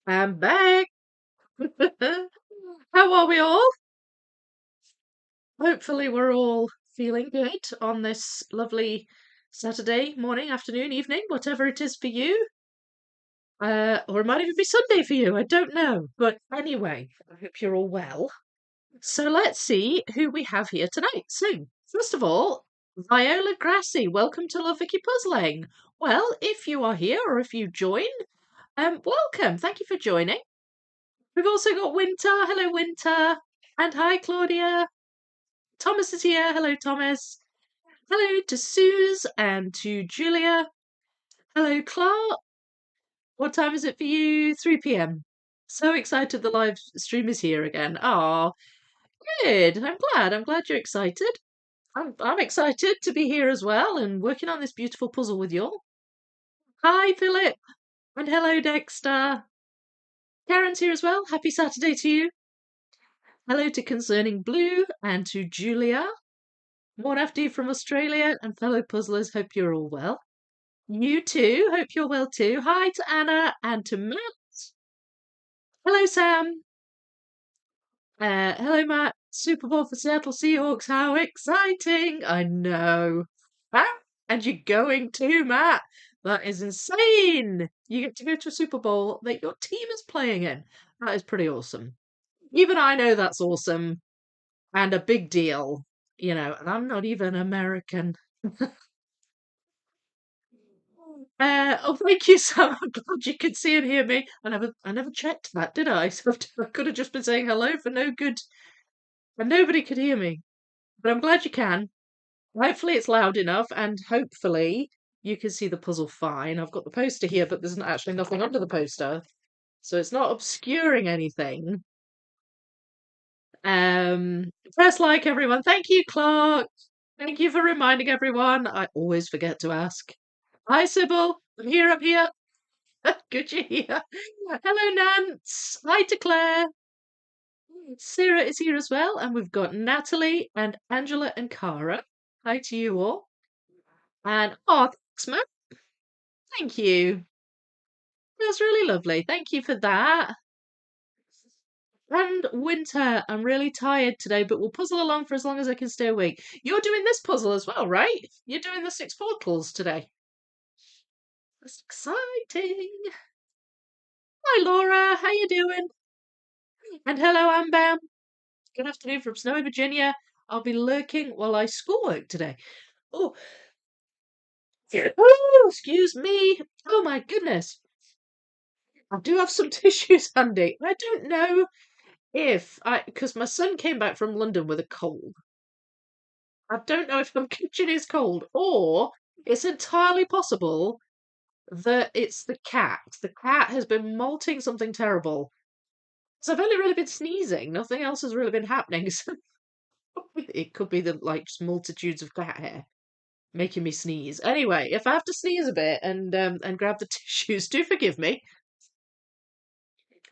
I'm back. How are we all? Hopefully, we're all feeling good on this lovely Saturday morning, afternoon, evening, whatever it is for you. Or it might even be Sunday for you. I don't know. But anyway, I hope you're all well. So let's see who we have here tonight. So, first of all, Viola Grassi, welcome to Love Vicky Puzzling. Well, if you are here or if you join, welcome. Thank you for joining. We've also got Winter. Hello, Winter. And hi, Claudia. Thomas is here. Hello, Thomas. Hello to Suze and to Julia. Hello, Clark. What time is it for you? 3 p.m. So excited the live stream is here again. Ah, good. I'm glad. I'm glad you're excited. I'm excited to be here as well and working on this beautiful puzzle with you all. Hi, Philip. And hello, Dexter. Karen's here as well. Happy Saturday to you. Hello to Concerning Blue and to Julia. More after you from Australia and fellow puzzlers. Hope you're all well. You too. Hope you're well too. Hi to Anna and to Matt. Hello, Sam. Hello, Matt. Super Bowl for Seattle Seahawks. How exciting! I know. Ah, and you're going too, Matt. That is insane. You get to go to a Super Bowl that your team is playing in. That is pretty awesome. Even I know that's awesome and a big deal, and I'm not even American. Oh, thank you, Sam. I'm glad you could see and hear me. I never checked that, did I? So I could have just been saying hello for no good, and nobody could hear me. But I'm glad you can. Hopefully, it's loud enough, and hopefully, you can see the puzzle fine. I've got the poster here, but there's actually nothing under the poster, so it's not obscuring anything. Press like, everyone. Thank you, Clark. Thank you for reminding everyone. I always forget to ask. Hi, Sybil. I'm here. I'm here. Good you're here. Hello, Nance. Hi to Claire. Sarah is here as well, and we've got Natalie and Angela and Cara. Hi to you all. And oh, thanks, Matt. Thank you. That's really lovely. Thank you for that. And Winter, I'm really tired today, but we'll puzzle along for as long as I can stay awake. You're doing this puzzle as well, right? You're doing the 6 portals today. That's exciting. Hi, Laura. How you doing? And hello, Ambam. Good afternoon from snowy Virginia. I'll be lurking while I schoolwork today. Oh, oh, excuse me. Oh my goodness. I do have some tissues handy. I don't know because my son came back from London with a cold. I don't know if I'm catching his cold or it's entirely possible that it's the cat. The cat has been molting something terrible. So I've only really been sneezing. Nothing else has really been happening. So it could be the just multitudes of cat hair making me sneeze. Anyway, if I have to sneeze a bit and grab the tissues, do forgive me.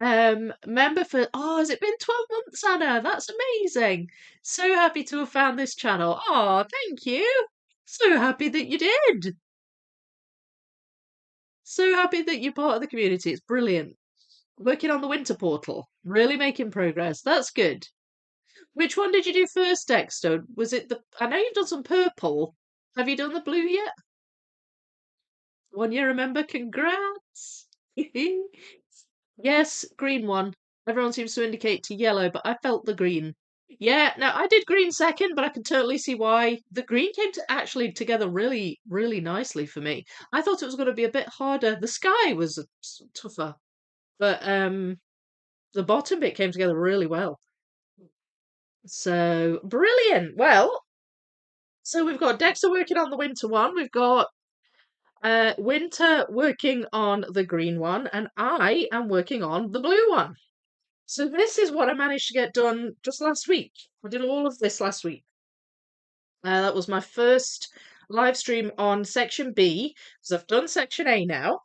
Member for has it been 12 months, Anna? That's amazing. So happy to have found this channel. Oh, thank you. So happy that you did. So happy that you're part of the community. It's brilliant. Working on the winter portal. Really making progress. That's good. Which one did you do first, Dexter? Was it I know you've done some purple. Have you done the blue yet? One you remember? Congrats. Yes, green one. Everyone seems to indicate to yellow, but I felt the green. Yeah, now I did green second, but I can totally see why. The green came actually together really, really nicely for me. I thought it was going to be a bit harder. The sky was tougher, but the bottom bit came together really well. So brilliant. Well, so we've got Dexter working on the winter one. We've got Winter working on the green one, and I am working on the blue one. So this is what I managed to get done just last week. I did all of this last week. That was my first live stream on section B, because I've done section A now.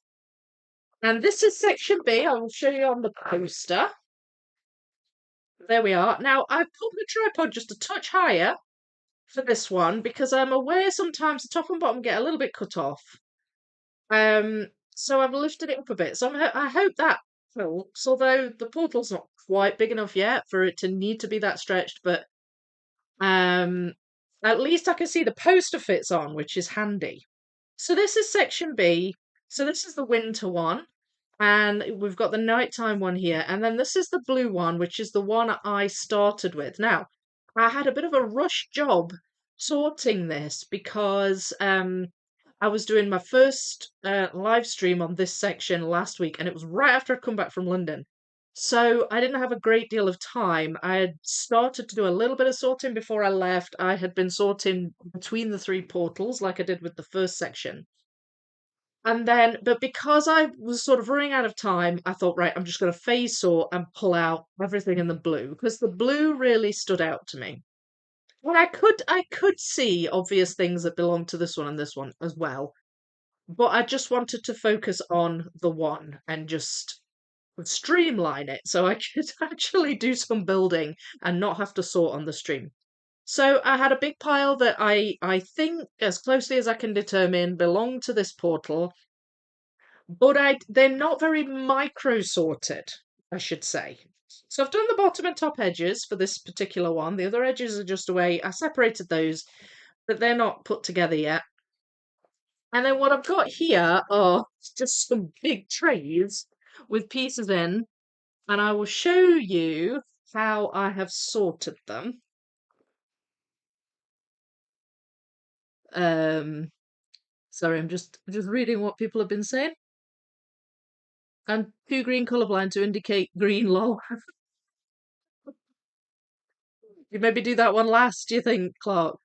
And this is section B. I will show you on the poster. There we are. Now, I've put the tripod just a touch higher for this one because I'm aware sometimes the top and bottom get a little bit cut off. So I've lifted it up a bit. So I hope that helps, although the portal's not quite big enough yet for it to need to be that stretched, but um, at least I can see the poster fits on, which is handy. So this is section B. So this is the winter one, and we've got the nighttime one here, and then this is the blue one, which is the one I started with. Now, I had a bit of a rush job sorting this because I was doing my first live stream on this section last week, and it was right after I'd come back from London. So I didn't have a great deal of time. I had started to do a little bit of sorting before I left. I had been sorting between the three portals, like I did with the first section. And then, but because I was sort of running out of time, I thought, right, I'm just going to phase sort and pull out everything in the blue because the blue really stood out to me. And I could see obvious things that belong to this one and this one as well, but I just wanted to focus on the one and just streamline it so I could actually do some building and not have to sort on the stream. So I had a big pile that I think, as closely as I can determine, belong to this portal, but they're not very micro sorted, I should say. So I've done the bottom and top edges for this particular one. The other edges are just away. I separated those, but they're not put together yet. And then what I've got here are just some big trays with pieces in, and I will show you how I have sorted them. Um, Sorry, I'm just reading what people have been saying. I'm too green colourblind to indicate green, lol. You maybe do that one last, do you think, Clark?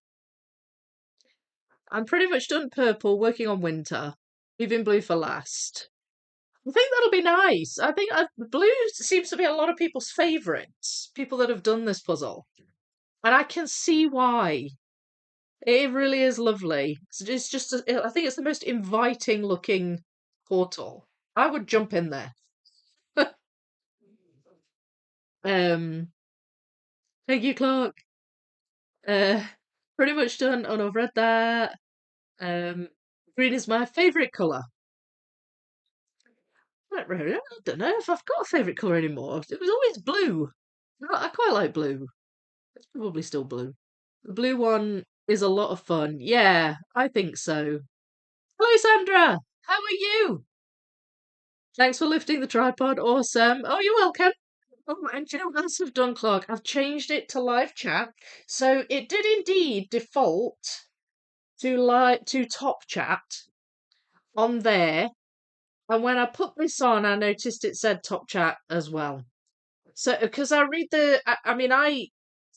I'm pretty much done purple, working on winter, leaving blue for last. I think that'll be nice. I think blue seems to be a lot of people's favourites, people that have done this puzzle. And I can see why. It really is lovely. It's just, I think it's the most inviting looking portal. I would jump in there. Um, Thank you, Clark. Uh, Pretty much done. Oh no, I've read that. Um, Green is my favourite colour. I don't know if I've got a favourite colour anymore. It was always blue. I quite like blue. It's probably still blue. The blue one is a lot of fun. Yeah, I think so. Hello, Sandra. How are you? Thanks for lifting the tripod. Awesome. Oh, you're welcome. Oh, and do you know what else I've done, Clark? I've changed it to live chat. So it did indeed default to top chat on there. And when I put this on, I noticed it said top chat as well. So because I read I mean,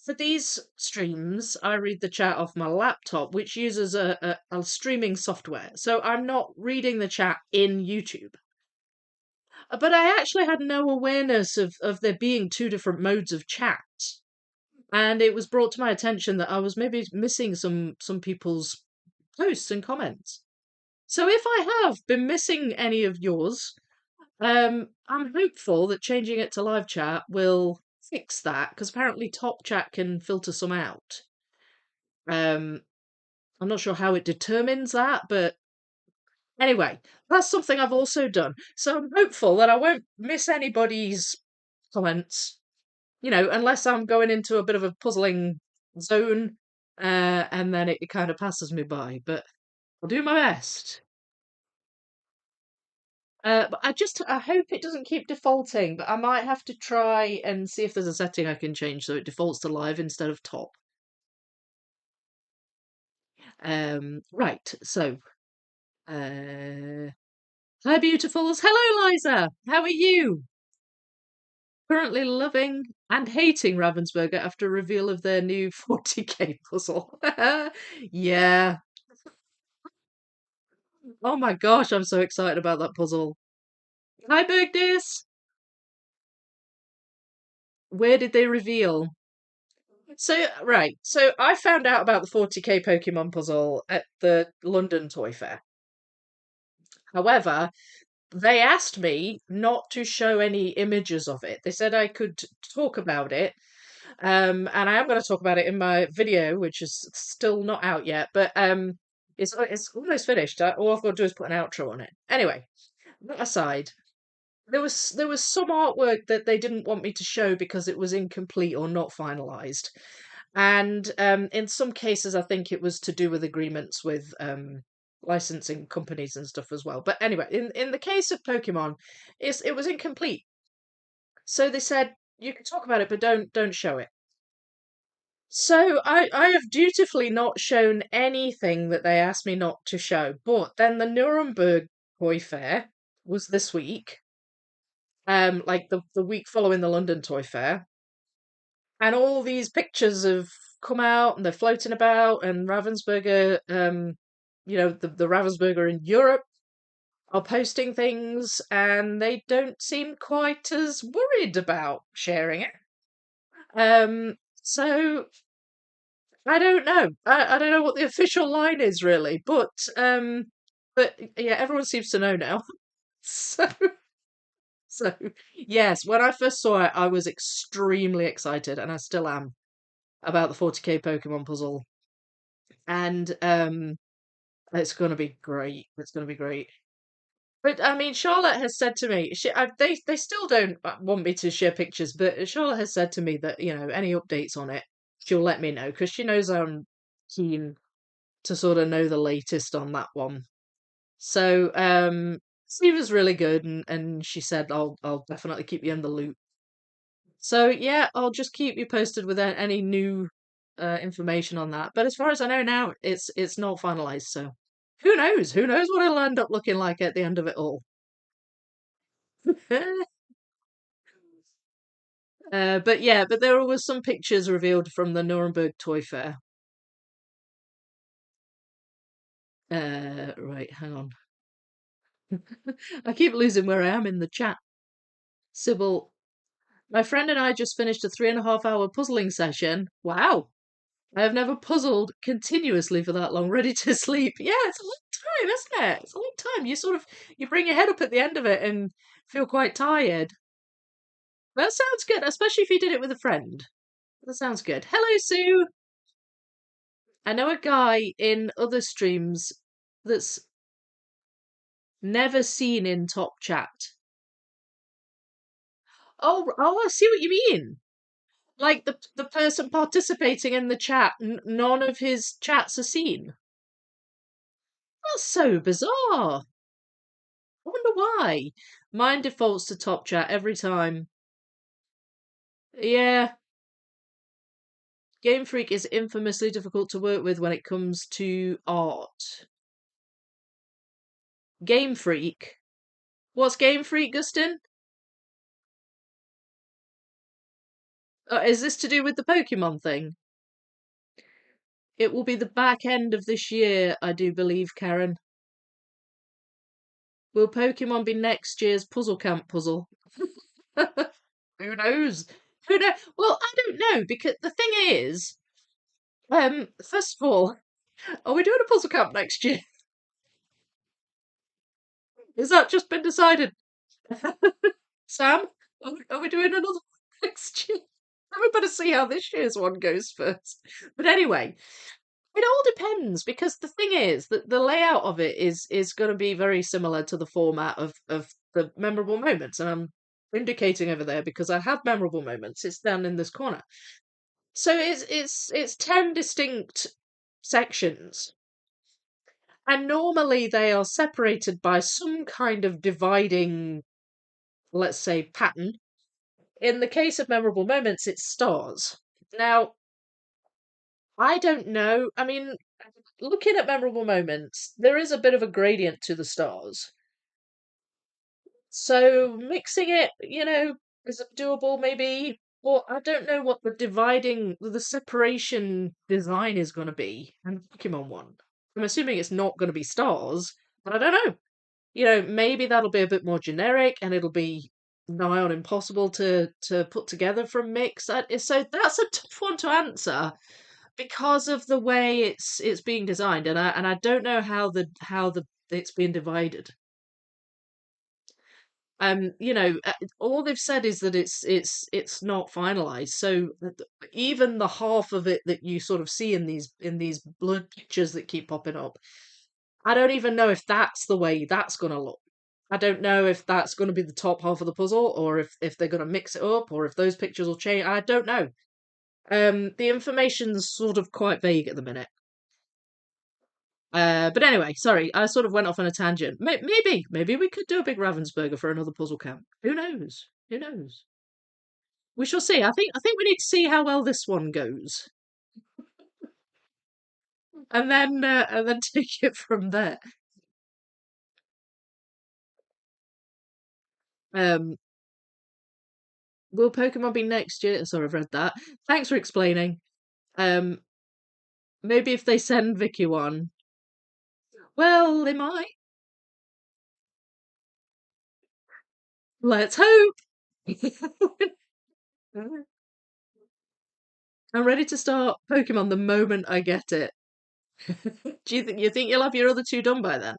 for these streams, I read the chat off my laptop, which uses a streaming software. So I'm not reading the chat in YouTube. But I actually had no awareness of there being two different modes of chat. And it was brought to my attention that I was maybe missing some people's posts and comments. So if I have been missing any of yours, I'm hopeful that changing it to live chat will fix that because apparently top chat can filter some out. Um, I'm not sure how it determines that, but anyway, that's something I've also done. So I'm hopeful that I won't miss anybody's comments, unless I'm going into a bit of a puzzling zone, and then it kind of passes me by. But I'll do my best. But I hope it doesn't keep defaulting, but I might have to try and see if there's a setting I can change so it defaults to live instead of top. Right, so, uh, hi beautifuls. Hello, Liza. How are you? Currently loving and hating Ravensburger after reveal of their new 40k puzzle. Yeah. Oh my gosh, I'm so excited about that puzzle. Hi, Bergdis. Where did they reveal? So, right. So I found out about the 40k Pokemon puzzle at the London Toy Fair. However, they asked me not to show any images of it. They said I could talk about it. And I am going to talk about it in my video, which is still not out yet, but it's almost finished. All I've got to do is put an outro on it. Anyway, that aside, there was some artwork that they didn't want me to show because it was incomplete or not finalized. And in some cases, I think it was to do with agreements with licensing companies and stuff as well. But anyway, in the case of Pokemon, it was incomplete. So they said you can talk about it, but don't show it. So I have dutifully not shown anything that they asked me not to show. But then the Nuremberg Toy Fair was this week, like the week following the London Toy Fair, and all these pictures have come out and they're floating about, and Ravensburger, the Ravensburger in Europe are posting things, and they don't seem quite as worried about sharing it. So I don't know. I don't know what the official line is really, but yeah, everyone seems to know now. So so yes, when I first saw it, I was extremely excited, and I still am about the 40k Pokemon puzzle, and it's gonna be great. It's gonna be great. But I mean, Charlotte has said to me, they still don't want me to share pictures, but Charlotte has said to me that any updates on it, she'll let me know because she knows I'm keen to sort of know the latest on that one. So she was really good, and she said I'll definitely keep you in the loop. So yeah, I'll just keep you posted with any new information on that. But as far as I know now, it's not finalized. So who knows? Who knows what it'll end up looking like at the end of it all? But yeah, but there was some pictures revealed from the Nuremberg Toy Fair. Right, hang on. I keep losing where I am in the chat. Sybil, my friend and I just finished a 3.5 hour puzzling session. Wow. I have never puzzled continuously for that long, ready to sleep. Yeah, it's a long time, isn't it? It's a long time. You bring your head up at the end of it and feel quite tired. That sounds good, especially if you did it with a friend. That sounds good. Hello, Sue. I know a guy in other streams that's never seen in top chat. Oh, I see what you mean. Like the person participating in the chat, none of his chats are seen. That's so bizarre. I wonder why. Mine defaults to top chat every time. Yeah, Game Freak is infamously difficult to work with when it comes to art. Game Freak? What's Game Freak, Gustin? Is this to do with the Pokemon thing? It will be the back end of this year, I do believe, Karen. Will Pokemon be next year's Puzzle Camp puzzle? Who knows? Who knows? Well, I don't know because the thing is, first of all, are we doing a Puzzle Camp next year? Is that just been decided? Sam, are we doing another one next year? We better see how this year's one goes first. But anyway, it all depends because the thing is that the layout of it is going to be very similar to the format of the memorable moments, and I'm indicating over there because I have memorable moments. It's down in this corner. So it's 10 distinct sections, and normally they are separated by some kind of dividing, let's say, pattern. In the case of memorable moments, it's stars. Now, I don't know. I mean, looking at memorable moments, there is a bit of a gradient to the stars. So mixing it, is it doable maybe? Well, I don't know what the separation design is going to be in the Pokemon one. I'm assuming it's not going to be stars, but I don't know. Maybe that'll be a bit more generic and it'll be nigh on impossible to put together from mix. So that's a tough one to answer because of the way it's being designed, and I don't know how the it's being divided. All they've said is that it's not finalized. So even the half of it that you sort of see in these blurred pictures that keep popping up, I don't even know if that's the way that's going to look. I don't know if that's going to be the top half of the puzzle, or if they're going to mix it up, or if those pictures will change. I don't know. The information's sort of quite vague at the minute. But anyway, sorry, I sort of went off on a tangent. Maybe we could do a big Ravensburger for another puzzle camp. Who knows? Who knows? We shall see. I think we need to see how well this one goes, and then take it from there. Um, will Pokemon be next year? Sorry, I've read that. Thanks for explaining. Um, maybe if they send Vicky one, well, they might. Let's hope. I'm ready to start Pokemon the moment I get it. Do you think you'll have your other two done by then?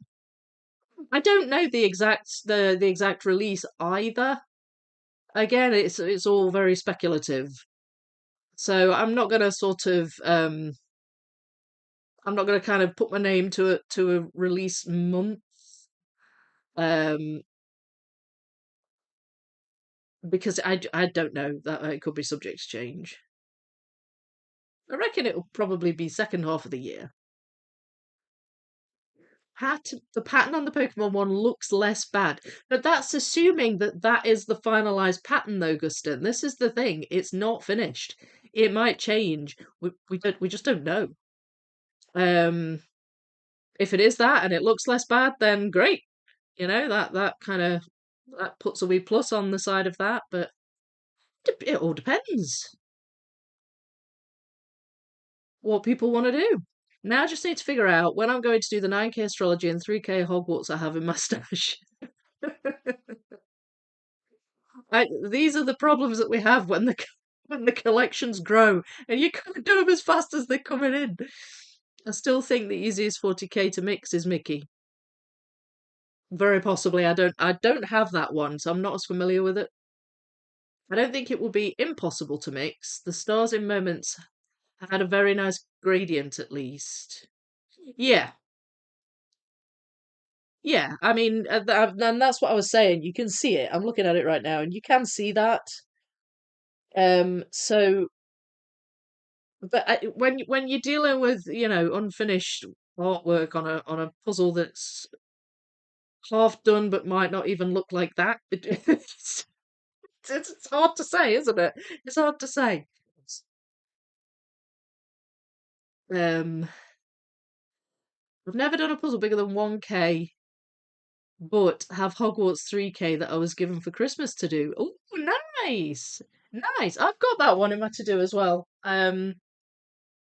I don't know the exact release either. Again, it's all very speculative. So I'm not gonna kind of put my name to a release month. Um because I don't know that it could be subject to change. I reckon it'll probably be second half of the year. The pattern on the Pokemon one looks less bad, but that's assuming that that is the finalized pattern, though, Gustin. This is the thing; it's not finished. It might change. We just don't know. Um, if it is that and it looks less bad, then great. That kind of that puts a wee plus on the side of that. But it all depends what people want to do. Now I just need to figure out when I'm going to do the 9K astrology and 3K Hogwarts I have in my stash. These are the problems that we have when when the collections grow, and you can't do them as fast as they're coming in. I still think the easiest 40K to mix is Mickey. Very possibly. I don't have that one, so I'm not as familiar with it. I don't think it will be impossible to mix. The stars in moments have had a very nice gradient, at least. Yeah, yeah. I mean, and that's what I was saying. You can see it. I'm looking at it right now, and you can see that. So but when you're dealing with unfinished artwork on a puzzle that's half done but might not even look like that, it's hard to say, isn't it? It's hard to say. Um, I've never done a puzzle bigger than 1K, but have Hogwarts 3K that I was given for Christmas to do. Oh, nice, nice. I've got that one in my to do as well.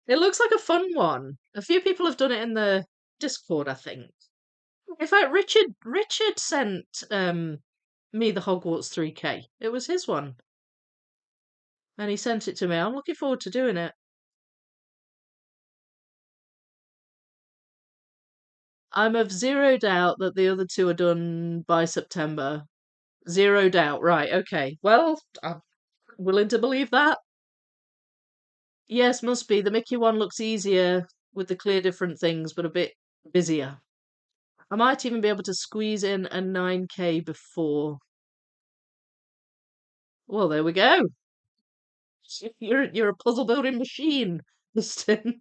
It looks like a fun one. A few people have done it in the Discord, I think. In fact, Richard sent me the Hogwarts 3K. It was his one, and he sent it to me. I'm looking forward to doing it. I'm of zero doubt that the other two are done by September. Zero doubt. Right, okay. Well, I'm willing to believe that. Yes, must be. The Mickey one looks easier with the clear different things, but a bit busier. I might even be able to squeeze in a 9K before. Well, there we go. You're a puzzle building machine, Justin.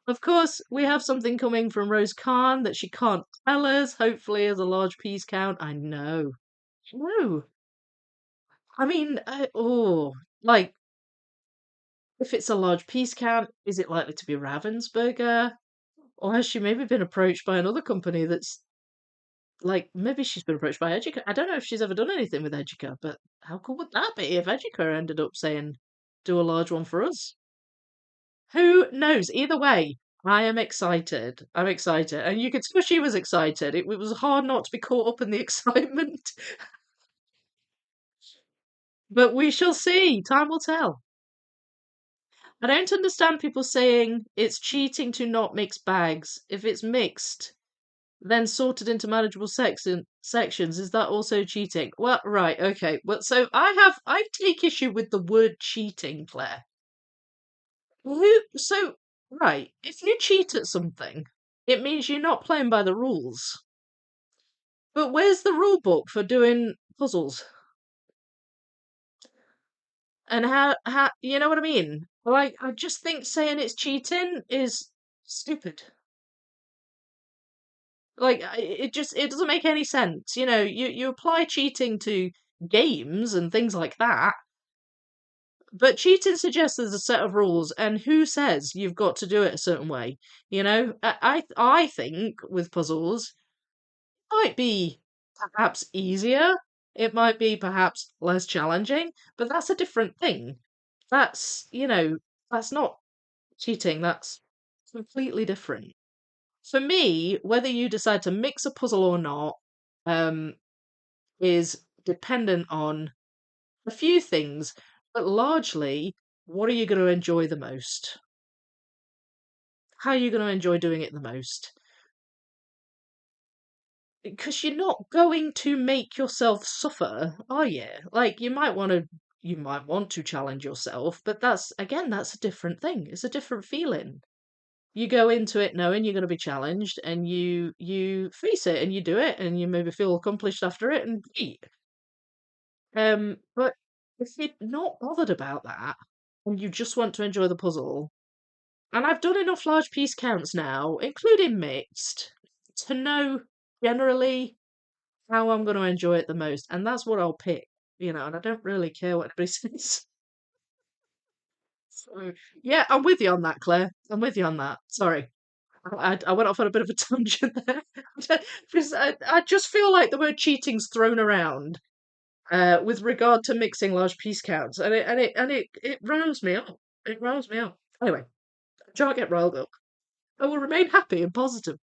Of course, we have something coming from Rose Khan that she can't tell us. Hopefully, as a large piece count. I know. No. I mean, like, if it's a large piece count, is it likely to be Ravensburger? Or has she maybe been approached by another company that's like, maybe she's been approached by Educa? I don't know if she's ever done anything with Educa, but how cool would that be if Educa ended up saying, do a large one for us? Who knows? Either way, I am excited. I'm excited. And you could tell she was excited. It was hard not to be caught up in the excitement. But we shall see. Time will tell. I don't understand people saying it's cheating to not mix bags. If it's mixed, then sorted into manageable sections, is that also cheating? Well, right, okay. Well, so I take issue with the word cheating, Claire. Right, if you cheat at something, it means you're not playing by the rules. But where's the rule book for doing puzzles? And how you know what I mean? Like I just think saying it's cheating is stupid. Like it doesn't make any sense. You apply cheating to games and things like that, but cheating suggests there's a set of rules, and who says you've got to do it a certain way? I think with puzzles, it might be perhaps easier. It might be perhaps less challenging, but that's a different thing. That's not cheating. That's completely different. For me, whether you decide to mix a puzzle or not, um, is dependent on a few things, but largely, what are you going to enjoy the most? How are you going to enjoy doing it the most? Because you're not going to make yourself suffer, are you? Like you might want to challenge yourself, but that's a different thing. It's a different feeling. You go into it knowing you're going to be challenged, and you face it and you do it, and you maybe feel accomplished after it, and great. But if you're not bothered about that and you just want to enjoy the puzzle, and I've done enough large piece counts now, including mixed, to know generally how I'm going to enjoy it the most, and that's what I'll pick, and I don't really care what anybody says. So, yeah, I'm with you on that, Claire. I'm with you on that. Sorry. I went off on a bit of a tangent there. Because I just feel like the word cheating's thrown around with regard to mixing large piece counts, and it riles me up. It riles me up. Anyway, I shan't get riled up. I will remain happy and positive.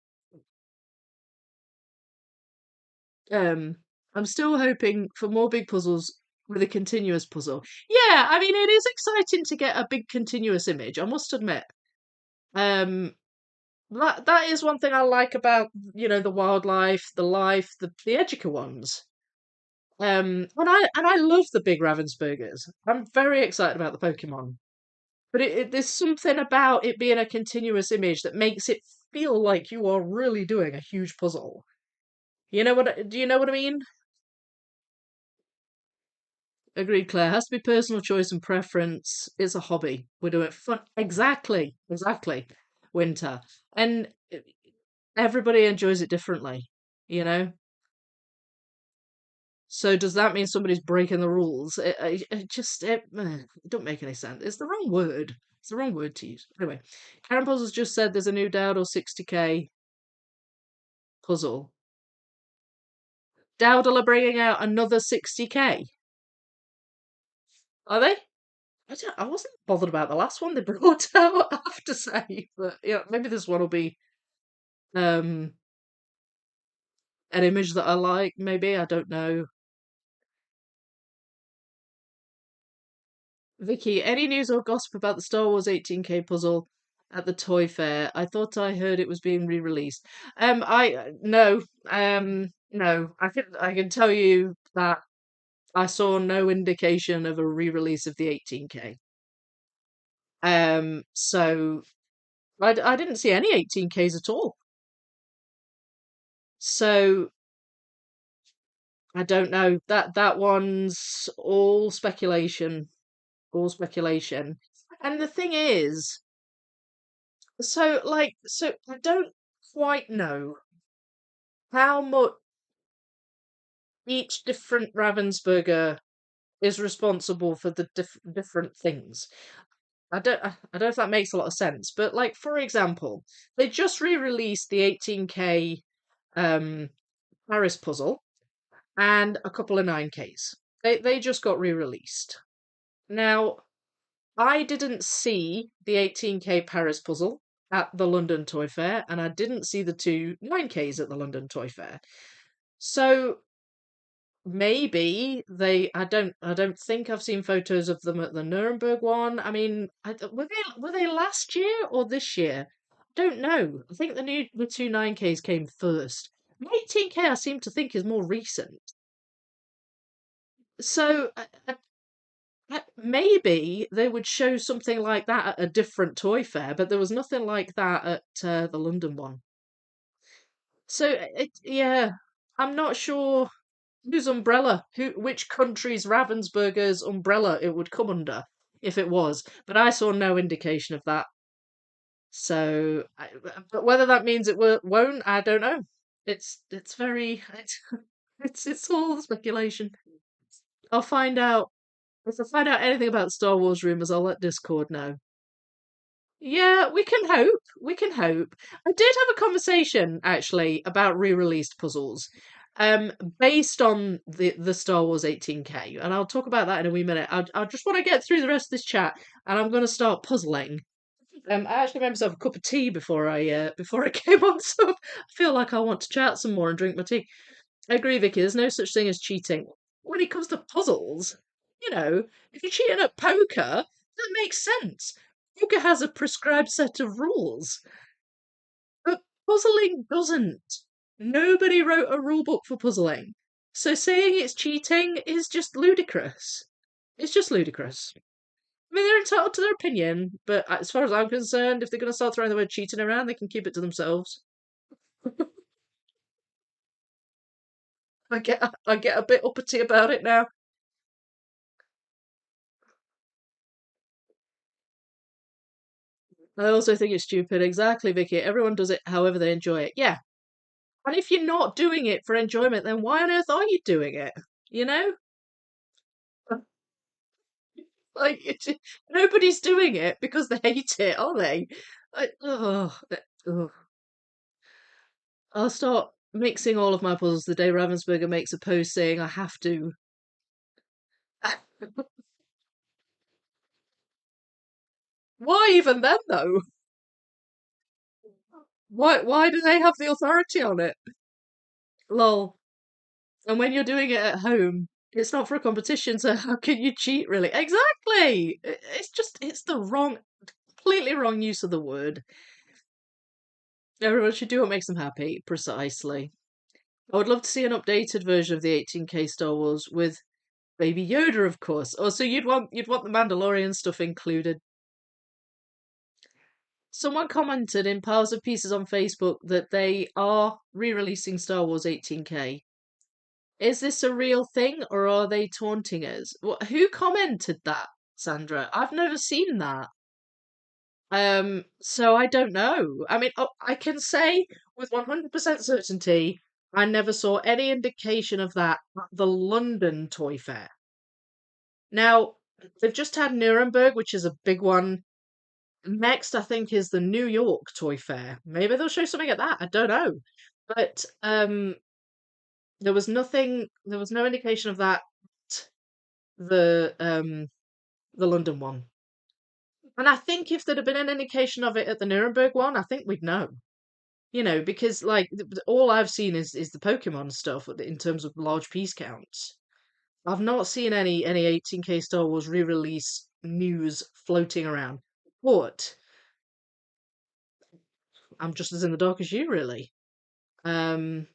Um, I'm still hoping for more big puzzles with a continuous puzzle. Yeah, I mean, it is exciting to get a big continuous image, I must admit. Um, that is one thing I like about, the wildlife, the life, the Educa ones. And I love the big Ravensburgers. I'm very excited about the Pokemon. But there's something about it being a continuous image that makes it feel like you are really doing a huge puzzle. Do you know what I mean? Agreed, Claire. Has to be personal choice and preference. It's a hobby. We're doing it fun. Exactly, exactly. Winter. And everybody enjoys it differently, you know? So does that mean somebody's breaking the rules? It don't make any sense. It's the wrong word. It's the wrong word to use. Anyway, Karen Puzzles just said there's a new Dowd or 60k puzzle. Dowdle are bringing out another 60k. Are they? I wasn't bothered about the last one they brought out, I have to say. But yeah, maybe this one will be um an image that I like, maybe. I don't know. Vicky, any news or gossip about the Star Wars 18K puzzle at the toy fair? I thought I heard it was being re-released. I no, no. I can tell you that I saw no indication of a re-release of the 18K. So I didn't see any 18Ks at all. So I don't know. That one's all speculation, all speculation. And the thing is, so I don't quite know how much each different Ravensburger is responsible for the different things. I don't know if that makes a lot of sense, but like for example, they just re-released the 18K um Paris puzzle and a couple of 9Ks. They just got re-released. Now, I didn't see the 18K Paris puzzle at the London Toy Fair, and I didn't see the two 9Ks at the London Toy Fair. So maybe I don't think I've seen photos of them at the Nuremberg one. I mean, were they last year or this year? I don't know. I think the two 9Ks came first. The 18K I seem to think is more recent. So maybe they would show something like that at a different toy fair, but there was nothing like that at the London one. So yeah, I'm not sure whose umbrella, which country's Ravensburger's umbrella it would come under if it was, but I saw no indication of that. So, but whether that means it won't, I don't know. It's very it's all speculation. I'll find out if I find out anything about Star Wars rumors. I'll let Discord know. Yeah, we can hope. We can hope. I did have a conversation actually about re-released puzzles, um, based on the Star Wars 18K, and I'll talk about that in a wee minute. I just want to get through the rest of this chat, and I'm going to start puzzling. I actually made myself a cup of tea before I came on, so I feel like I want to chat some more and drink my tea. I agree, Vicky. There's no such thing as cheating. When it comes to puzzles, if you're cheating at poker, that makes sense. Poker has a prescribed set of rules, but puzzling doesn't. Nobody wrote a rule book for puzzling. So saying it's cheating is just ludicrous. It's just ludicrous. I mean, they're entitled to their opinion, but as far as I'm concerned, if they're going to start throwing the word cheating around, they can keep it to themselves. I get a bit uppity about it now. I also think it's stupid. Exactly, Vicky. Everyone does it however they enjoy it. Yeah. And if you're not doing it for enjoyment, then why on earth are you doing it? You know? Like, nobody's doing it because they hate it, are they? Ugh. I'll start mixing all of my puzzles the day Ravensburger makes a post saying I have to. Why even then, though? Why do they have the authority on it? Lol. And when you're doing it at home, it's not for a competition, so how can you cheat, really? Exactly! It's the completely wrong use of the word. Everyone should do what makes them happy, precisely. I would love to see an updated version of the 18K Star Wars with Baby Yoda, of course. Oh, so you'd want the Mandalorian stuff included. Someone commented in Piles of Pieces on Facebook that they are re-releasing Star Wars 18K. Is this a real thing or are they taunting us? Who commented that, Sandra? I've never seen that. So I don't know. I mean, I can say with 100% certainty, I never saw any indication of that at the London Toy Fair. Now, they've just had Nuremberg, which is a big one. Next, I think, is the New York Toy Fair. Maybe they'll show something at that. I don't know. But there was no indication of that at the London one. And I think if there'd have been an indication of it at the Nuremberg one, I think we'd know. Because like all I've seen is the Pokemon stuff in terms of large piece counts. I've not seen any 18K Star Wars re-release news floating around. But I'm just as in the dark as you, really. Um,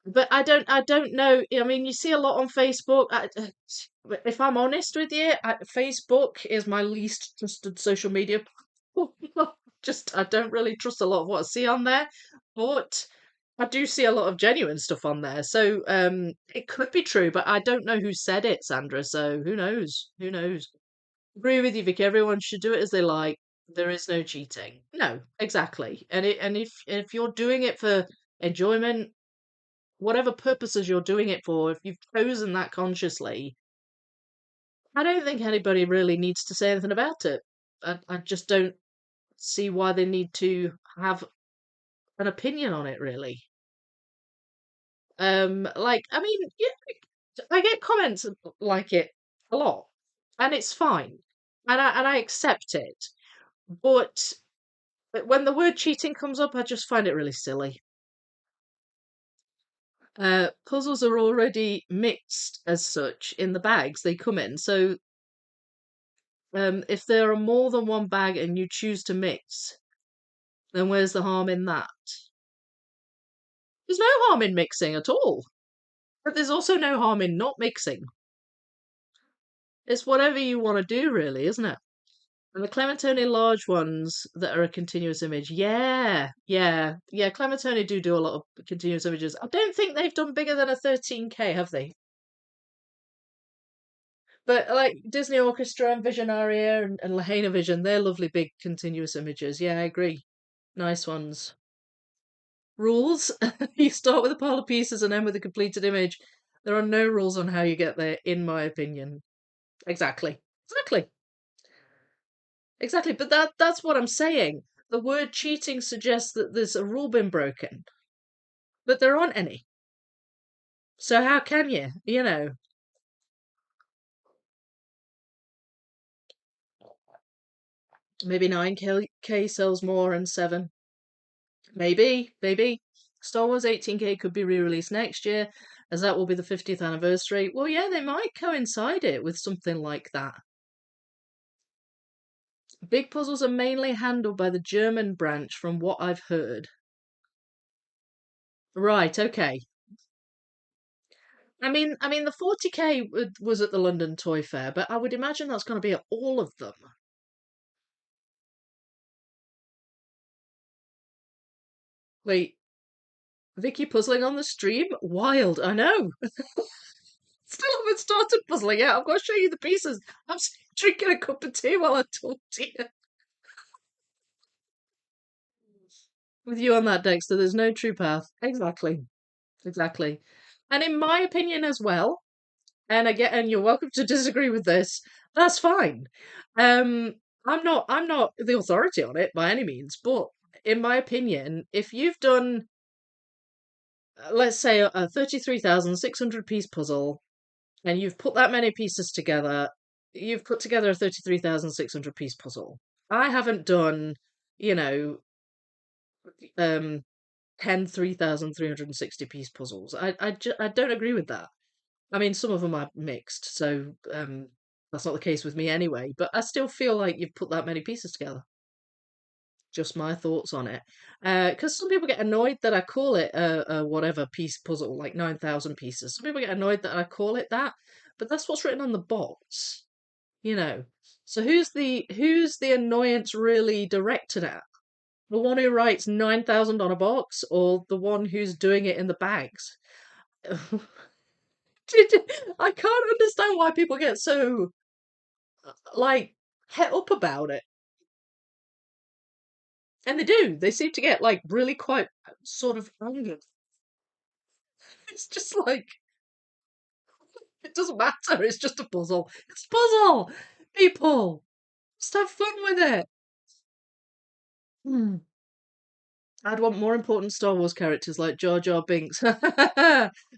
but I don't know. I mean, you see a lot on Facebook. If I'm honest with you, Facebook is my least trusted social media. Just I don't really trust a lot of what I see on there, but I do see a lot of genuine stuff on there. So it could be true, but I don't know who said it, Sandra. So who knows? Who knows? Agree with you, Vicky. Everyone should do it as they like. There is no cheating. No, exactly. And if you're doing it for enjoyment, whatever purposes you're doing it for, if you've chosen that consciously, I don't think anybody really needs to say anything about it. I just don't see why they need to have an opinion on it, really. Like, I mean, yeah, I get comments like it a lot, and it's fine, and I accept it. But when the word cheating comes up, I just find it really silly. Puzzles are already mixed as such in the bags they come in. So, if there are more than one bag and you choose to mix, then where's the harm in that? There's no harm in mixing at all. But there's also no harm in not mixing. It's whatever you want to do, really, isn't it? And the Clementone large ones that are a continuous image. Yeah, yeah, yeah. Clementone do a lot of continuous images. I don't think they've done bigger than a 13K, have they? But like Disney Orchestra and Visionaria and Lahaina Vision, they're lovely big continuous images. Yeah, I agree. Nice ones. Rules. You start with a pile of pieces and end with a completed image. There are no rules on how you get there, in my opinion. Exactly. Exactly. Exactly. But that's what I'm saying. The word cheating suggests that there's a rule been broken, but there aren't any. So how can you? Maybe 9K sells more and 7. Maybe. Star Wars 18K could be re-released next year, as that will be the 50th anniversary. Well, yeah, they might coincide it with something like that. Big puzzles are mainly handled by the German branch, from what I've heard. Right, okay. I mean, the 40K was at the London Toy Fair, but I would imagine that's going to be at all of them. Wait, Vicky puzzling on the stream? Wild, I know. Still haven't started puzzling yet. I've got to show you the pieces. I'm drinking a cup of tea while I talk to you. With you on that, Dexter, there's no true path. Exactly. Exactly. And in my opinion as well, and you're welcome to disagree with this, that's fine. Um, I'm not the authority on it by any means, but in my opinion, if you've done let's say a 33,600 piece puzzle and you've put that many pieces together, you've put together a 33,600 piece puzzle. I haven't done, you know, um 10 3,360 piece puzzles. I don't agree with that. I mean, some of them are mixed, so that's not the case with me anyway. But I still feel like you've put that many pieces together. Just my thoughts on it. Because some people get annoyed that I call it a whatever piece puzzle, like 9,000 pieces. Some people get annoyed that I call it that, but that's what's written on the box, you know. So who's the annoyance really directed at? The one who writes 9,000 on a box, or the one who's doing it in the bags? I can't understand why people get so like het up about it. And they do. They seem to get like really quite sort of angered. It's just like it doesn't matter. It's just a puzzle. It's a puzzle. People, just have fun with it. Hmm. I'd want more important Star Wars characters like Jar Jar Binks.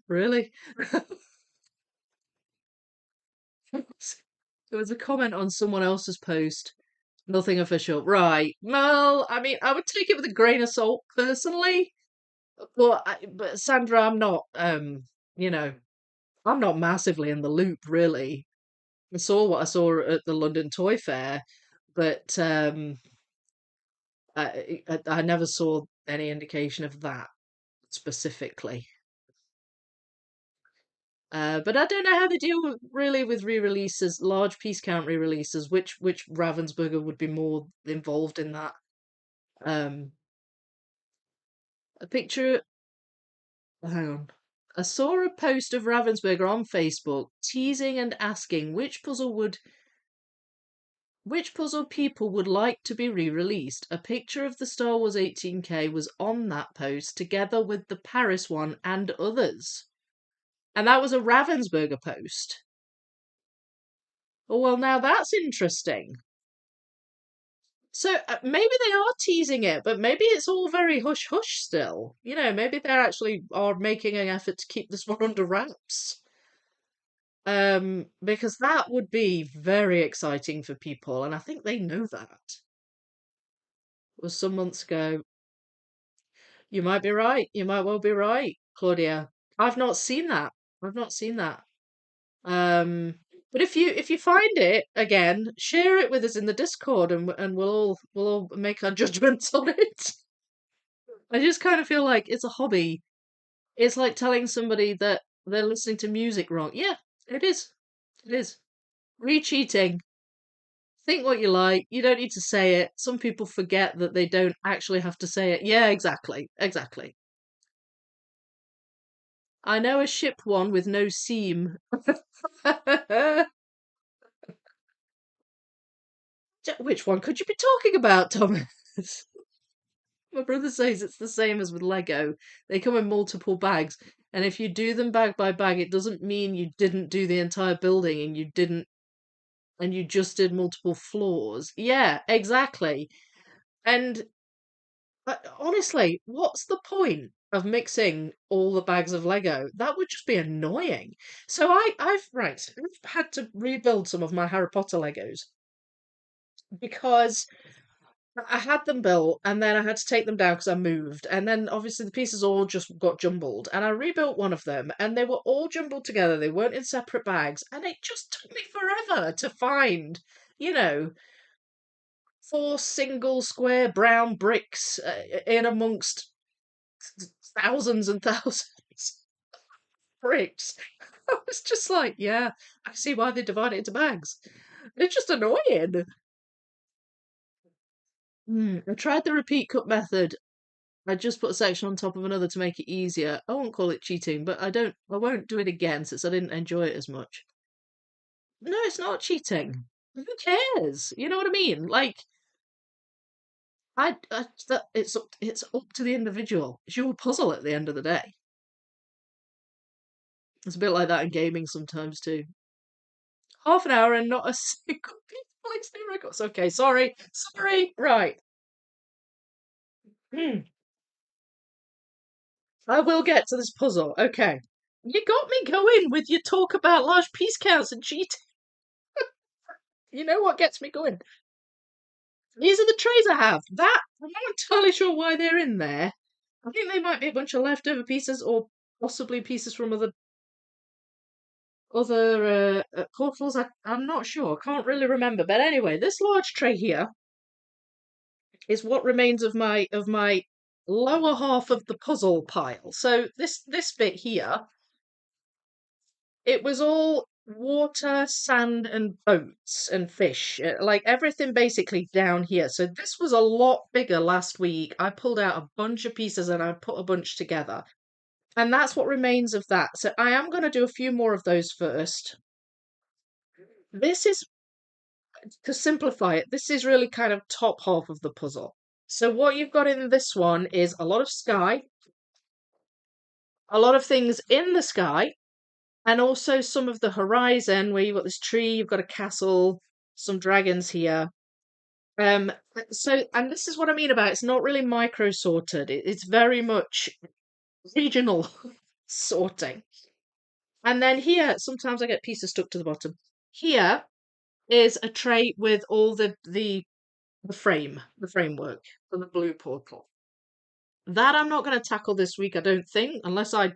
Really? There was a comment on someone else's post. Nothing official. Right. Well, I mean, I would take it with a grain of salt personally. But Sandra, I'm not you know, I'm not massively in the loop really. I saw what I saw at the London Toy Fair, but I never saw any indication of that specifically. But I don't know how they deal really with re-releases, large piece count re-releases. Which Ravensburger would be more involved in that? Um, a picture. Hang on. I saw a post of Ravensburger on Facebook teasing and asking which puzzle people would like to be re-released. A picture of the Star Wars 18K was on that post together with the Paris one and others. And that was a Ravensburger post. Oh, well, now that's interesting. So maybe they are teasing it, but maybe it's all very hush hush still. Maybe they actually are making an effort to keep this one under wraps. Because that would be very exciting for people, and I think they know that. It was some months ago. You might be right. You might well be right, Claudia. I've not seen that. I've not seen that. Um, but if you find it again, share it with us in the Discord, and we'll all make our judgments on it. I just kind of feel like it's a hobby. It's like telling somebody that they're listening to music wrong. Yeah, it is. It is. Re-cheating. Think what you like. You don't need to say it. Some people forget that they don't actually have to say it. Yeah, exactly. Exactly. I know a ship one with no seam. Which one could you be talking about, Thomas? My brother says it's the same as with Lego. They come in multiple bags, and if you do them bag by bag, it doesn't mean you didn't do the entire building and you just did multiple floors. Yeah, exactly. And honestly, what's the point of mixing all the bags of Lego? That would just be annoying. So I've had to rebuild some of my Harry Potter Legos because I had them built and then I had to take them down because I moved. And then obviously the pieces all just got jumbled. And I rebuilt one of them and they were all jumbled together. They weren't in separate bags. And it just took me forever to find, you know, four single square brown bricks in amongst thousands and thousands of bricks. I was just like, yeah, I see why they divide it into bags. It's just annoying. I tried the repeat cut method. I just put a section on top of another to make it easier. I won't call it cheating, but I won't do it again since I didn't enjoy it as much. No, it's not cheating. Who cares? You know what I mean? Like, it's up to the individual. It's your puzzle at the end of the day. It's a bit like that in gaming sometimes too. Half an hour and not a single piece of new records. Okay, sorry. Right. Hmm. I will get to this puzzle. Okay. You got me going with your talk about large piece counts and cheating. You know what gets me going? These are the trays I have. That I'm not entirely sure why they're in there. I think they might be a bunch of leftover pieces or possibly pieces from other portals. I'm not sure. Can't really remember. But anyway, this large tray here is what remains of my lower half of the puzzle pile. So this bit here, it was all water, sand, and boats and fish, like everything basically down here. So this was a lot bigger last week. I pulled out a bunch of pieces and I put a bunch together. And that's what remains of that. So I am going to do a few more of those first. This is, to simplify it, this is really kind of top half of the puzzle. So what you've got in this one is a lot of sky, a lot of things in the sky, and also some of the horizon where you've got this tree, you've got a castle, some dragons here. Um, and this is what I mean about it's not really micro sorted. It's very much regional sorting. And then here, sometimes I get pieces stuck to the bottom. Here is a tray with all the framework for the blue portal. That I'm not going to tackle this week, I don't think, unless I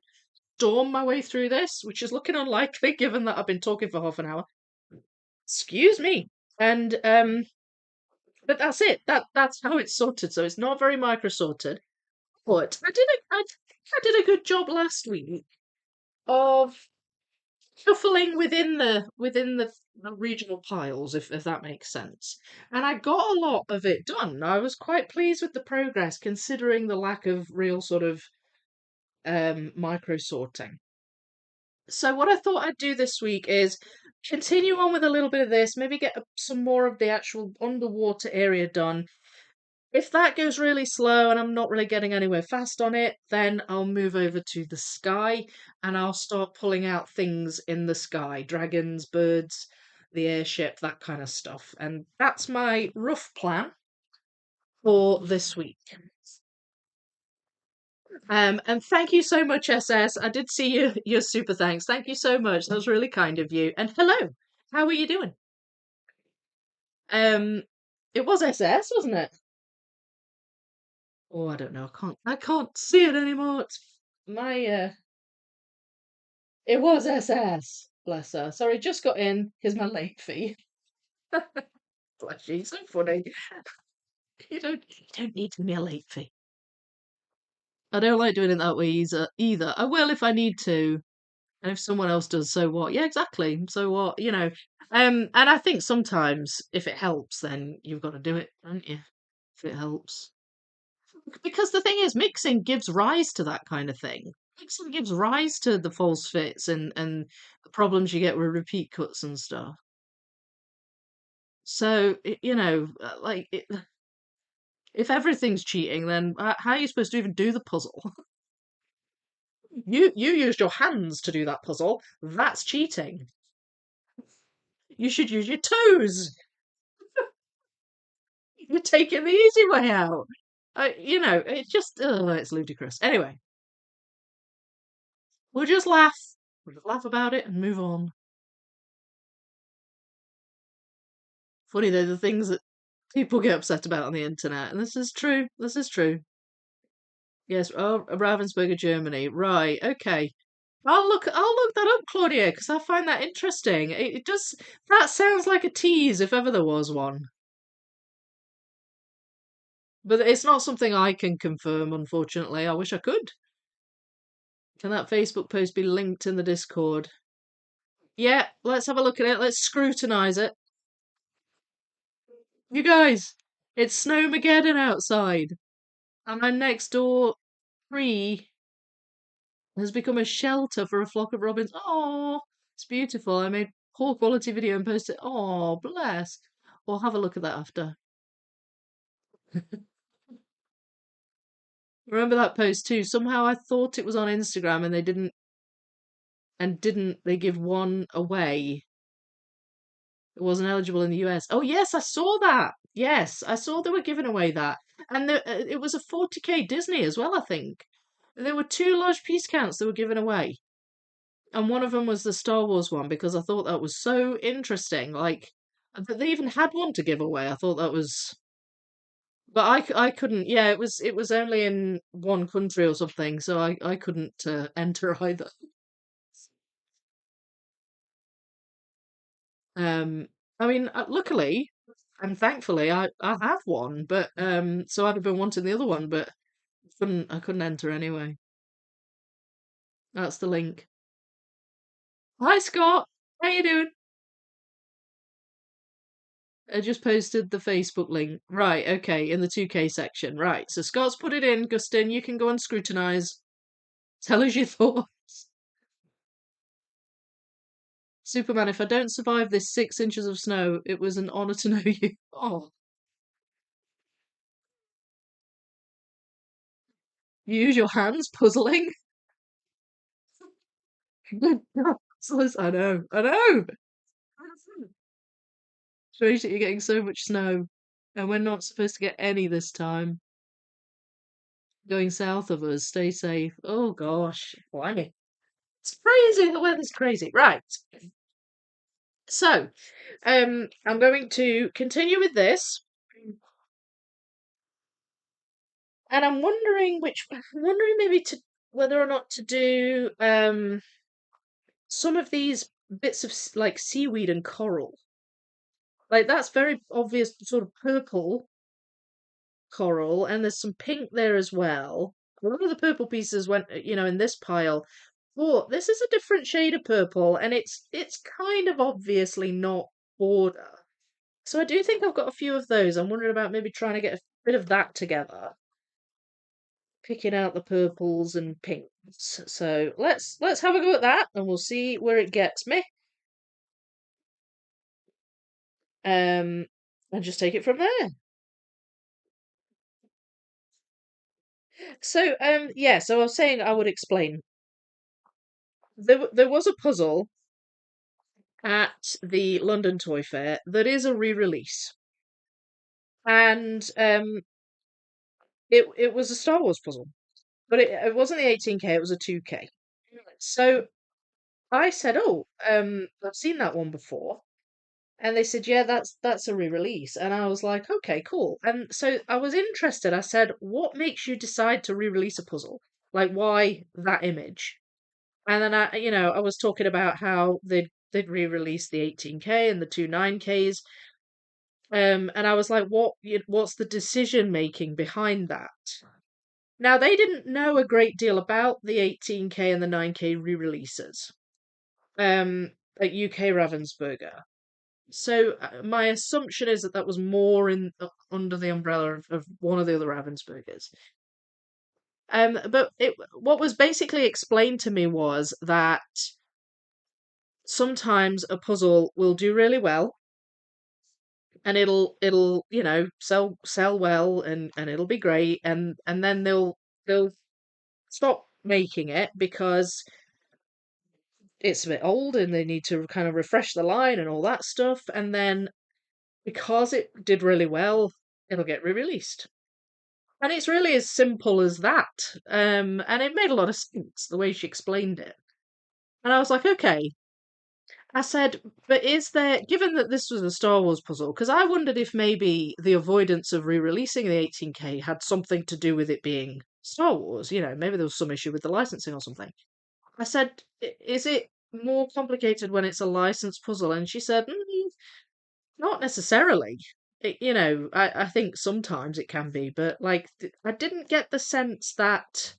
storm my way through this, which is looking unlikely given that I've been talking for half an hour. Excuse me. And but that's it. That's how it's sorted. So it's not very micro sorted. But I did a good job last week of shuffling within the regional piles, if that makes sense. And I got a lot of it done. I was quite pleased with the progress considering the lack of real sort of micro sorting. So what I thought I'd do this week is continue on with a little bit of this, maybe get some more of the actual underwater area done. If that goes really slow and I'm not really getting anywhere fast on it, then I'll move over to the sky and I'll start pulling out things in the sky, dragons, birds, the airship, that kind of stuff. And that's my rough plan for this week. And thank you so much, SS. I did see your super thanks. Thank you so much. That was really kind of you. And hello, how are you doing? Um, it was SS, wasn't it? Oh, I don't know. I can't see it anymore. My it was SS. Bless her. Sorry, just got in. Here's my late fee. Bless you. So funny. You don't need to be a late fee. I don't like doing it that way either. I will if I need to. And if someone else does, so what? Yeah, exactly. So what? And I think sometimes if it helps, then you've got to do it, don't you? If it helps. Because the thing is, mixing gives rise to that kind of thing. Mixing gives rise to the false fits and the problems you get with repeat cuts and stuff. So, if everything's cheating, then how are you supposed to even do the puzzle? You used your hands to do that puzzle. That's cheating. You should use your toes. You're taking the easy way out. It's ludicrous. Anyway, we'll just laugh. We'll just laugh about it and move on. Funny though, the things that people get upset about on the internet, and this is true. This is true. Yes. Oh, Ravensburger, Germany. Right. Okay. I'll look that up, Claudia, because I find that interesting. It does. That sounds like a tease if ever there was one. But it's not something I can confirm, unfortunately. I wish I could. Can that Facebook post be linked in the Discord? Yeah, let's have a look at it. Let's scrutinize it. You guys, it's Snowmageddon outside. And my next door tree has become a shelter for a flock of robins. Oh, it's beautiful. I made poor quality video and posted. Oh, bless. We'll have a look at that after. Remember that post too? Somehow I thought it was on Instagram and didn't they give one away? It wasn't eligible in the US. Oh yes, I saw that. Yes, I saw they were giving away that. And it was a 40k Disney as well, I think. There were two large piece counts that were given away. And one of them was the Star Wars one because I thought that was so interesting. Like, they even had one to give away. I thought that was. But I couldn't. Yeah, it was only in one country or something, so I couldn't enter either. Um, I mean, luckily and thankfully, I have one, but so I'd have been wanting the other one, but I couldn't enter anyway. That's the link. Hi Scott, how you doing? I just posted the Facebook link. Right, okay, in the 2K section. Right, so Scott's put it in. Gustin, you can go and scrutinise. Tell us your thoughts. Superman, if I don't survive this 6 inches of snow, it was an honour to know you. Oh, you use your hands puzzling? I know, I know. Strange that you're getting so much snow, and we're not supposed to get any this time. Going south of us, stay safe. Oh gosh, blimey. It's crazy, the weather's crazy. Right. So, I'm going to continue with this, and I'm wondering maybe to whether or not to do some of these bits of like seaweed and coral. Like that's very obvious, sort of purple coral, and there's some pink there as well. A lot of the purple pieces went, in this pile. But this is a different shade of purple, and it's kind of obviously not border. So I do think I've got a few of those. I'm wondering about maybe trying to get a bit of that together, picking out the purples and pinks. So let's have a go at that, and we'll see where it gets me. Um, and just take it from there. So yeah. So I was saying I would explain. There was a puzzle at the London Toy Fair that is a re-release, and it was a Star Wars puzzle, but it wasn't the 18K, it was a 2K. So I said, "Oh, I've seen that one before." And they said, "Yeah, that's a re-release." And I was like, "Okay, cool." And so I was interested. I said, "What makes you decide to re-release a puzzle? Like, why that image?" And then I was talking about how they'd re-released the 18K and the two 9Ks. And I was like, what's the decision making behind that? Now, they didn't know a great deal about the 18K and the 9K re-releases. um, at UK Ravensburger. So my assumption is that that was more in under the umbrella of one of the other Ravensburgers. But what was basically explained to me was that sometimes a puzzle will do really well, and it'll sell well, and it'll be great, and then they'll stop making it because it's a bit old and they need to kind of refresh the line and all that stuff, and then because it did really well, it'll get re-released. And it's really as simple as that. And it made a lot of sense the way she explained it. And I was like, okay. I said, but is there, given that this was a Star Wars puzzle, because I wondered if maybe the avoidance of re-releasing the 18K had something to do with it being Star Wars. Maybe there was some issue with the licensing or something. I said, is it more complicated when it's a licensed puzzle? And she said, not necessarily. I think sometimes it can be, but like, I didn't get the sense that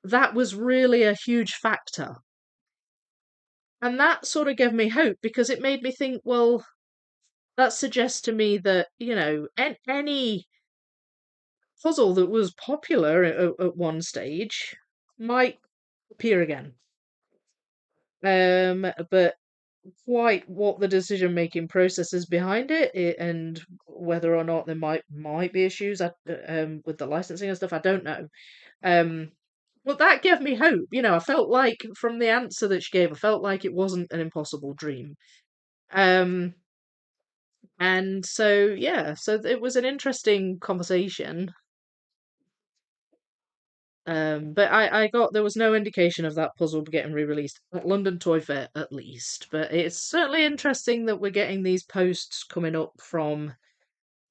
that was really a huge factor. And that sort of gave me hope because it made me think, well, that suggests to me that, any puzzle that was popular at one stage might appear again. But quite what the decision making process is behind it, and whether or not there might be issues with the licensing and stuff, I don't know. Um, but that gave me hope. I felt like from the answer that she gave, I felt like it wasn't an impossible dream. Um, and so yeah, so it was an interesting conversation. But I got there was no indication of that puzzle getting re-released at London Toy Fair at least. But it's certainly interesting that we're getting these posts coming up from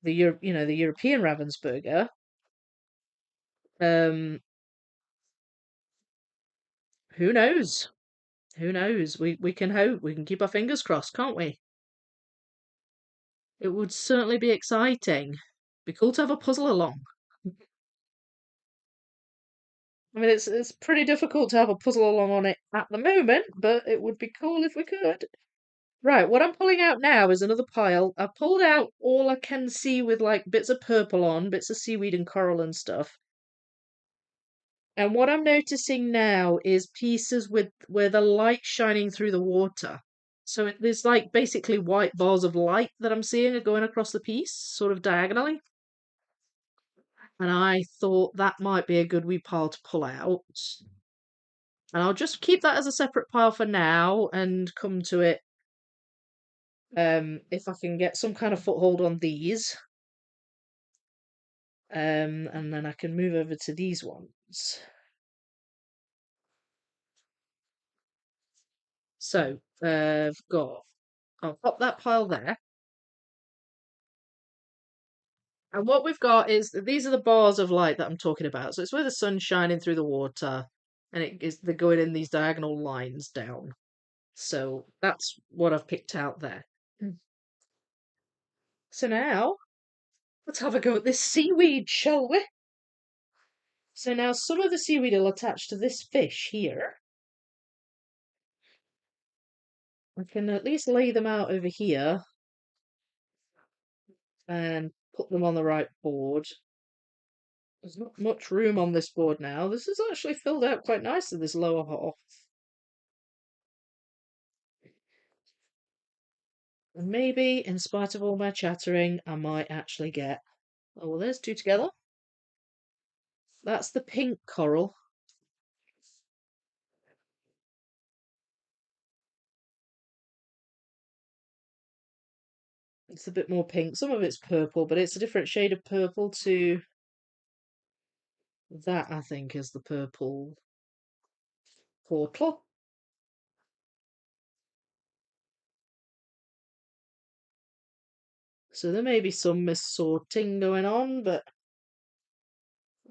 the European Ravensburger. Um, who knows? Who knows? We can hope. We can keep our fingers crossed, can't we? It would certainly be exciting. Be cool to have a puzzle along. I mean, it's pretty difficult to have a puzzle along on it at the moment, but it would be cool if we could. Right, what I'm pulling out now is another pile. I pulled out all I can see with like bits of purple on, bits of seaweed and coral and stuff. And what I'm noticing now is pieces with where the light's shining through the water. So there's like basically white bars of light that I'm seeing are going across the piece, sort of diagonally. And I thought that might be a good wee pile to pull out. And I'll just keep that as a separate pile for now and come to it if I can get some kind of foothold on these. And then I can move over to these ones. So I'll pop that pile there. And what we've got is these are the bars of light that I'm talking about. So it's where the sun's shining through the water, and they're going in these diagonal lines down. So that's what I've picked out there. So now let's have a go at this seaweed, shall we? So now some of the seaweed will attach to this fish here. I can at least lay them out over here and put them on the right board. There's not much room on this board now. This is actually filled out quite nicely, this lower half. And maybe, in spite of all my chattering, I might actually get... Oh, well, there's two together. That's the pink coral. It's a bit more pink. Some of it's purple, but it's a different shade of purple to that, I think, is the purple portal. So there may be some missorting going on, but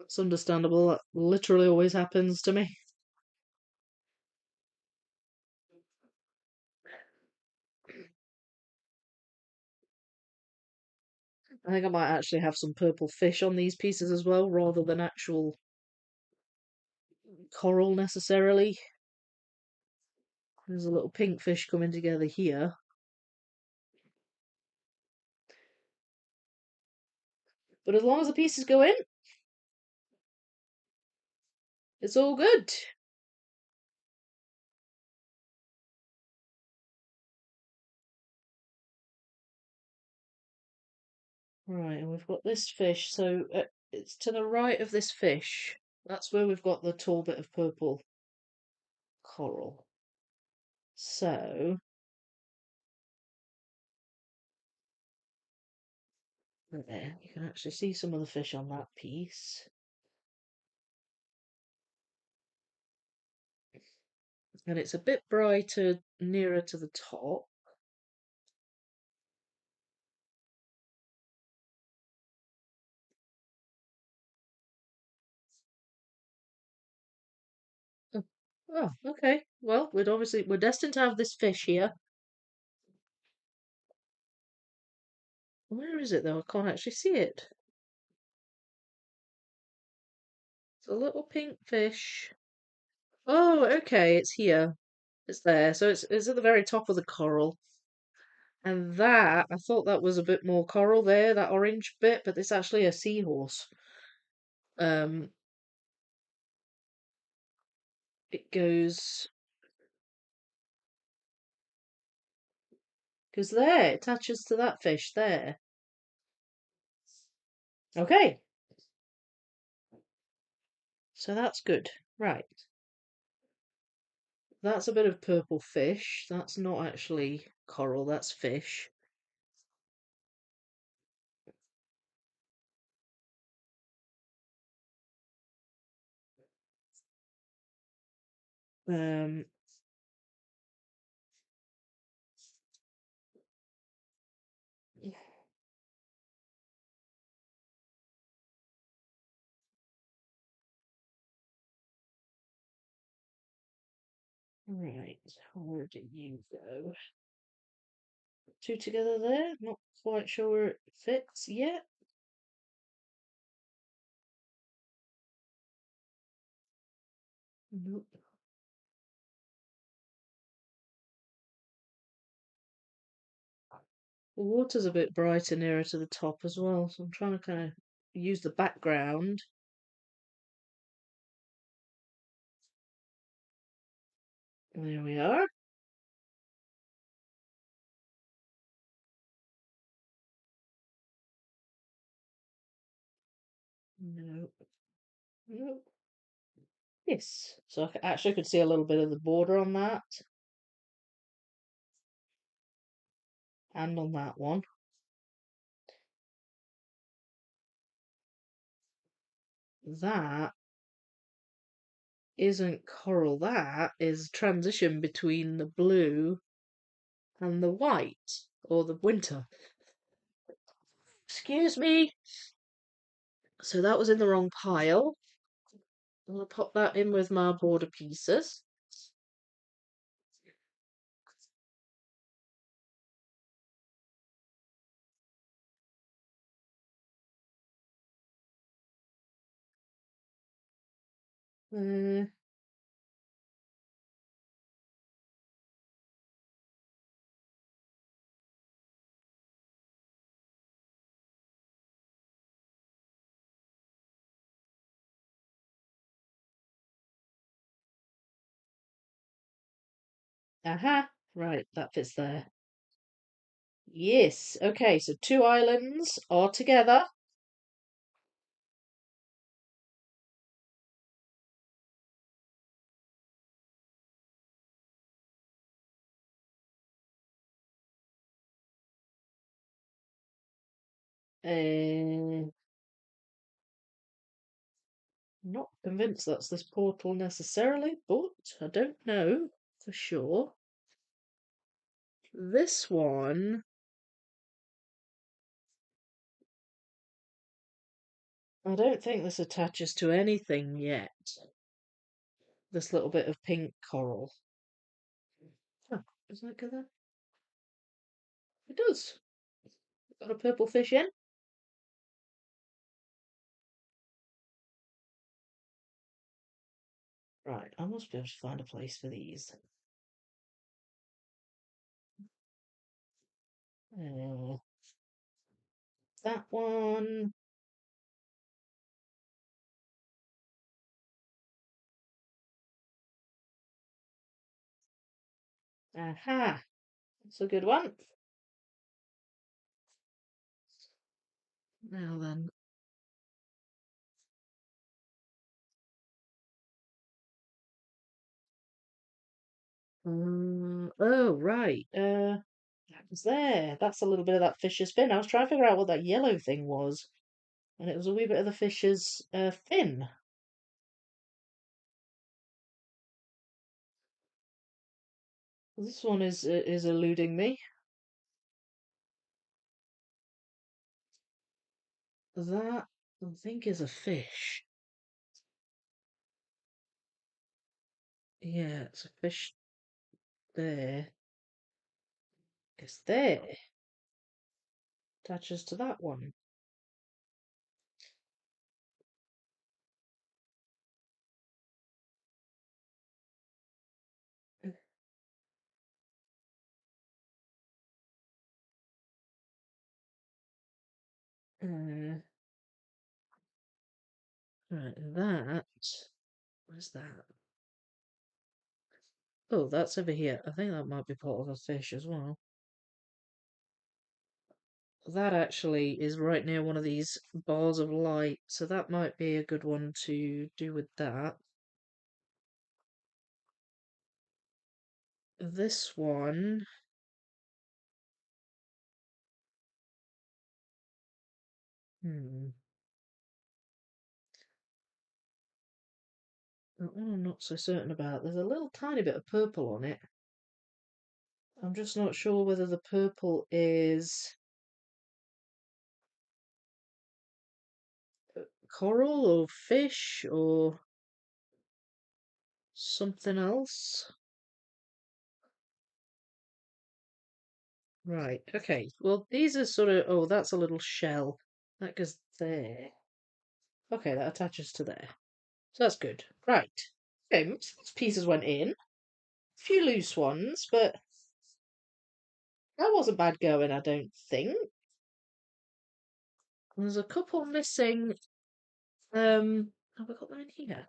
it's understandable. That literally always happens to me. I think I might actually have some purple fish on these pieces as well, rather than actual coral necessarily. There's a little pink fish coming together here. But as long as the pieces go in, it's all good. Right, and we've got this fish, so it's to the right of this fish. That's where we've got the tall bit of purple coral. So, there, you can actually see some of the fish on that piece. And it's a bit brighter nearer to the top. Oh, oh, okay. Well, we're destined to have this fish here. Where is it though? I can't actually see it. It's a little pink fish. Oh, okay, it's here. It's there. So it's at the very top of the coral. And that, I thought that was a bit more coral there, that orange bit, but it's actually a seahorse. Um, it goes there, it attaches to that fish there. Okay, so that's good. Right, that's a bit of purple fish. That's not actually coral, that's fish. Um, right, where do you go? Two together there, not quite sure where it fits yet. Nope. The water's a bit brighter nearer to the top as well, so I'm trying to kind of use the background. There we are. No, no. Yes. So I actually could see a little bit of the border on that and on that one. That isn't coral. That is transition between the blue and the white, or the winter. Excuse me. So that was in the wrong pile. I'm gonna pop that in with my border pieces. Uh, aha. Right, that fits there. Yes. Okay, so two islands are together. Uh, Not convinced that's this portal necessarily, but I don't know for sure. This one, I don't think this attaches to anything yet. This little bit of pink coral. Oh, does that go there? It does. Got a purple fish in. Right, I must be able to find a place for these. Uh, that one. Aha, that's a good one. Now then. Oh, right. That was there. That's a little bit of that fish's fin. I was trying to figure out what that yellow thing was, and it was a wee bit of the fish's fin. This one is eluding me. That I think is a fish. Yeah, it's a fish there. It's there. Attaches to that one. Uh, right, that. Where's that? Oh, that's over here. I think that might be part of a fish as well. That actually is right near one of these bars of light, so that might be a good one to do with that. This one. Hmm. That one I'm not so certain about. There's a little tiny bit of purple on it. I'm just not sure whether the purple is coral or fish or something else. Right, okay. Well, these are sort of. Oh, that's a little shell. That goes there. Okay, that attaches to there. So that's good. Right. Okay, most of those pieces went in. A few loose ones, but that wasn't bad going, I don't think. There's a couple missing. Have we got them in here?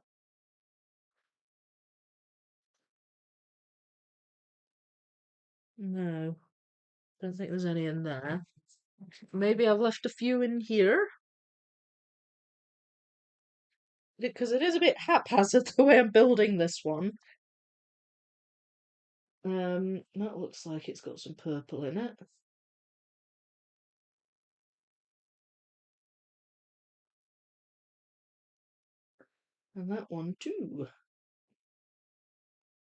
No, don't think there's any in there. Maybe I've left a few in here because it is a bit haphazard the way I'm building this one. That looks like it's got some purple in it. And that one too.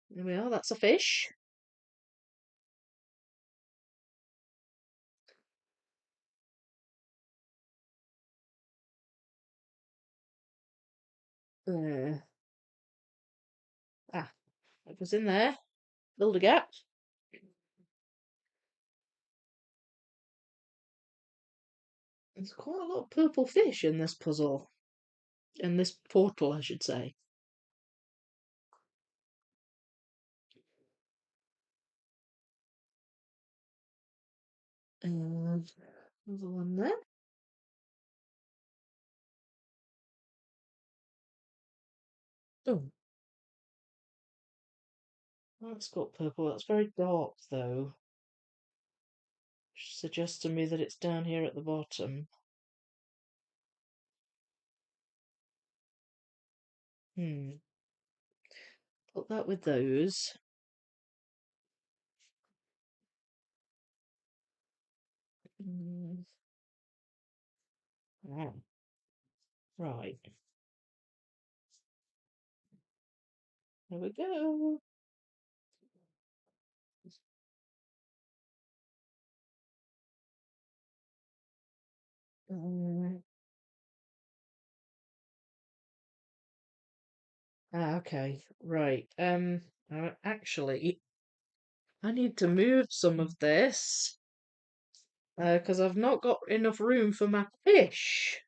There we are, that's a fish. There. Ah, that goes in there. Build a gap. There's quite a lot of purple fish in this puzzle. In this portal, I should say. And another one there. Oh, that's got purple. That's very dark, though. Which suggests to me that it's down here at the bottom. Hmm. Put that with those. Mm, ah, right. There we go. Um, okay. Right. Actually, I need to move some of this because I've not got enough room for my fish.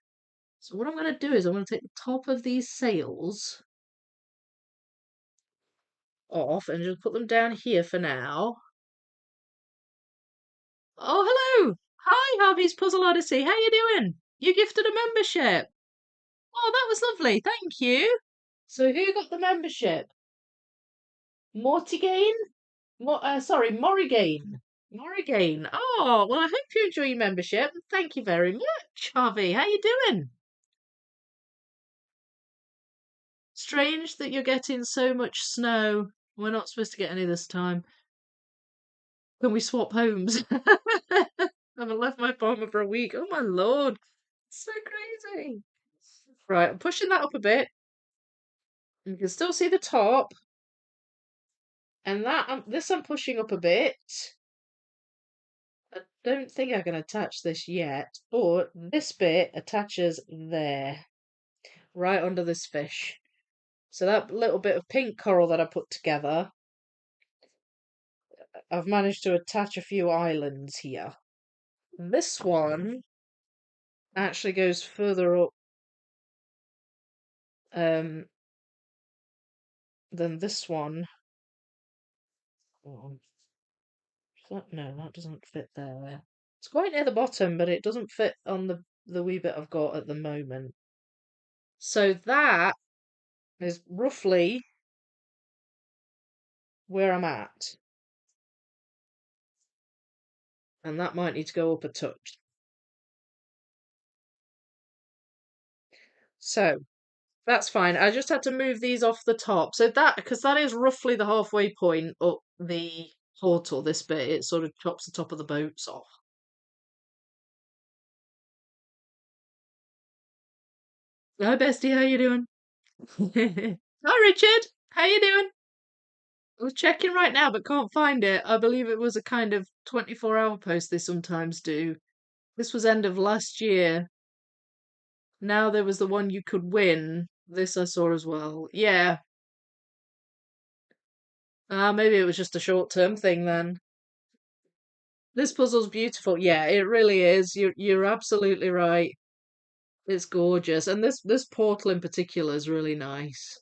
So what I'm going to do is I'm going to take the top of these sails off and just put them down here for now. Oh, Hi, Harvey's Puzzle Odyssey. How you doing? You gifted a membership. Oh, that was lovely. Thank you. So who got the membership? Mortigain? Morrigain. Morrigain. Oh, well, I hope you enjoy your membership. Thank you very much, Harvey. How you doing? Strange that you're getting so much snow. We're not supposed to get any this time. Can we swap homes? I haven't left my apartment for a week. Oh my lord. It's so crazy. Right, I'm pushing that up a bit. You can still see the top. And this I'm pushing up a bit. I don't think I can attach this yet, but this bit attaches there, right under this fish. So that little bit of pink coral that I put together, I've managed to attach a few islands here. This one actually goes further up um, than this one. Oh, no, that doesn't fit there. It's quite near the bottom, but it doesn't fit on the wee bit I've got at the moment. So that is roughly where I'm at. And that might need to go up a touch. So that's fine. I just had to move these off the top. So because that is roughly the halfway point up the portal, this bit, it sort of chops the top of the boats off. Hi, bestie, how you doing? Hi, Richard. How you doing? I was checking right now, but can't find it. I believe it was a kind of 24-hour post they sometimes do. This was end of last year. Now there was the one you could win. This I saw as well. Yeah. Maybe it was just a short-term thing then. This puzzle's beautiful. Yeah, it really is. You're absolutely right. It's gorgeous. And this portal in particular is really nice.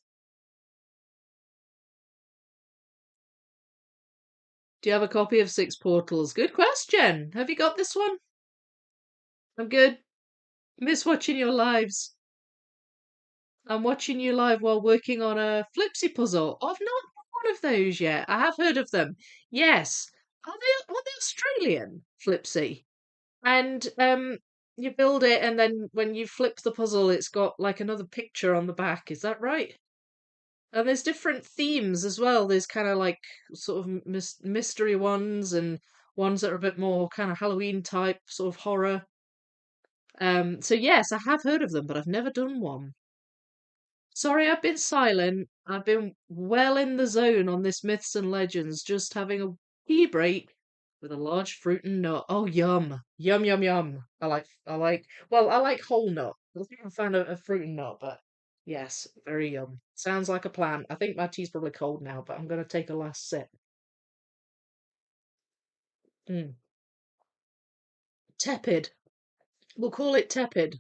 Do you have a copy of Six Portals? Good question. Have you got this one? I'm good. Miss watching your lives. I'm watching you live while working on a Flipsy puzzle. I've not done one of those yet. I have heard of them. Yes. Are they Australian, Flipsy? And you build it and then when you flip the puzzle it's got like another picture on the back. Is that right? And there's different themes as well. There's kind of like sort of mystery ones and ones that are a bit more kind of Halloween type, sort of horror. So yes, I have heard of them, but I've never done one. Sorry, I've been silent. I've been well in the zone on this myths and legends, just having a tea break with a large fruit and nut. Oh, yum, yum, yum, yum. Well, I like whole nut. I think I found a fruit and nut, but yes, very yum. Sounds like a plan. I think my tea's probably cold now, but I'm gonna take a last sip. Mm. Tepid. We'll call it tepid.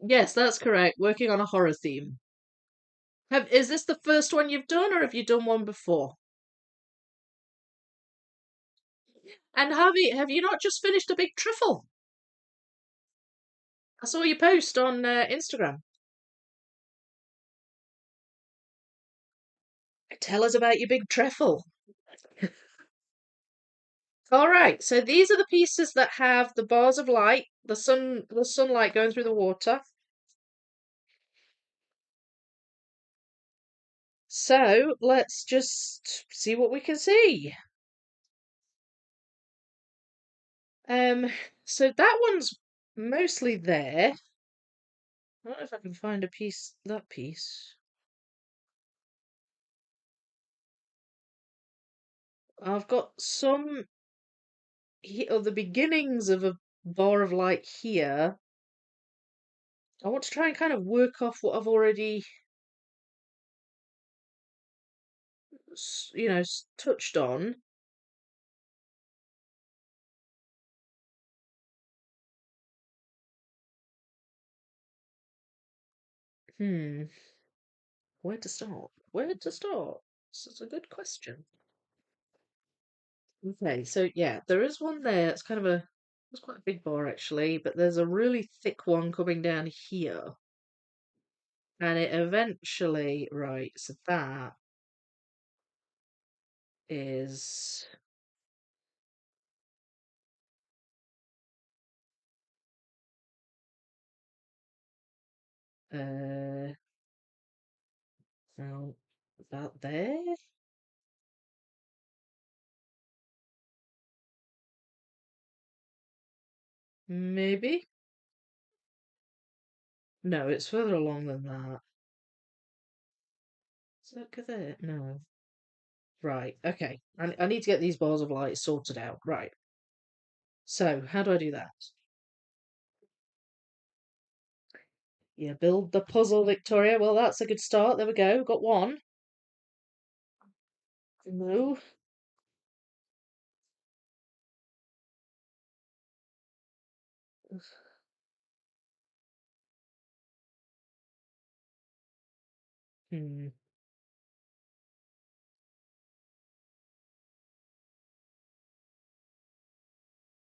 Yes, that's correct. Working on a horror theme. Is this the first one you've done, or have you done one before? And Harvey, have you not just finished a big truffle? I saw your post on Instagram. Tell us about your big truffle. All right, so these are the pieces that have the bars of light, the sunlight going through the water. So let's just see what we can see. Um, so that one's mostly there. I don't know if I can find that piece. I've got some of the beginnings of a bar of light here. I want to try and kind of work off what I've already, touched on. Hmm, where to start? Where to start? This is a good question. Okay, so yeah, there is one there. It's quite a big bar actually, but there's a really thick one coming down here. And it eventually, right, so that is, uh, now about there? Maybe? No, it's further along than that. Is that good there? No. Right, okay. I need to get these bars of light sorted out. Right. So, how do I do that? Yeah, build the puzzle, Victoria. Well, that's a good start. There we go. Got one. No. Hmm.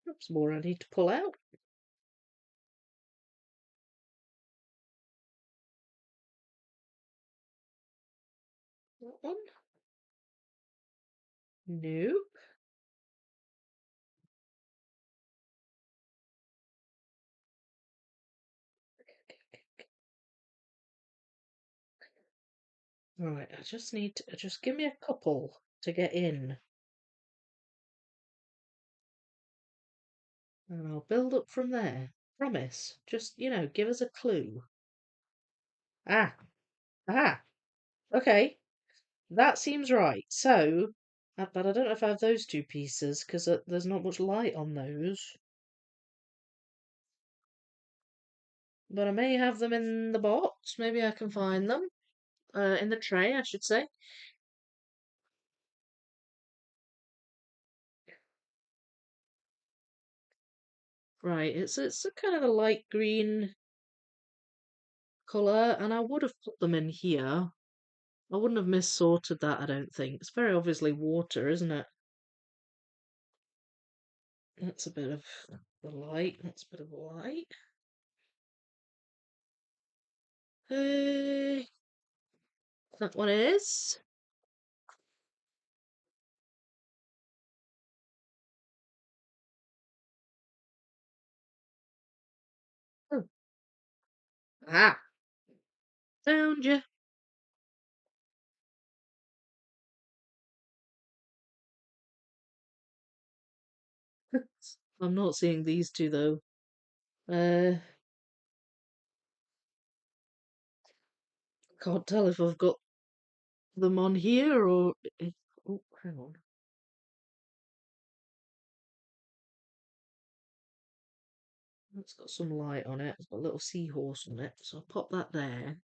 Perhaps more I need to pull out. That one. Nope. Right, I just need to just give me a couple to get in, and I'll build up from there. Promise. Just, give us a clue. Ah, ah. Okay, that seems right. So, but I don't know if I have those two pieces because there's not much light on those. But I may have them in the box. Maybe I can find them. In the tray, I should say. Right, it's a kind of a light green colour, and I would have put them in here. I wouldn't have mis-sorted that, I don't think. It's very obviously water, isn't it? That's a bit of the light. That's a bit of the light. Hey, that one is. Oh, ah, found you. I'm not seeing these two though. Can't tell if I've got them on here or. Oh, hang on. It's got some light on it. It's got a little seahorse on it, so I'll pop that there.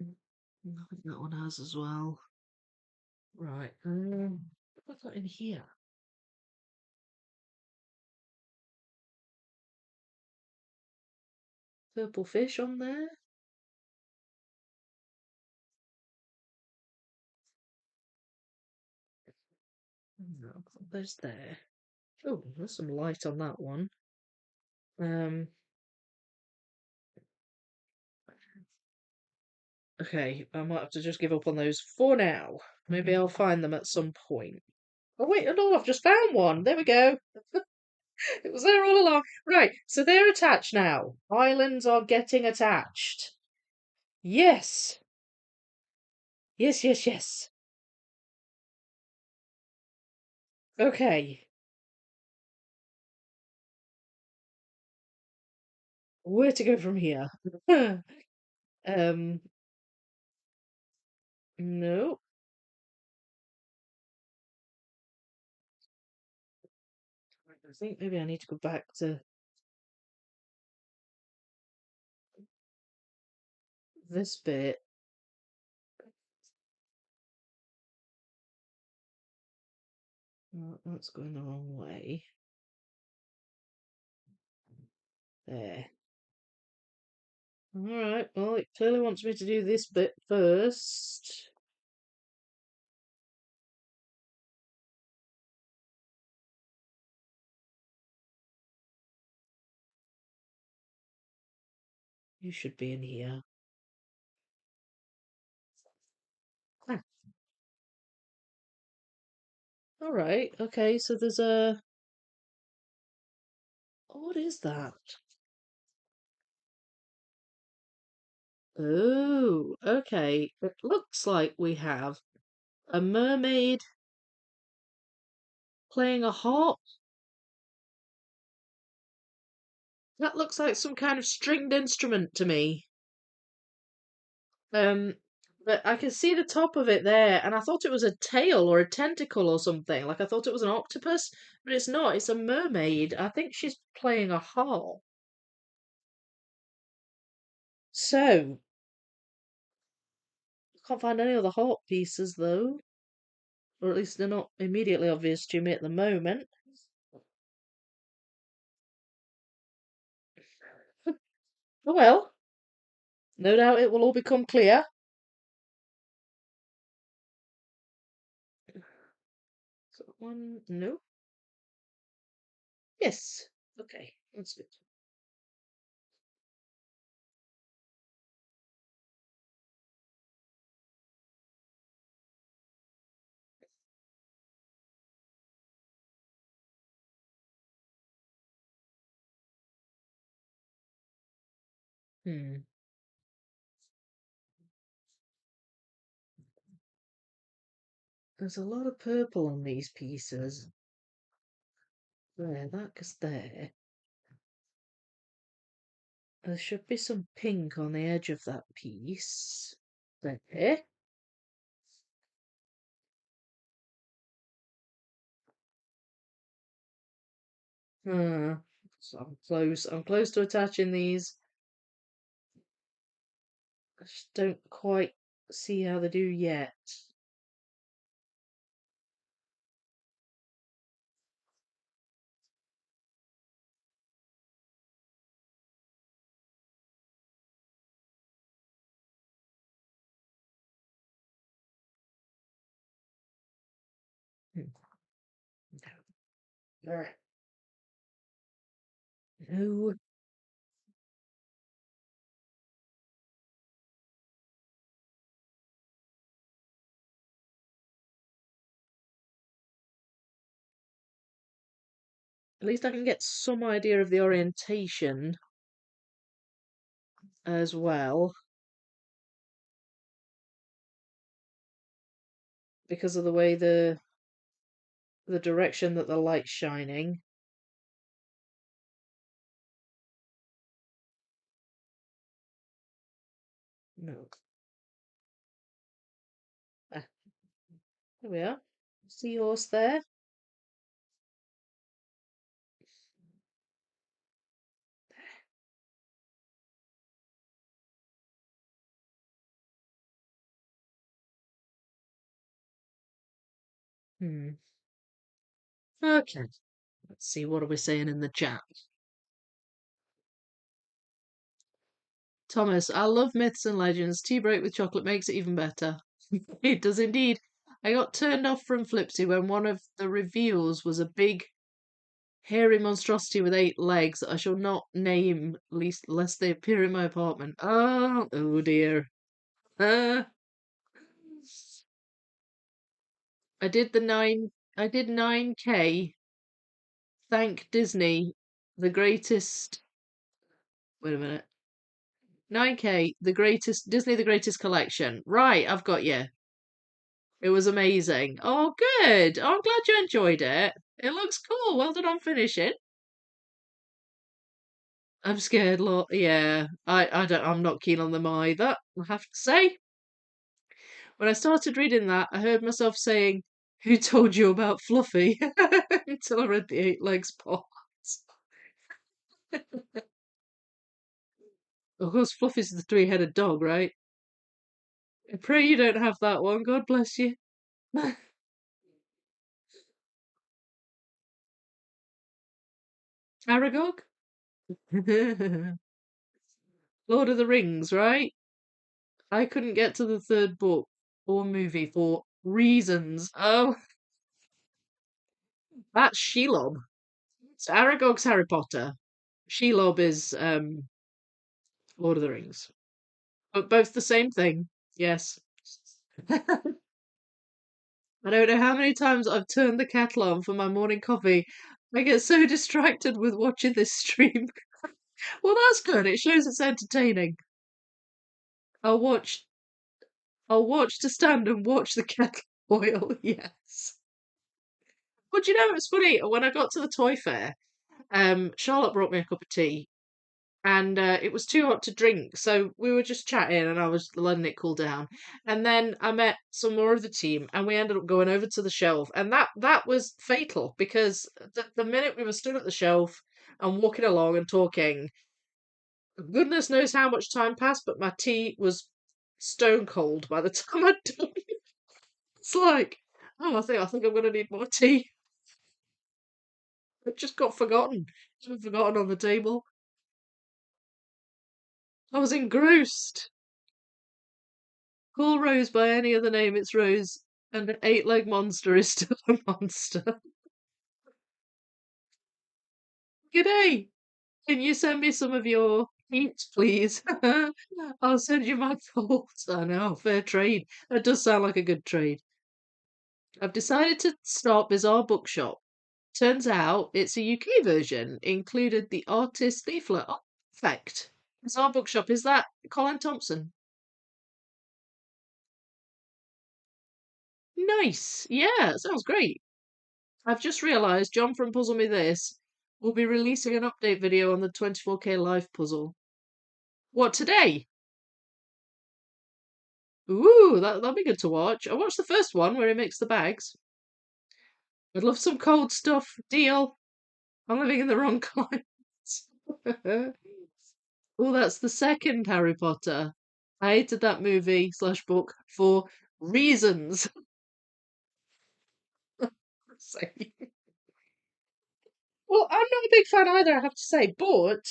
I think that one has as well. Right. What's that in here? Purple fish on there. No, I'll put those there. Oh, there's some light on that one. Um. Okay, I might have to just give up on those for now. Maybe I'll find them at some point. Oh wait, no, I've just found one. There we go. It was there all along. Right, so they're attached now. Islands are getting attached. Yes. Yes, yes, yes. Okay. Where to go from here? um, no. I think maybe I need to go back to this bit. Oh, that's going the wrong way. There. Alright, well, it clearly wants me to do this bit first. You should be in here. Ah, all right. Okay. So there's a. What is that? Oh, okay. It looks like we have a mermaid playing a harp. That looks like some kind of stringed instrument to me. Um, but I can see the top of it there, and I thought it was a tail or a tentacle or something. Like I thought it was an octopus, but it's not. It's a mermaid. I think she's playing a harp. So, I can't find any other harp pieces though, or at least they're not immediately obvious to me at the moment. Oh well, no doubt it will all become clear. So one, no, yes, okay, that's good. Hmm. There's a lot of purple on these pieces. There, that goes there. There should be some pink on the edge of that piece. There. Hmm. So I'm close. I'm close to attaching these. I just don't quite see how they do yet. Hmm. No. No. At least I can get some idea of the orientation as well because of the way the direction that the light's shining. No. Ah, there we are. Seahorse there. Hmm. Okay. Let's see what are we saying in the chat. Thomas, I love myths and legends. Tea break with chocolate makes it even better. It does indeed. I got turned off from Flipsy when one of the reveals was a big, hairy monstrosity with 8 legs that I shall not name, least lest they appear in my apartment. Oh dear. Uh, I did the nine. I did 9K. Thank Disney, the greatest. Wait a minute. 9K, the greatest Disney, the greatest collection. Right, I've got you. It was amazing. Oh, good. Oh, I'm glad you enjoyed it. It looks cool. Well done on finishing. I'm scared, lot. Yeah, I'm not keen on them either. I have to say. When I started reading that, I heard myself saying, "Who told you about Fluffy?" until I read the 8 legs part. Of course, Fluffy's the three-headed dog, right? I pray you don't have that one. God bless you. Aragog? Lord of the Rings, right? I couldn't get to the third book or movie for reasons. Oh, that's Shelob. It's Aragog's Harry Potter. Shelob is Lord of the Rings. But both the same thing. Yes. I don't know how many times I've turned the kettle on for my morning coffee. I get so distracted with watching this stream. Well, that's good. It shows it's entertaining. I'll watch I'll watch to stand and watch the kettle boil. Yes. But you know, it was funny when I got to the toy fair. Charlotte brought me a cup of tea, and it was too hot to drink, so we were just chatting, and I was letting it cool down. And then I met some more of the team, and we ended up going over to the shelf, and that was fatal because the minute we were stood at the shelf and walking along and talking, goodness knows how much time passed, but my tea was stone cold by the time I'd done. It's like, oh, I think I'm gonna need more tea. It just got forgotten. It's been forgotten on the table. I was engrossed. Call Rose by any other name, it's Rose, and an eight-leg monster is still a monster. G'day! Can you send me some of your eats, please? I'll send you my thoughts. I know, fair trade. That does sound like a good trade. I've decided to start Bizarre Bookshop. Turns out it's a UK version, included the artist leaflet. Oh, perfect. Bizarre Bookshop, is that Colin Thompson? Nice. Yeah, sounds great. I've just realised John from Puzzle Me This will be releasing an update video on the 24K live puzzle. What, today? Ooh, that'll be good to watch. I watched the first one where he makes the bags. I'd love some cold stuff. Deal. I'm living in the wrong climate. Oh, that's the second Harry Potter. I hated that movie slash book for reasons. Well, I'm not a big fan either, I have to say, but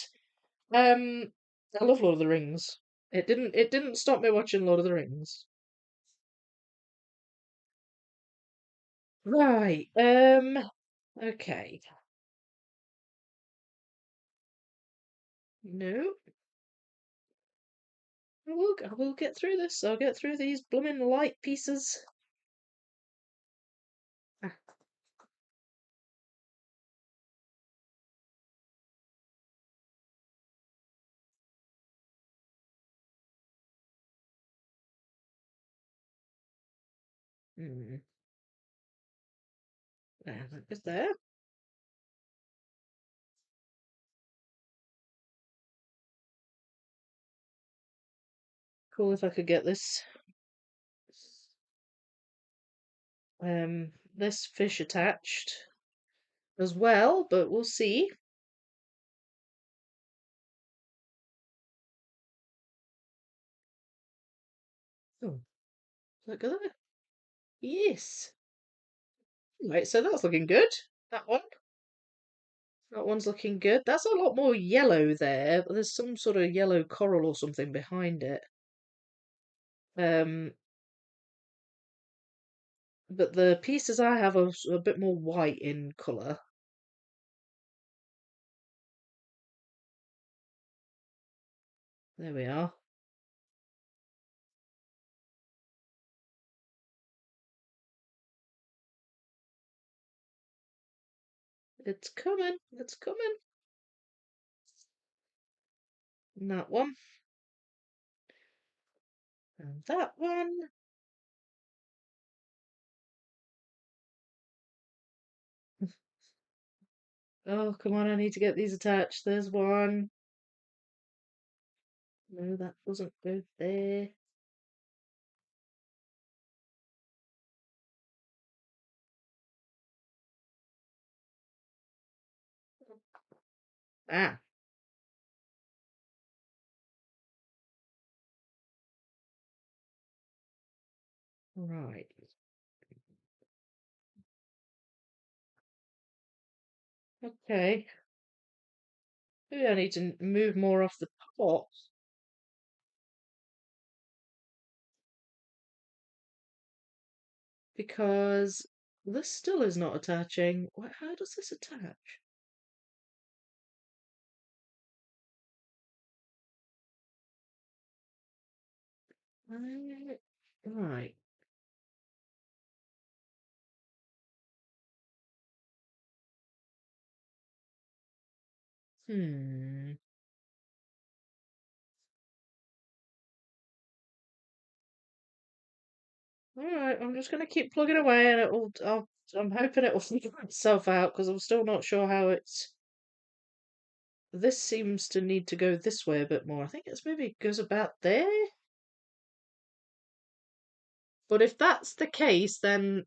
um, I love Lord of the Rings. It didn't stop me watching Lord of the Rings. Right. Okay. No, I will get through this. I'll get through these blooming light pieces. Ah, hmm. There, that is there. Cool if I could get this fish attached as well, but we'll see. Oh, look at that. Yes. Right, so that's looking good. That one. That one's looking good. That's a lot more yellow there. There's some sort of yellow coral or something behind it. Um, but the pieces I have are a bit more white in colour. There we are. It's coming. It's coming. And that one. And that one. Oh, come on, I need to get these attached. There's one. No, that doesn't go there. Ah, right. Okay. Maybe I need to move more off the pot because this still is not attaching. How does this attach? Right. Hmm. All right, I'm just gonna keep plugging away, and I'm hoping it will figure itself out because I'm still not sure how it's. This seems to need to go this way a bit more. I think it's maybe it goes about there. But if that's the case, then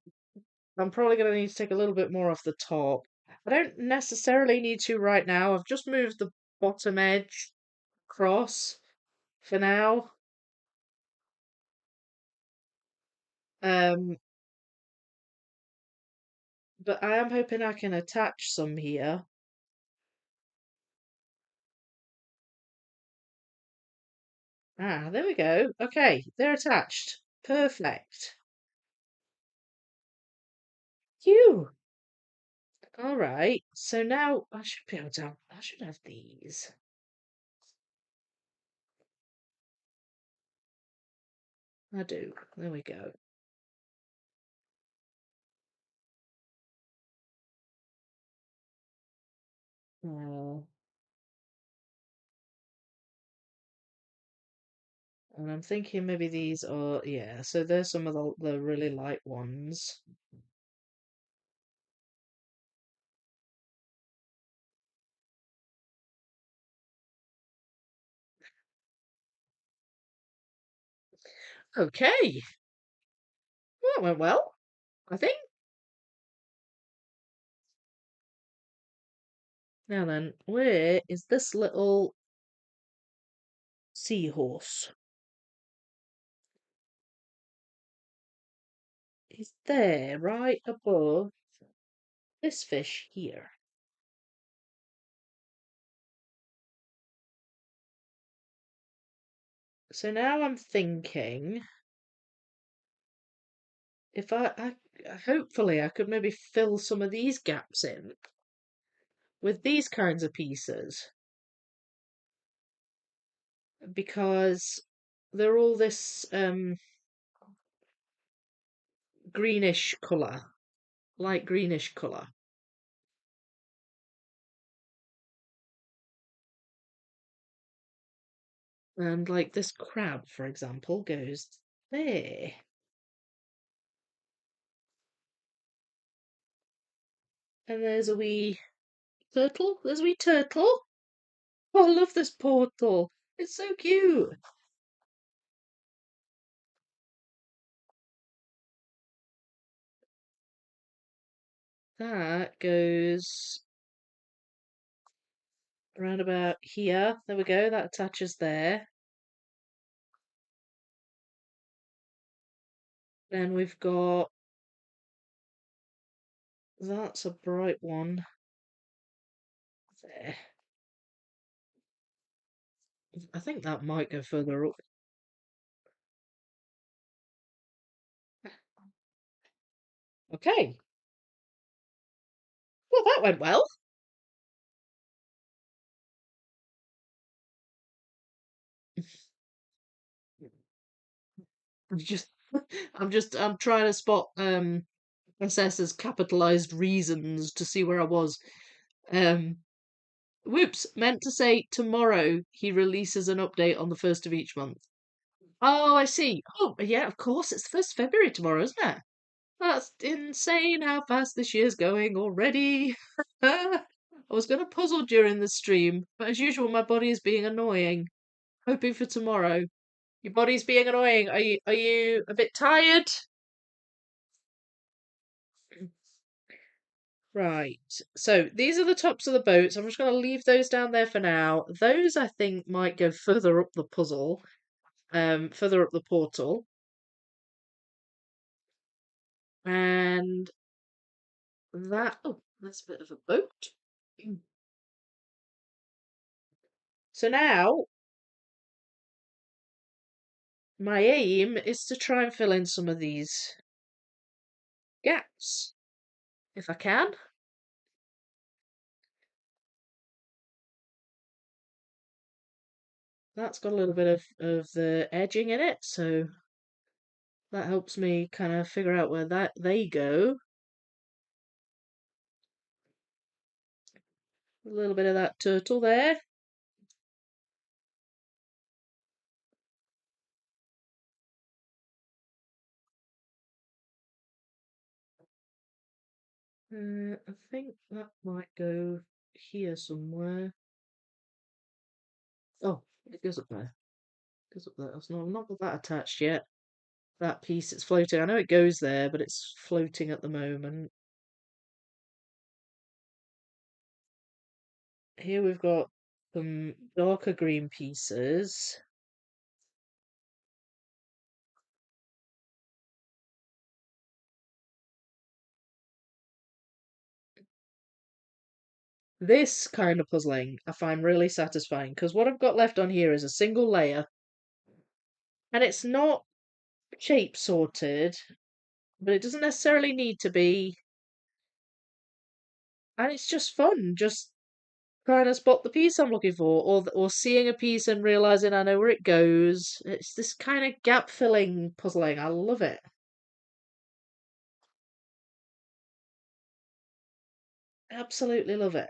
I'm probably going to need to take a little bit more off the top. I don't necessarily need to right now. I've just moved the bottom edge across for now. Um, but I am hoping I can attach some here. Ah, there we go. Okay, they're attached. Perfect. Phew. All right. So now I should be able to I should have these. I do. There we go. Uh, and I'm thinking maybe these are, yeah, so there's some of the really light ones. Okay. Well, that went well, I think. Now then, where is this little seahorse? He's there, right above this fish here. So now I'm thinking if hopefully I could maybe fill some of these gaps in with these kinds of pieces because they're all this greenish colour, light greenish colour. And like this crab, for example, goes there. And there's a wee turtle. There's a wee turtle. Oh, I love this portal. It's so cute. That goes around about here. There we go. That attaches there. Then we've got that's a bright one there. I think that might go further up. Okay. Well, that went well. I'm just, I'm trying to spot Assessor's capitalized reasons to see where I was. Um, Whoops, meant to say tomorrow he releases an update on the first of each month. Oh, I see. Oh, yeah, of course, it's the 1st of February tomorrow, isn't it? That's insane how fast this year's going already. I was going to puzzle during the stream, but as usual, my body is being annoying. Hoping for tomorrow. Your body's being annoying. Are you a bit tired? Right. So these are the tops of the boats. I'm just going to leave those down there for now. Those I think might go further up the puzzle, further up the portal. And that, oh, that's a bit of a boat. So now my aim is to try and fill in some of these gaps, if I can. that's got a little bit of the edging in it, so that helps me kind of figure out where that they go. A little bit of that turtle there. I think that might go here somewhere. Oh, it goes up there. It goes up there. I've not got that attached yet. That piece, it's floating. I know it goes there, but it's floating at the moment. Here we've got some darker green pieces. This kind of puzzling I find really satisfying because what I've got left on here is a single layer and it's not shape sorted, but it doesn't necessarily need to be. And it's just fun, just trying to spot the piece I'm looking for, or seeing a piece and realizing I know where it goes. It's this kind of gap filling puzzling. I love it. Absolutely love it.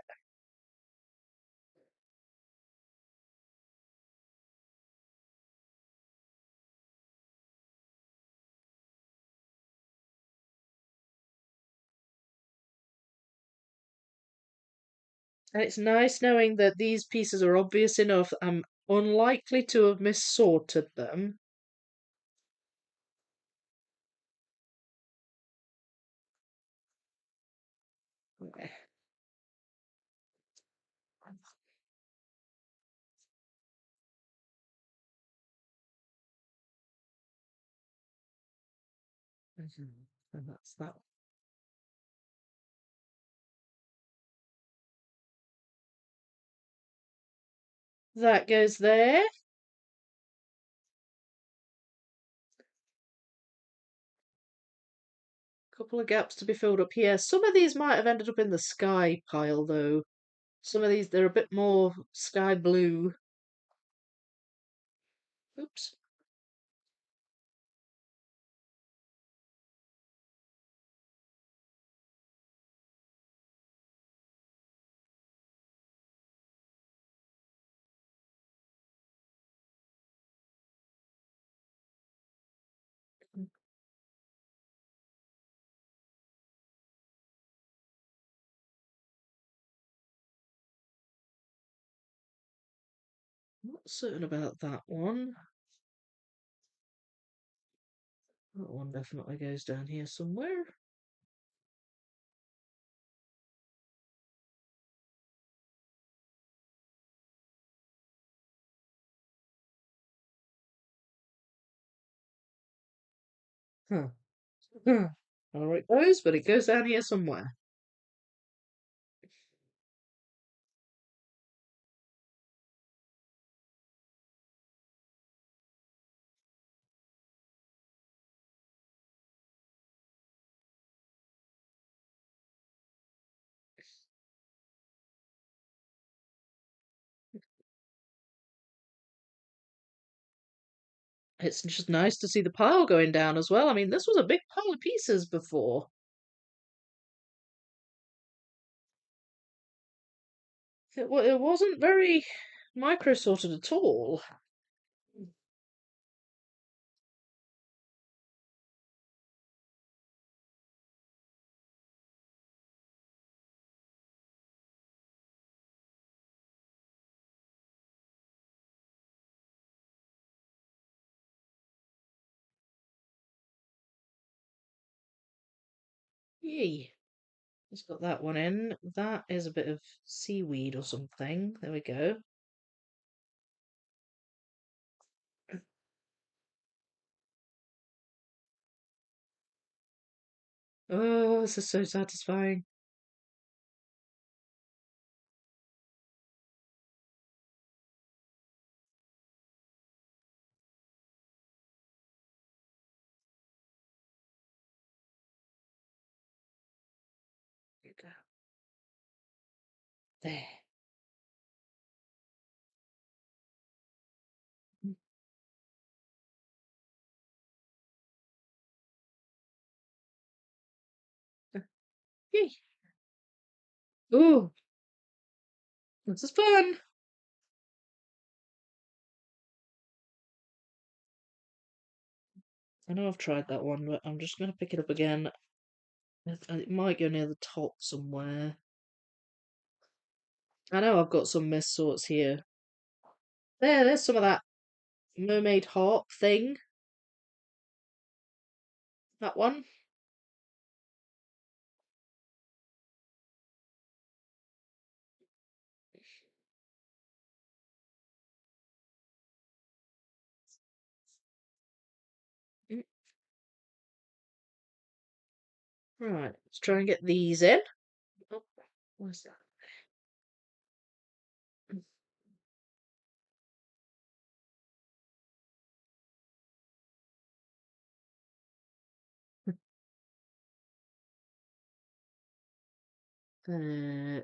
And it's nice knowing that these pieces are obvious enough. I'm unlikely to have missorted them. And that's that. That goes there. Couple of gaps to be filled up here. Some of these might have ended up in the sky pile though. Some of these they're a bit more sky blue. Oops. Not certain about that one. That one definitely goes down here somewhere. Huh. Huh. I don't know where it goes, but it goes down here somewhere. It's just nice to see the pile going down as well. I mean, this was a big pile of pieces before. It wasn't very micro sorted at all. Yay. Just got that one in. That is a bit of seaweed or something. There we go. Oh, this is so satisfying. There you go. There. Yay. Ooh, this is fun. I know I've tried that one, but I'm just going to pick it up again. It might go near the top somewhere. I know I've got some mist sorts here. There's some of that mermaid heart thing. That one. Mm, right, let's try and get these in. Oh, where's that? Uh,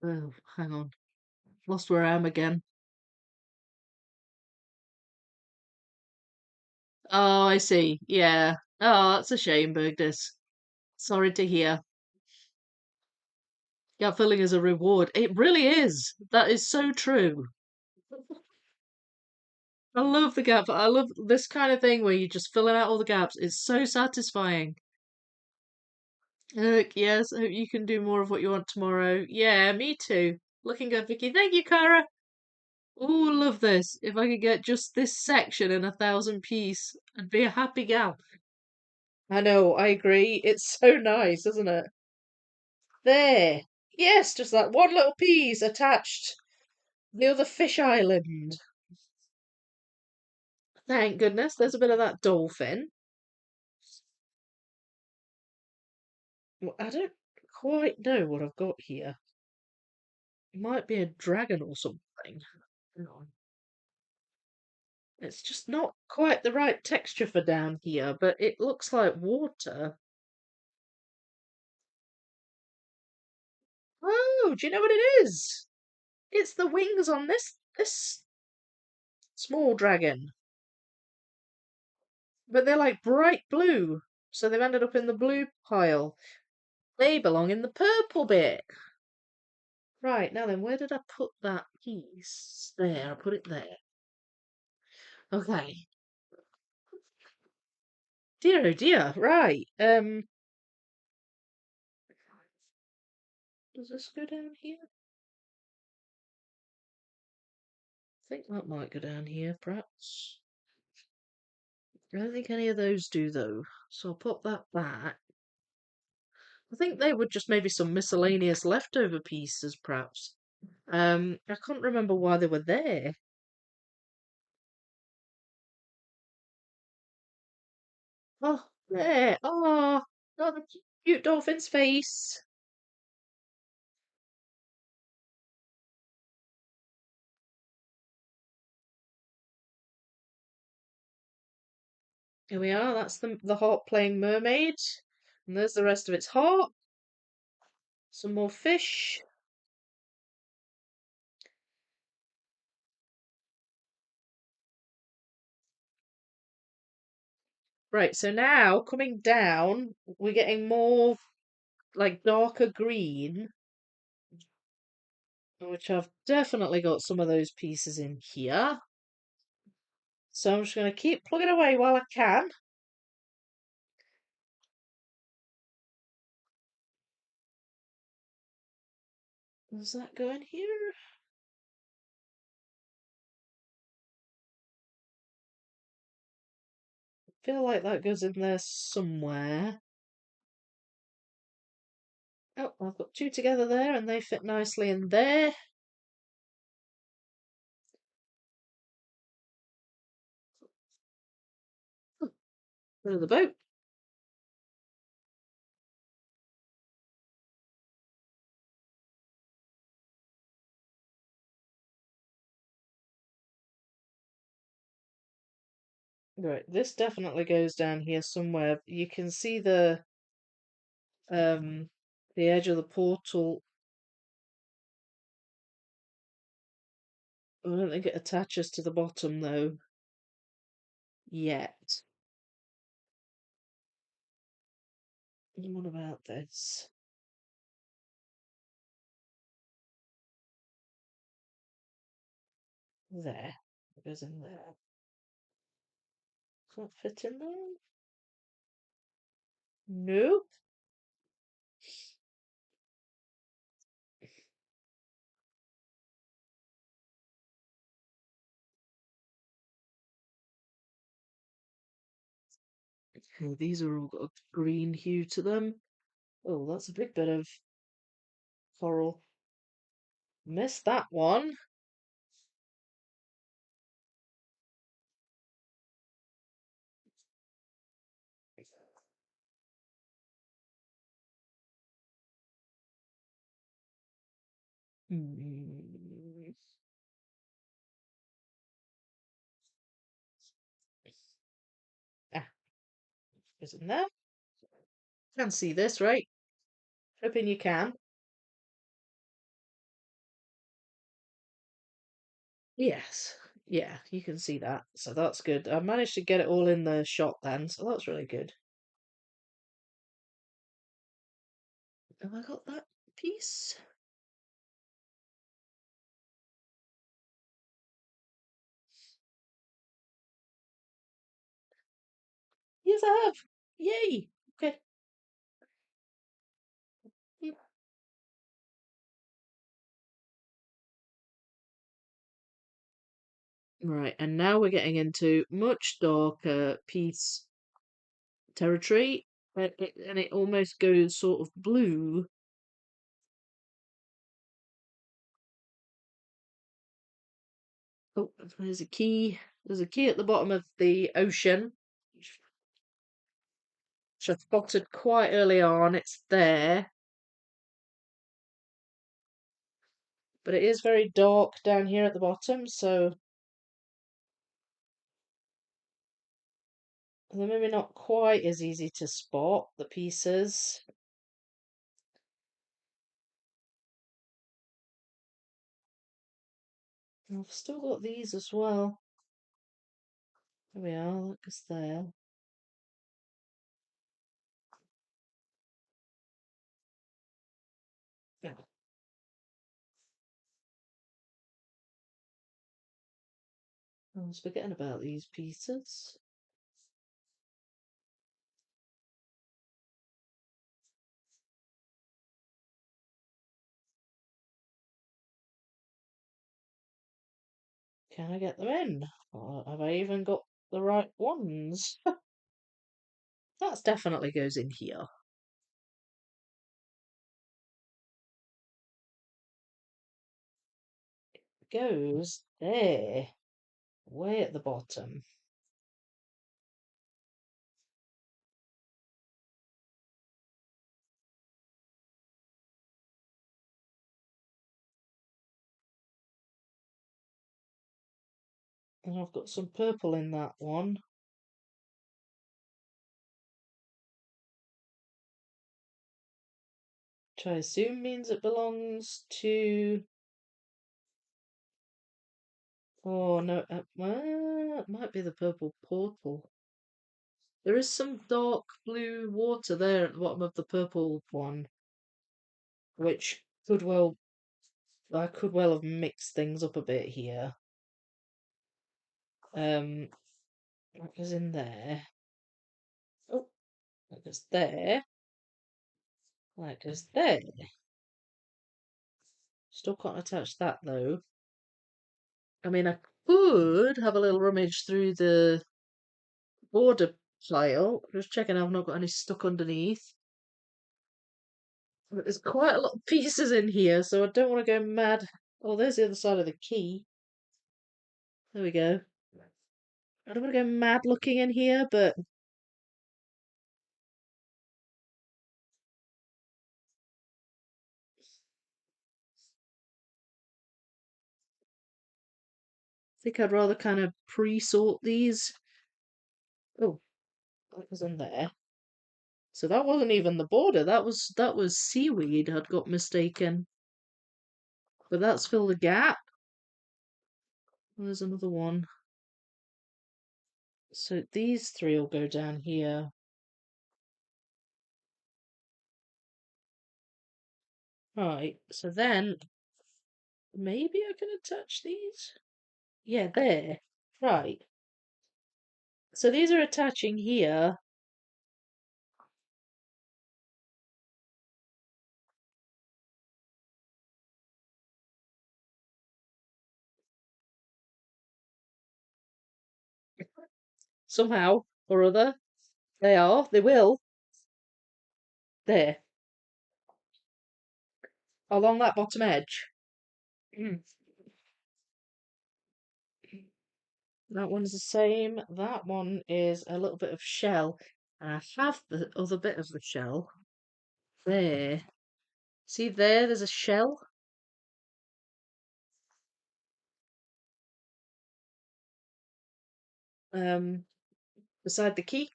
oh, hang on. Lost where I am again. Oh, I see. Yeah. Oh, that's a shame, Bergdis. Sorry to hear. Gap filling is a reward. It really is. That is so true. I love the gap. I love this kind of thing where you're just filling out all the gaps. It's so satisfying. Yes, I hope you can do more of what you want tomorrow. Yeah, me too. Looking good, Vicky. Thank you, Cara. Oh, love this. If I could get just this section in 1,000 piece, I'd be a happy gal. I know, I agree. It's so nice, isn't it? There. Yes, just that one little piece attached. The other fish island. Thank goodness, there's a bit of that dolphin. Well, I don't quite know what I've got here. It might be a dragon or something. Hang on. It's just not quite the right texture for down here, but it looks like water. Oh, do you know what it is? It's the wings on this small dragon. But they're like bright blue, so they've ended up in the blue pile. They belong in the purple bit. Right, now then, where did I put that piece? There, I put it there. Okay. Dear oh dear, right. Does this go down here? I think that might go down here, perhaps. I don't think any of those do though, so I'll put that back. I think they were just maybe some miscellaneous leftover pieces, perhaps. I couldn't remember why they were there. Oh, there. Oh, the cute dolphin's face. Here we are. That's the heart playing mermaid. And there's the rest of its heart. Some more fish. Right, so now coming down, we're getting more like darker green, which I've definitely got some of those pieces in here. So I'm just going to keep plugging away while I can. Does that go in here? I feel like that goes in there somewhere. Oh, I've got two together there and they fit nicely in there. Go to the boat. Right, this definitely goes down here somewhere. You can see um the edge of the portal. I don't think it attaches to the bottom though yet. What about this? There. It goes in there. Can't fit in there? Nope. Okay, these are all got a green hue to them. Oh, that's a big bit of coral. Missed that one. Hmm. Ah, is it in there? Can see this, right? Hoping you can. Yes. Yeah, you can see that. So that's good. I managed to get it all in the shot then, so that's really good. Have I got that piece? Yes, I have. Yay. Okay. Mm. Right, and now we're getting into much darker piece territory, and it almost goes sort of blue. Oh, there's a key. There's a key at the bottom of the ocean, which I spotted quite early on. It's there, but it is very dark down here at the bottom, so they're maybe not quite as easy to spot, the pieces. I've still got these as well. There we are, look, it's there. Yeah. I was forgetting about these pieces. Can I get them in? Or have I even got the right ones? That definitely goes in here. Goes there, way at the bottom. And I've got some purple in that one, which I assume means it belongs to. Oh no, well, it might be the purple portal. There is some dark blue water there at the bottom of the purple one, which I could well have mixed things up a bit here. That goes in there. Oh, that goes there. That goes there. Still can't attach that though. I mean, I could have a little rummage through the border pile, just checking I've not got any stuck underneath. But there's quite a lot of pieces in here, so I don't want to go mad. Oh, there's the other side of the key. There we go. I don't want to go mad looking in here, but I think I'd rather kind of pre-sort these. Oh, that was in there. So that wasn't even the border. That was seaweed. I'd got mistaken. But that's fill the gap. There's another one. So these three will go down here. Right, so then maybe I can attach these? Yeah, there. Right. So these are attaching here. Somehow or other. They will. There. Along that bottom edge. Mm. That one's the same. That one is a little bit of shell. And I have the other bit of the shell. There. See there, there's a shell. Um, beside the key.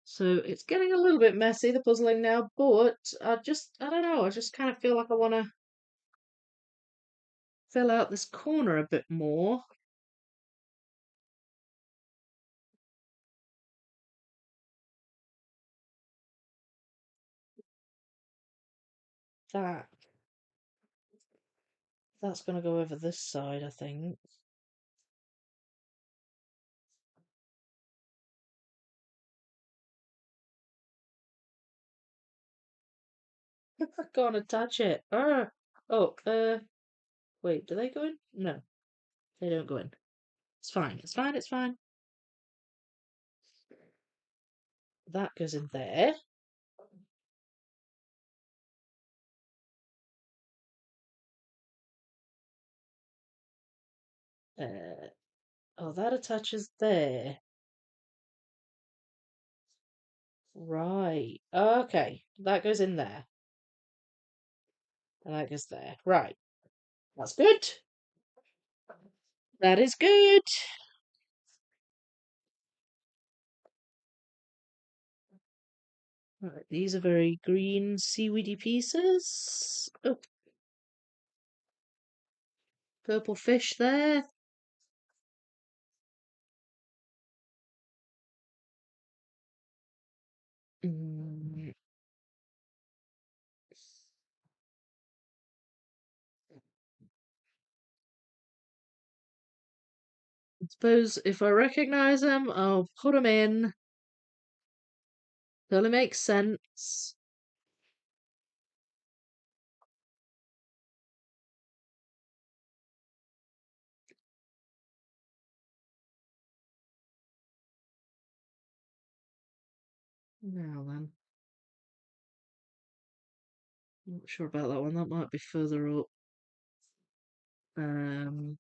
So it's getting a little bit messy, the puzzling now, but I don't know, I just kind of feel like I want to fill out this corner a bit more. That, that's going to go over this side, I think. I can't attach it. Oh, wait, do they go in? No, they don't go in. It's fine, it's fine, it's fine. That goes in there. Uh, oh, that attaches there. Right. Okay, that goes in there. And that goes there. Right. That's good. That is good. Right, these are very green, seaweedy pieces. Oh, purple fish there. Mm, I suppose if I recognize them, I'll put them in. Totally makes sense. Now then, not sure about that one. That might be further up. Um,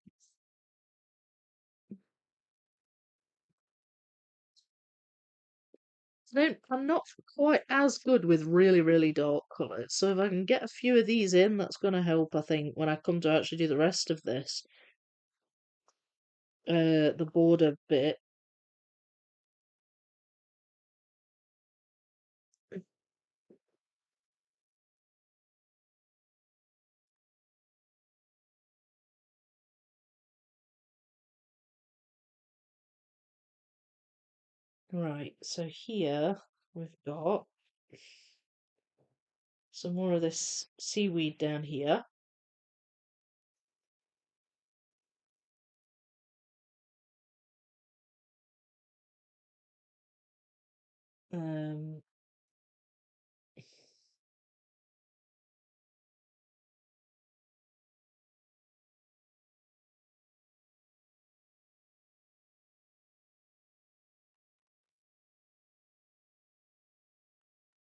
I'm not quite as good with really, really dark colours. So if I can get a few of these in, that's going to help, I think, when I come to actually do the rest of this. The border bit. Right, so here we've got some more of this seaweed down here. Um,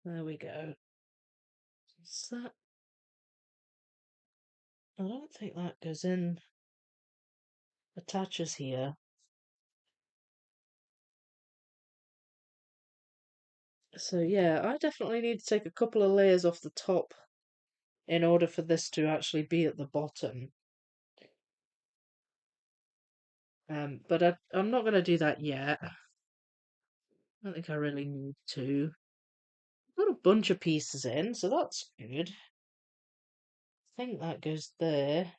there we go. Is that? I don't think that goes in, attaches here. So yeah, I definitely need to take a couple of layers off the top in order for this to actually be at the bottom. But I'm not going to do that yet. I don't think I really need to. Got a bunch of pieces in, so that's good. I think that goes there.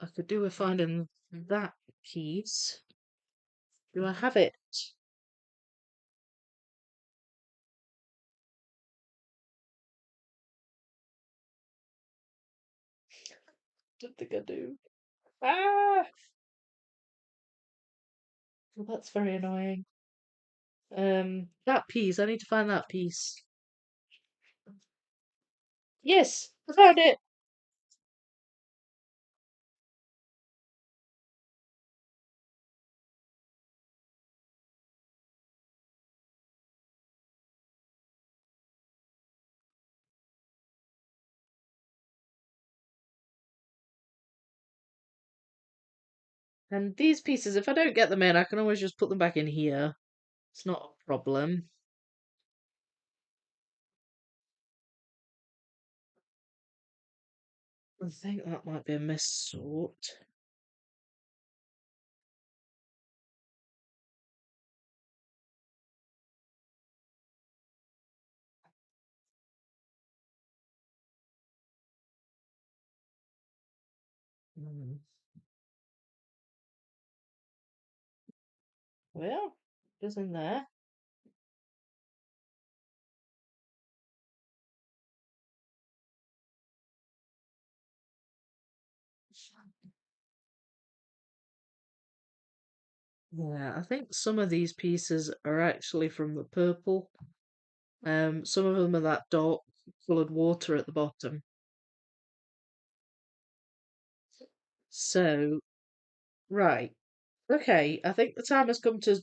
I could do with finding that piece. Do I have it? Don't think I do. Ah! Well, that's very annoying. That piece. I need to find that piece. Yes, I found it. And these pieces, if I don't get them in, I can always just put them back in here. It's not a problem. I think that might be a missort. Hmm. Well, it's in there. Yeah, I think some of these pieces are actually from the purple. Some of them are that dark coloured water at the bottom. So, right. Okay, I think the time has come to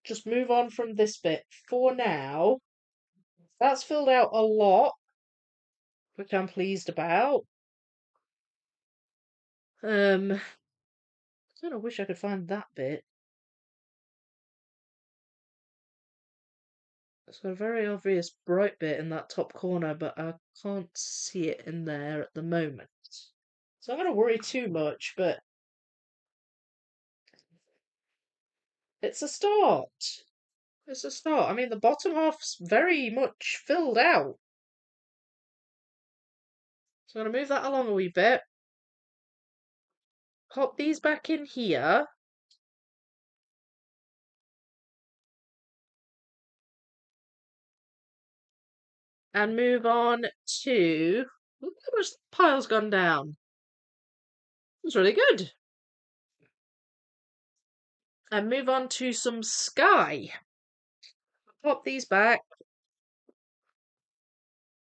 just move on from this bit for now. That's filled out a lot, which I'm pleased about. I kind of wish I could find that bit. It's got a very obvious bright bit in that top corner, but I can't see it in there at the moment. So I'm going to worry too much, but it's a start. It's a start. I mean, the bottom half's very much filled out. So I'm going to move that along a wee bit. Pop these back in here. And move on to... Look how much the pile's gone down. It's really good. And move on to some sky. Pop these back.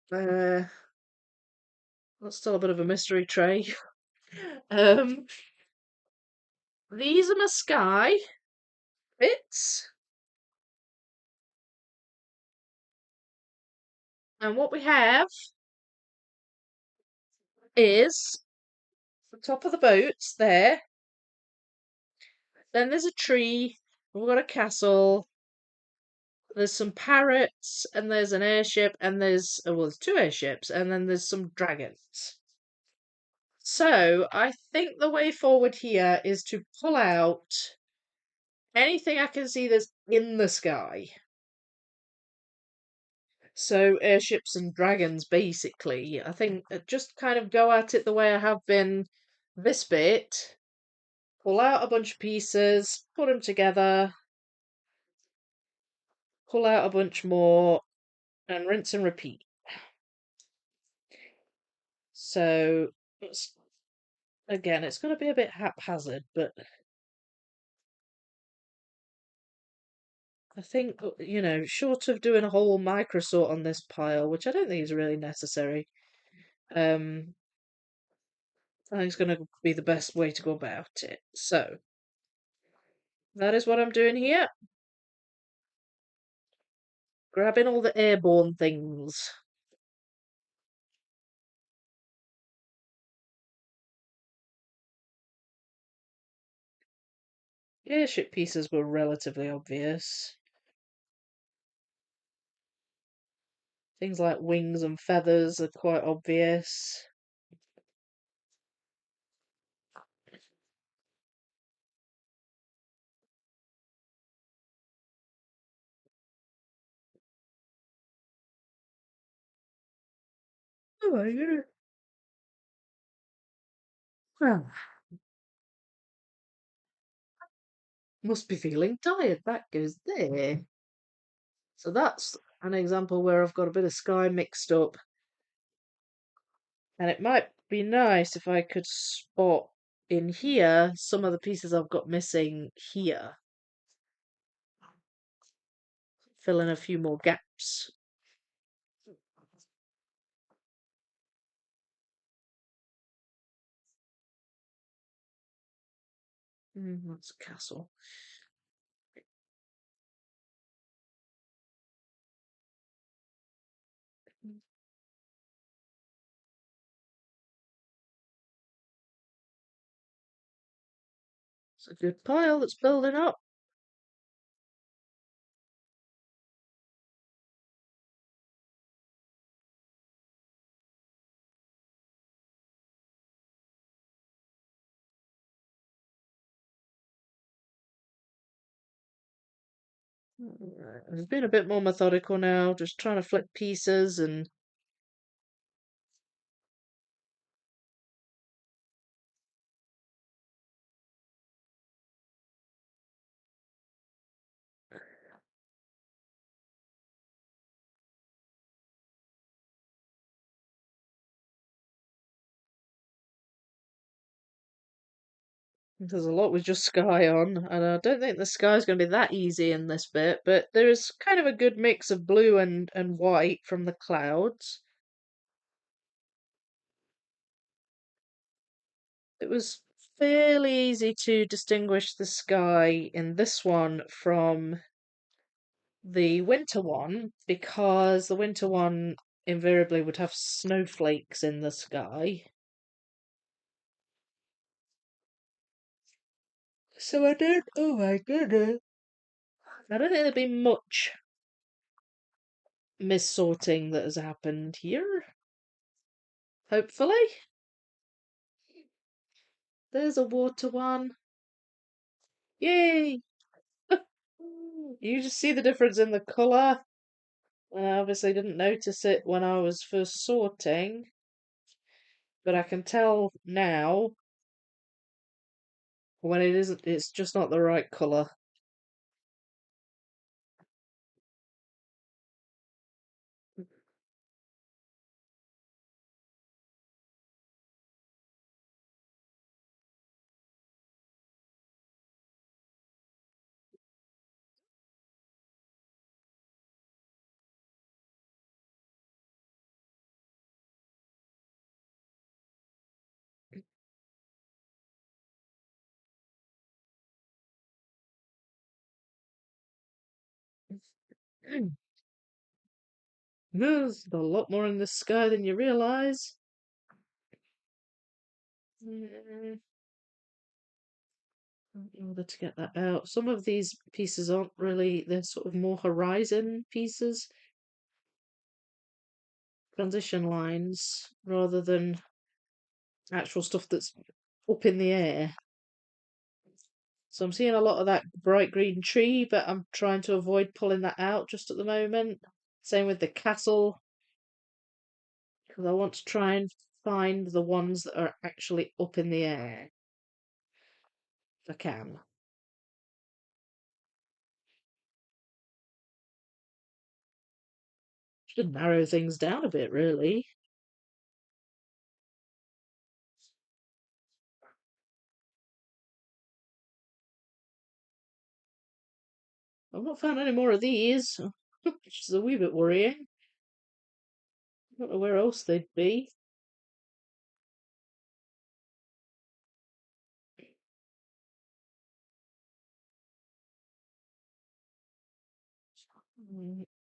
That's still a bit of a mystery tray. Um, these are my sky bits. And what we have is the top of the boats there. Then there's a tree. We've got a castle. There's some parrots, and there's an airship, and there's two airships, and then there's some dragons. So I think the way forward here is to pull out anything I can see that's in the sky. So airships and dragons, basically. I think just kind of go at it the way I have been this bit. Pull out a bunch of pieces, put them together, pull out a bunch more, and rinse and repeat. So again, it's going to be a bit haphazard, but I think, short of doing a whole microsort on this pile, which I don't think is really necessary, um, I think it's going to be the best way to go about it. So, that is what I'm doing here. Grabbing all the airborne things. Airship pieces were relatively obvious. Things like wings and feathers are quite obvious. Oh my goodness. Well, must be feeling tired. That goes there. So that's an example where I've got a bit of sky mixed up. And it might be nice if I could spot in here some of the pieces I've got missing here. Fill in a few more gaps. That's a castle. It's a good pile that's building up. I've been a bit more methodical now, just trying to flip pieces and there's a lot with just sky on, and I don't think the sky's going to be that easy in this bit, but there is kind of a good mix of blue and white from the clouds. It was fairly easy to distinguish the sky in this one from the winter one because the winter one invariably would have snowflakes in the sky. So I don't, oh my goodness. I don't think there'd be much missorting that has happened here. Hopefully. There's a water one. Yay! You just see the difference in the colour. I obviously didn't notice it when I was first sorting, but I can tell now when it isn't, it's just not the right colour. There's a lot more in the sky than you realise. In order to get that out. Some of these pieces aren't really, they're sort of more horizon pieces, transition lines, rather than actual stuff that's up in the air. So I'm seeing a lot of that bright green tree, but I'm trying to avoid pulling that out just at the moment. Same with the castle, because I want to try and find the ones that are actually up in the air, if I can. Should narrow things down a bit, really. I've not found any more of these, which is a wee bit worrying. I don't know where else they'd be.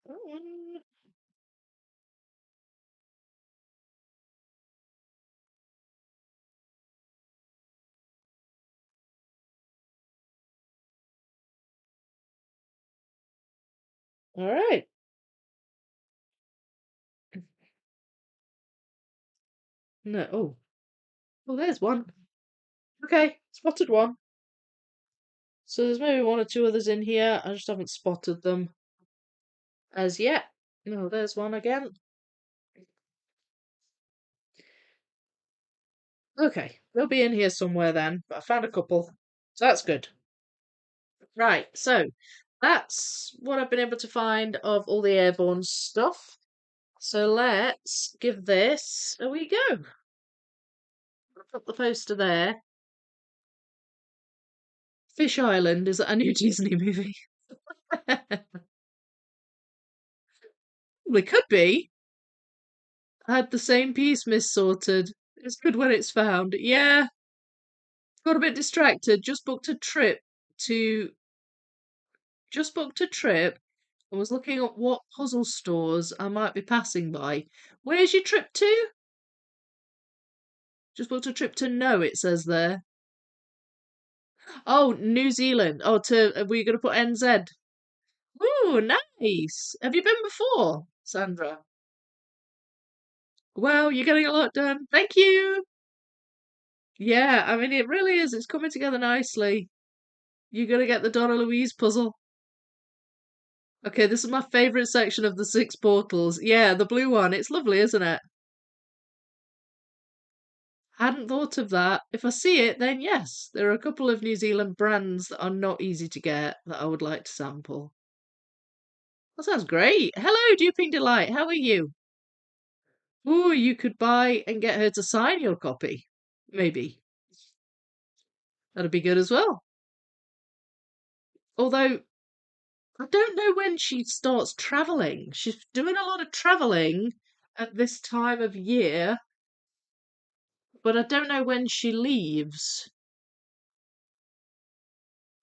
That one. All right. No. Oh. Oh, there's one. Okay, spotted one. So there's maybe one or two others in here. I just haven't spotted them as yet. No, there's one again. Okay, they'll be in here somewhere then, but I found a couple. So that's good. Right, so that's what I've been able to find of all the airborne stuff. So let's give this a wee go. I'll put the poster there. Fish Island is a new Disney movie. Well, it could be. I had the same piece missorted. It's good when it's found. Yeah, got a bit distracted. To just booked a trip and was looking at what puzzle stores I might be passing by. Where's your trip to? Just booked a trip to no, it says there. Oh, New Zealand. Oh, were you going to put NZ? Oh, nice. Have you been before, Sandra? Well, you're getting a lot done. Thank you. Yeah, I mean, it really is. It's coming together nicely. You're going to get the Donna Louise puzzle. Okay, this is my favourite section of the six portals. Yeah, the blue one. It's lovely, isn't it? Hadn't thought of that. If I see it, then yes. There are a couple of New Zealand brands that are not easy to get that I would like to sample. That sounds great. Hello, Duping Delight. How are you? Ooh, you could buy and get her to sign your copy. Maybe. That'd be good as well. Although, I don't know when she starts travelling. She's doing a lot of travelling at this time of year, but I don't know when she leaves.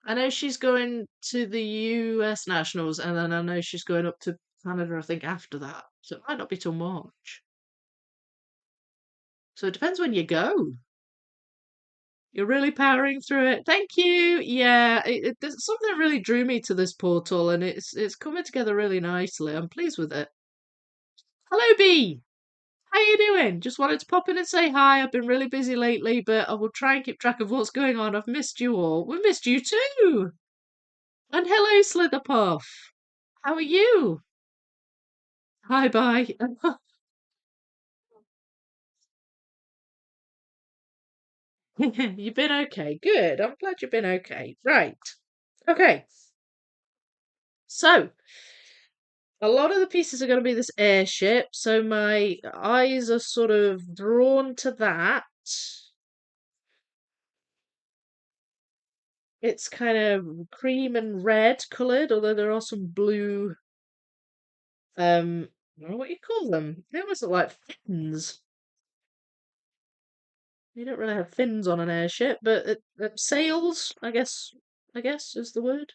I know she's going to the US Nationals, and then I know she's going up to Canada, I think, after that. So it might not be till March. So it depends when you go. You're really powering through it. Thank you. Yeah, there's something that really drew me to this portal, and it's coming together really nicely. I'm pleased with it. Hello, B. How you doing? Just wanted to pop in and say hi. I've been really busy lately, but I will try and keep track of what's going on. I've missed you all. We missed you too. And hello, Slitherpuff. How are you? Hi, bye. You've been okay. Good. I'm glad you've been okay. Right. Okay. So, a lot of the pieces are going to be this airship, so my eyes are sort of drawn to that. It's kind of cream and red coloured, although there are some blue, I don't know what you call them. They almost look like fins. You don't really have fins on an airship, but sails, I guess is the word.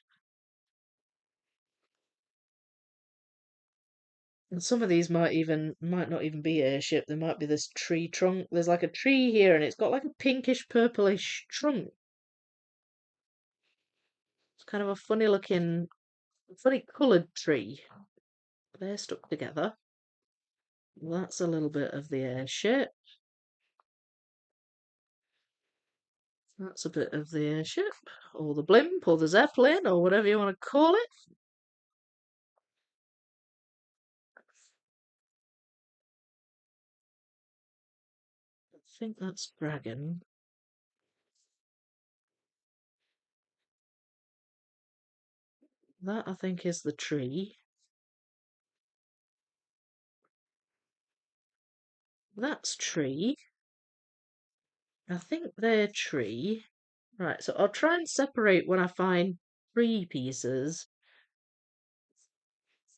And some of these might not even be airship. There might be this tree trunk. There's like a tree here, and it's got like a pinkish purplish trunk. It's kind of a funny coloured tree. They're stuck together. That's a little bit of the airship. That's a bit of the airship, or the blimp, or the zeppelin, or whatever you want to call it. I think that's dragon. That I think is the tree. That's tree. I think they're tree. Right, so I'll try and separate when I find tree pieces.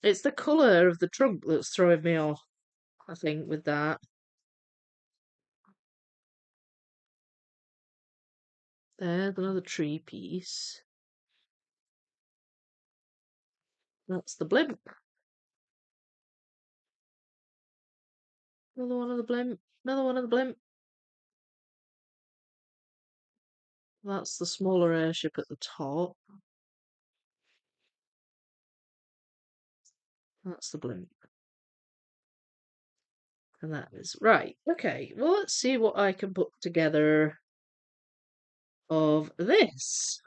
It's the colour of the trunk that's throwing me off, I think, with that. There's another tree piece. That's the blimp. Another one of the blimp. Another one of the blimp. That's the smaller airship at the top. That's the blimp. And that is right. Okay, well, let's see what I can put together of this.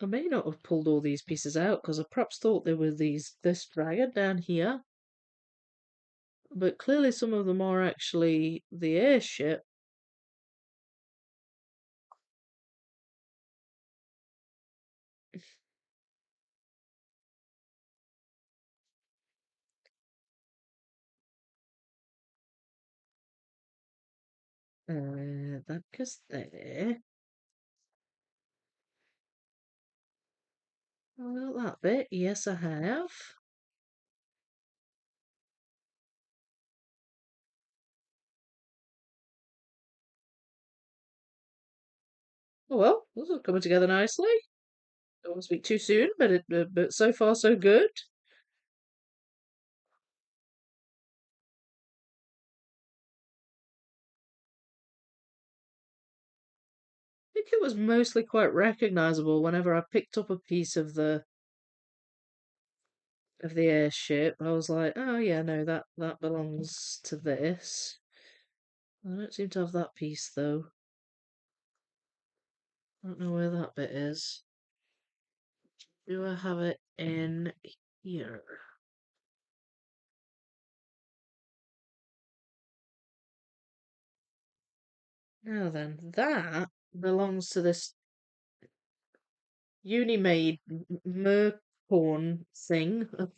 I may not have pulled all these pieces out because I perhaps thought there were this dragon down here, but clearly some of them are actually the airship. That goes there. Oh, that bit. Yes, I have. Oh well, this is coming together nicely. Don't want to speak too soon, but so far so good. I think it was mostly quite recognizable whenever I picked up a piece of the airship. I was like, oh yeah, no, that belongs to this. I don't seem to have that piece though. I don't know where that bit is. Do I have it in here? Now then, that belongs to this uni-made mercorn thing. I've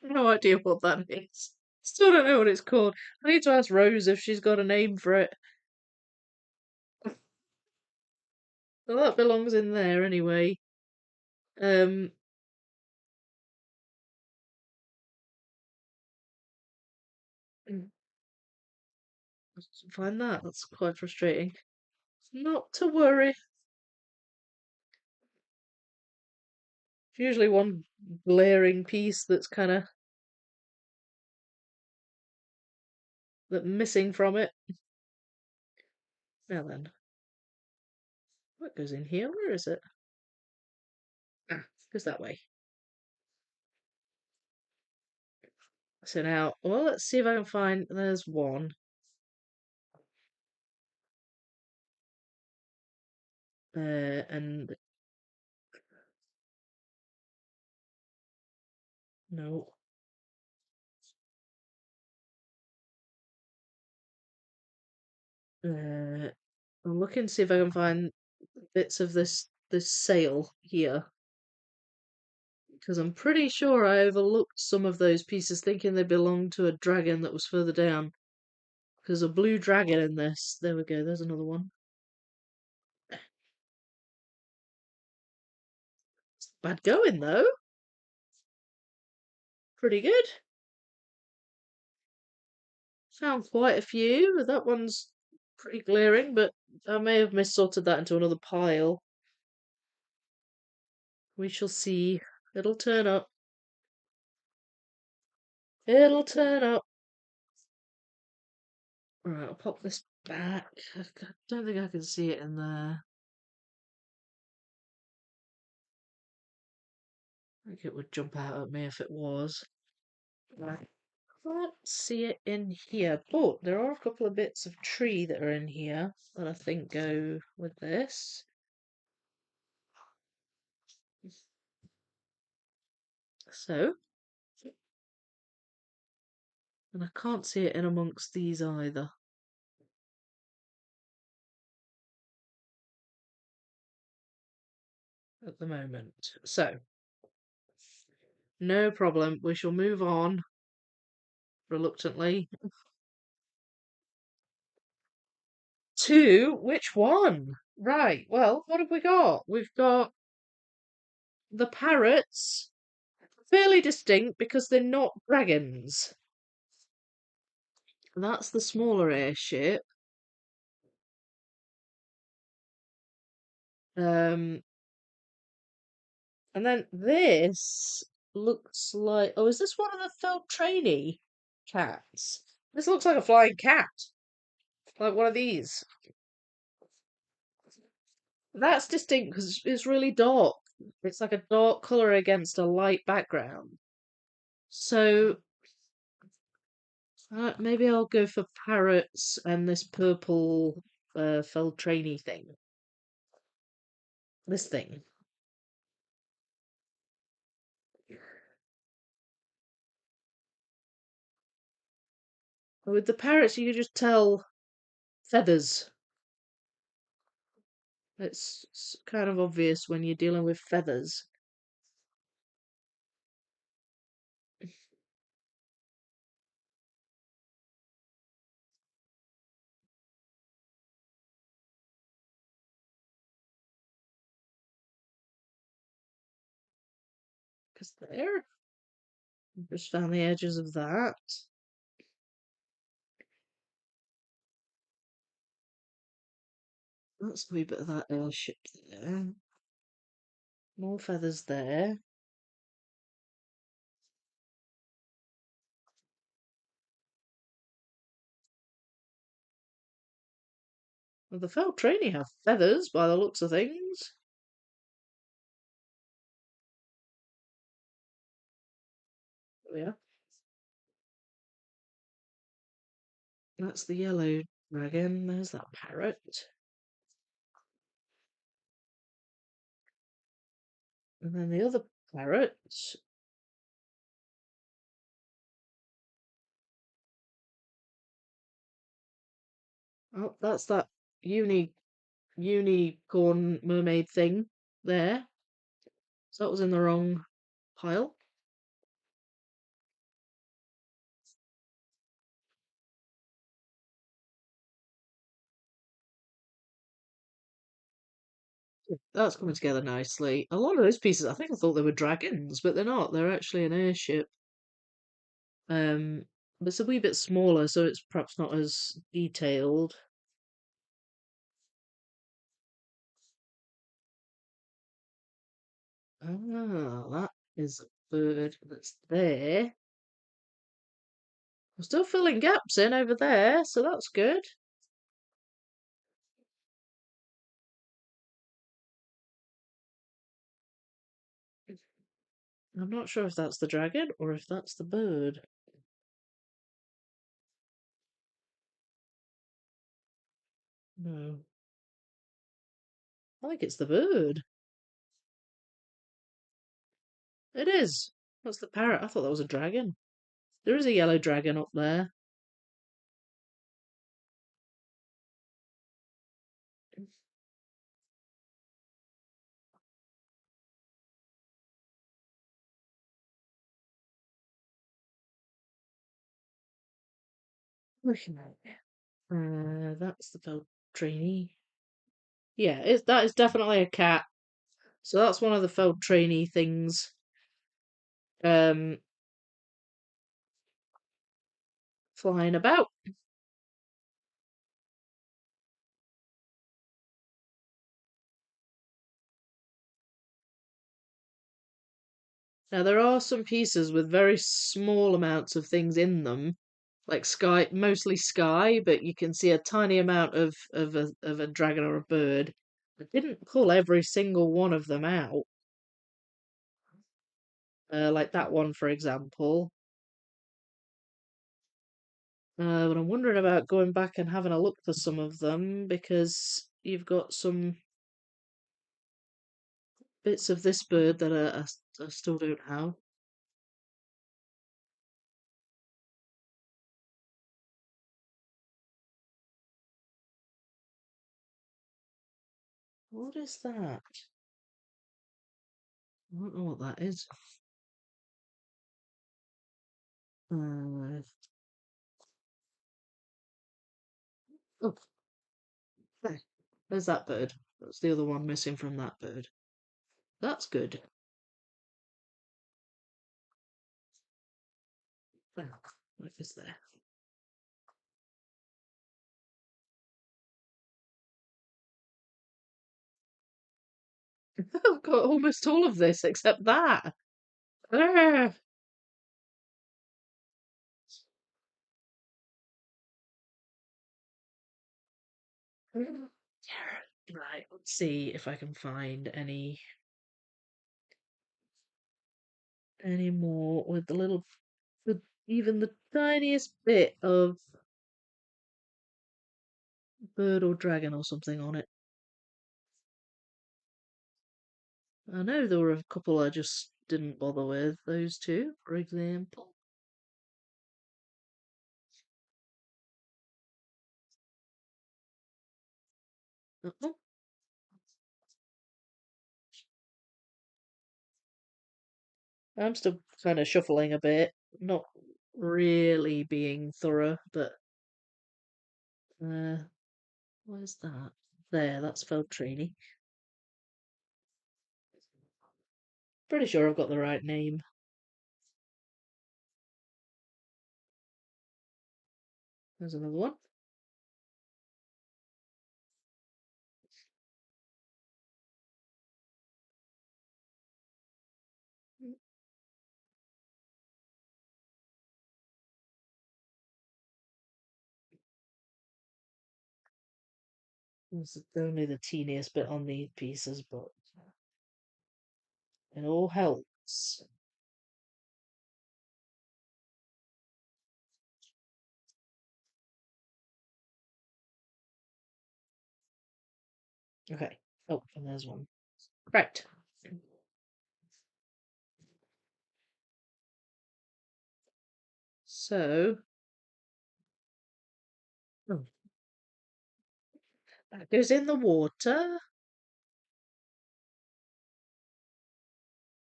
no idea what that is. Still don't know what it's called. I need to ask Rose if she's got a name for it. Well, that belongs in there anyway. Um, find that. That's quite frustrating. Not to worry. It's usually one glaring piece that's kind of that missing from it. Now then, what goes in here? Where is it? Ah, goes that way. So now, well, let's see if I can find. There's one. And no. I'm looking to see if I can find bits of this sail here because I'm pretty sure I overlooked some of those pieces, thinking they belonged to a dragon that was further down. Because a blue dragon in this. There we go. There's another one. Bad going though. Pretty good. Found quite a few. That one's pretty glaring, but I may have missorted that into another pile. We shall see. It'll turn up. It'll turn up. Right, I'll pop this back. I don't think I can see it in there. I think it would jump out at me if it was. Right. Can't see it in here, but there are a couple of bits of tree that are in here that I think go with this. So, and I can't see it in amongst these either at the moment. So, no problem. We shall move on reluctantly to which one? Right. Well, what have we got? We've got the parrots, fairly distinct because they're not dragons. That's the smaller airship. Um, and then this looks like. Oh, is this one of the felt trainee cats? This looks like a flying cat, like one of these. That's distinct because it's really dark. It's like a dark color against a light background. So maybe I'll go for parrots and this purple felt trainee thing. This thing. With the parrots, you can just tell feathers. It's kind of obvious when you're dealing with feathers. Because there, just found the edges of that. That's a wee bit of that airship there. More feathers there. Well, the felt trainee have feathers by the looks of things. There we are. That's the yellow dragon. There's that parrot. And then the other parrot. Oh, that's that unicorn mermaid thing there. So that was in the wrong pile. That's coming together nicely. A lot of those pieces, I think I thought they were dragons, but they're not. They're actually an airship. Um, but it's a wee bit smaller, so it's perhaps not as detailed. Ah, that is a bird that's there. I'm still filling gaps in over there, so that's good. I'm not sure if that's the dragon or if that's the bird. No, I think it's the bird. It is. That's the parrot. I thought that was a dragon. There is a yellow dragon up there. Looking at it. That's the felt trainee. Yeah, that is definitely a cat. So that's one of the felt trainee things. Um, flying about. Now there are some pieces with very small amounts of things in them, like sky, mostly sky, but you can see a tiny amount of a dragon or a bird. I didn't pull every single one of them out, like that one, for example. But I'm wondering about going back and having a look for some of them because you've got some bits of this bird that I still don't have. What is that? I don't know what that is. Uh, oh, there. There's that bird. That's the other one missing from that bird. That's good. There. What is there? I've got almost all of this except that. Ah. Right, let's see if I can find any more with even the tiniest bit of bird or dragon or something on it. I know there were a couple I just didn't bother with. Those two, for example. Uh-oh. I'm still kind of shuffling a bit, not really being thorough, but where's that? There, that's Feltrini. Pretty sure I've got the right name. There's another one. It's only the teeniest bit on these pieces, but it all helps. Okay. Oh, and there's one. Right. So, oh, that goes in the water.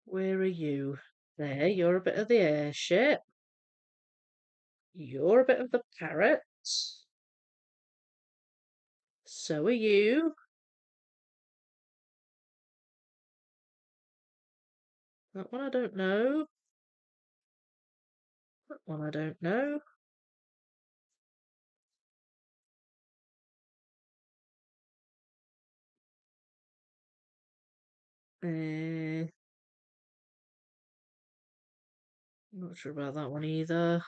Where are you? There, you're a bit of the airship. You're a bit of the parrot. So are you. That one I don't know. That one I don't know. Uh, not sure about that one either.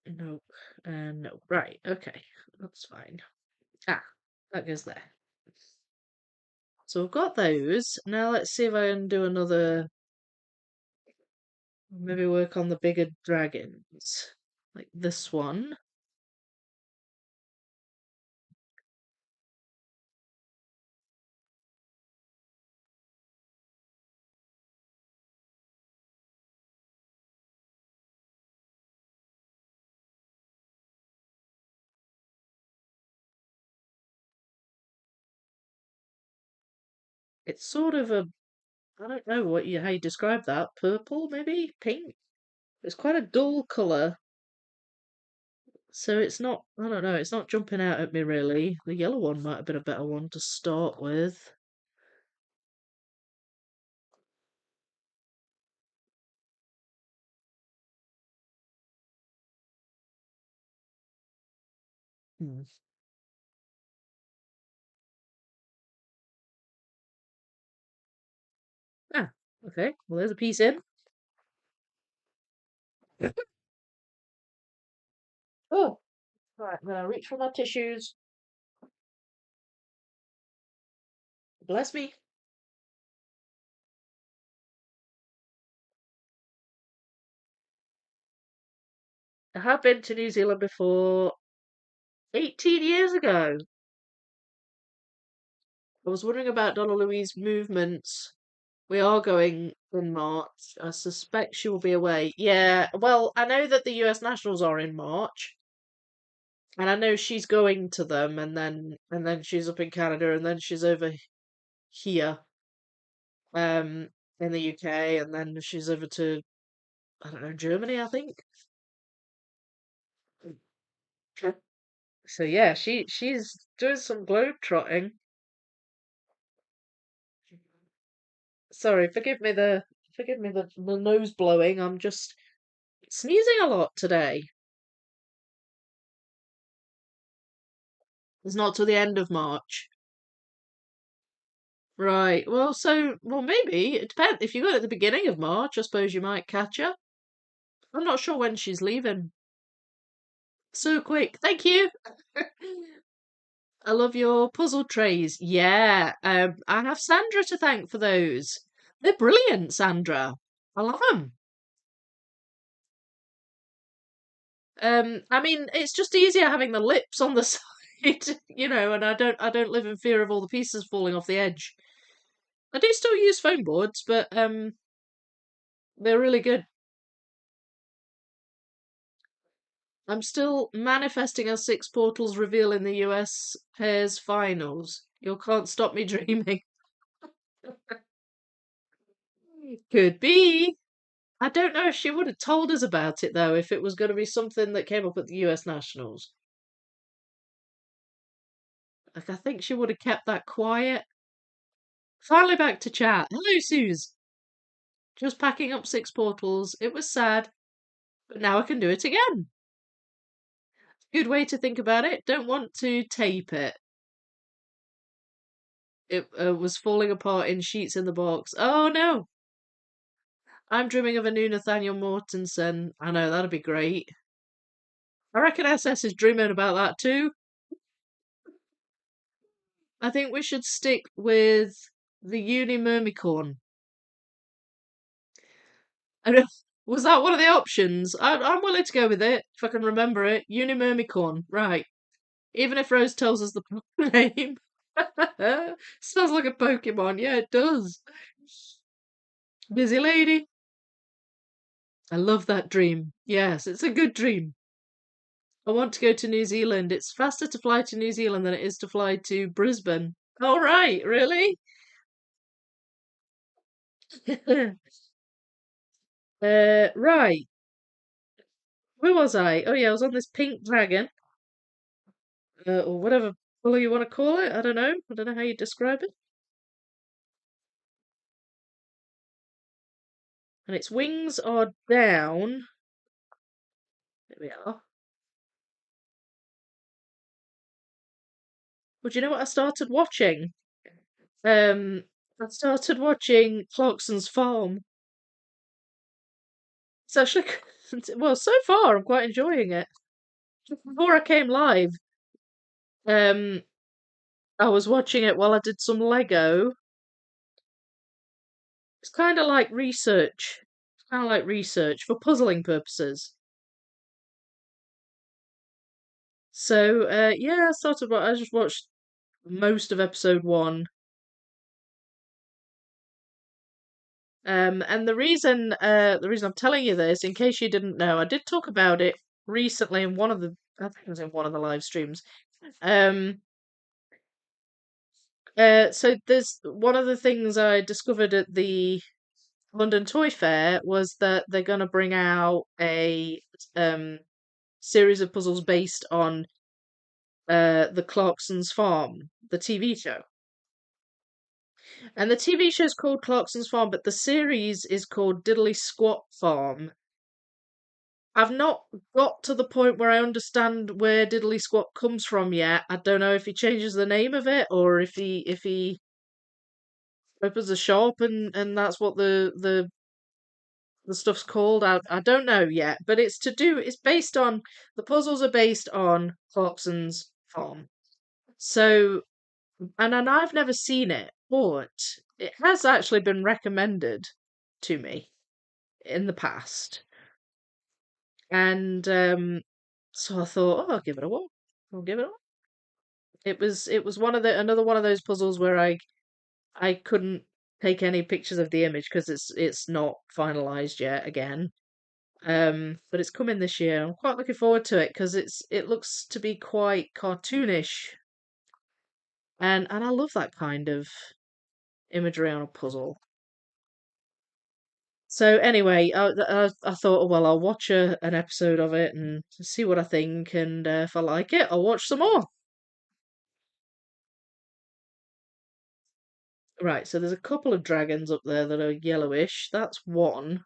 Nope. No. Right, okay. That's fine. Ah, that goes there. So I've got those. Now let's see if I can do another. Maybe work on the bigger dragons. Like this one. It's sort of a. I don't know how you describe that. Purple, maybe? Pink? It's quite a dull colour. So it's not. I don't know. It's not jumping out at me really. The yellow one might have been a better one to start with. Hmm. Ah, okay. Well, there's a piece in. Oh, right. I'm gonna reach for my tissues. Bless me. I have been to New Zealand before 18 years ago. I was wondering about Donna Louise' movements. We are going in March. I suspect she will be away. Yeah, well, I know that the US Nationals are in March, and I know she's going to them, and then she's up in Canada, and then she's over here, um, in the UK, and then she's over to I don't know Germany, I think. Okay. So yeah, she's doing some globe trotting. Sorry, forgive me the nose blowing. I'm just sneezing a lot today. It's not till the end of March. Right. Well, maybe it depends. If you go at the beginning of March, I suppose you might catch her. I'm not sure when she's leaving. So quick. Thank you. I love your puzzle trays. Yeah. I have Sandra to thank for those. They're brilliant, Sandra. I love them. I mean, it's just easier having the lips on the side, and I don't live in fear of all the pieces falling off the edge. I do still use foam boards, but they're really good. I'm still manifesting a Six Portals reveal in the US pairs finals. You can't stop me dreaming. Could be. I don't know if she would have told us about it though, if it was going to be something that came up at the US Nationals. Like, I think she would have kept that quiet. Finally back to chat. Hello, Suze. Just packing up Six Portals. It was sad, but now I can do it again. Good way to think about it. Don't want to tape it. It was falling apart in sheets in the box. Oh no! I'm dreaming of a new Nathaniel Mortensen. I know, that'd be great. I reckon SS is dreaming about that too. I think we should stick with the Uni Mermicorn. I don't, was that one of the options? I'm willing to go with it, if I can remember it. Uni Mermicorn, right. Even if Rose tells us the name. Sounds like a Pokemon. Yeah, it does. Busy lady. I love that dream. Yes, it's a good dream. I want to go to New Zealand. It's faster to fly to New Zealand than it is to fly to Brisbane. All right, really? Right. Where was I? Oh yeah, I was on this pink dragon, or whatever colour you want to call it. I don't know. I don't know how you describe it. And its wings are down. There we are. Well, do you know what I started watching? I started watching Clarkson's Farm. It's actually, well, so far I'm quite enjoying it. Before I came live, um, I was watching it while I did some Lego. It's kind of like research. It's kind of like research for puzzling purposes. So, yeah, I started. I just watched most of episode one. And the reason I'm telling you this, in case you didn't know, I did talk about it recently in one of the, I think it was in one of the live streams. Um, so there's one of the things I discovered at the London Toy Fair was that they're going to bring out a um series of puzzles based on the Clarkson's Farm, the TV show. And the TV show is called Clarkson's Farm, but the series is called Diddly Squat Farm. I've not got to the point where I understand where Diddly Squat comes from yet. I don't know if he changes the name of it or if he opens a shop and that's what the stuff's called. I don't know yet, but it's based on the puzzles are based on Clarkson's Farm. So and I've never seen it, but it has actually been recommended to me in the past. And so I thought, oh, I'll give it a whirl. I'll give it a whirl. It was one of the another one of those puzzles where I couldn't take any pictures of the image because it's not finalized yet again. But it's coming this year. I'm quite looking forward to it because it looks to be quite cartoonish, and I love that kind of imagery on a puzzle. So anyway, I thought, oh, well, I'll watch an episode of it and see what I think, and if I like it, I'll watch some more. Right, so there's a couple of dragons up there that are yellowish. That's one.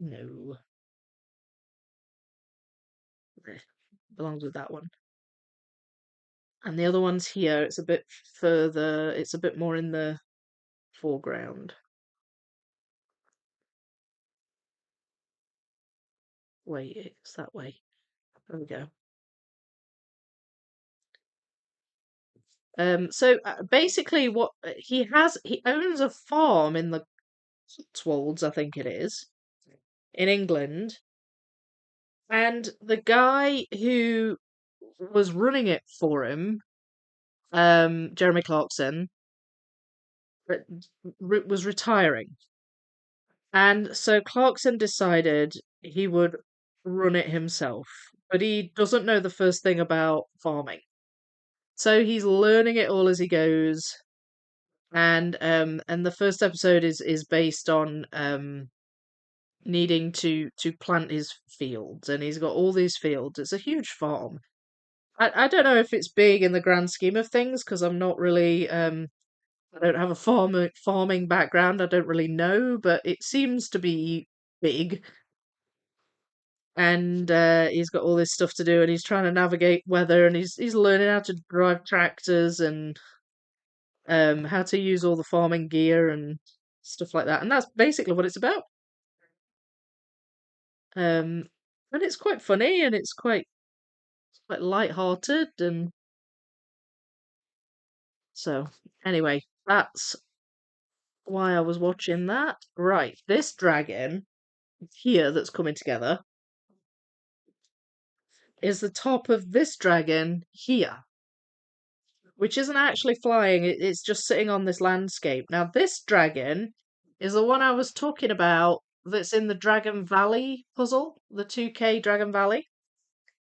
No, belongs with that one. And the other one's here. It's a bit further. It's a bit more in the foreground. Wait, it's that way. There we go. So basically, what he owns a farm in the Cotswolds, I think it is, in England, and the guy who was running it for him, Jeremy Clarkson, was retiring, and so Clarkson decided he would run it himself. But he doesn't know the first thing about farming. So he's learning it all as he goes. And the first episode is based on needing to plant his fields, and he's got all these fields. It's a huge farm. I don't know if it's big in the grand scheme of things because I'm not really I don't have a farming background. I don't really know, but it seems to be big. And he's got all this stuff to do, and he's trying to navigate weather, and he's learning how to drive tractors and how to use all the farming gear and stuff like that. And that's basically what it's about. Um, and it's quite funny, and it's quite light-hearted, and so anyway, that's why I was watching that. Right, this dragon here that's coming together is the top of this dragon here, which isn't actually flying, it's just sitting on this landscape. Now, this dragon is the one I was talking about that's in the Dragon Valley puzzle, the 2K Dragon Valley.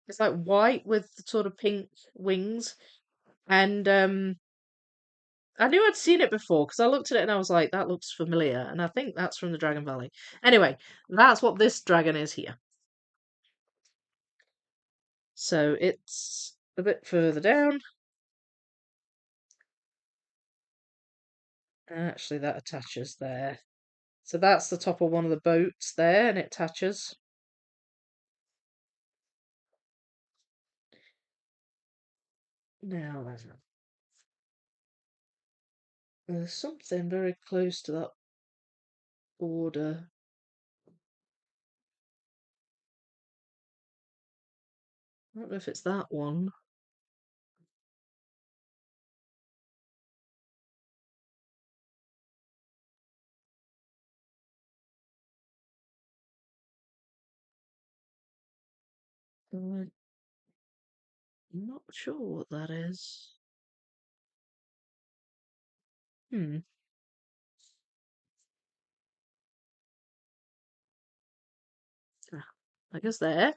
It's like white with sort of pink wings. And I knew I'd seen it before because I looked at it and I was like, that looks familiar. And I think that's from the Dragon Valley. Anyway, that's what this dragon is here. So it's a bit further down. Actually, that attaches there. So that's the top of one of the boats there, and it attaches. Now then, there's something very close to that border. I don't know if it's that one. I'm not sure what that is. Hmm. Ah, I guess there.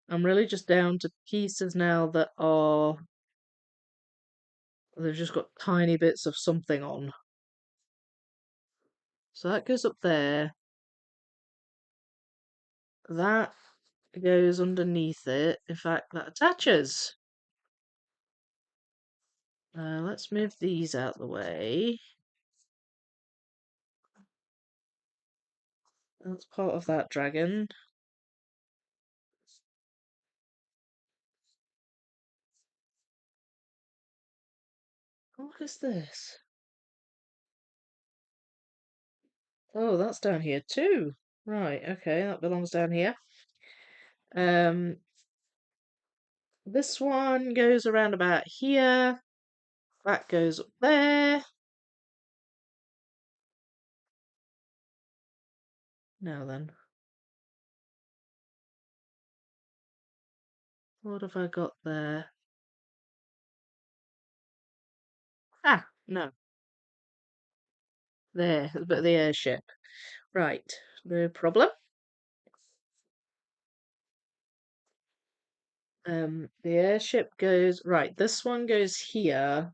I'm really just down to pieces now that are. They've just got tiny bits of something on. So that goes up there. That goes underneath it. In fact, that attaches. Let's move these out the way. That's part of that dragon. What is this? Oh, that's down here too. Right, okay, that belongs down here. Um, this one goes around about here. That goes up there. Now then, what have I got there? Ah, no. There, but the airship. Right, no problem. The airship goes right. This one goes here.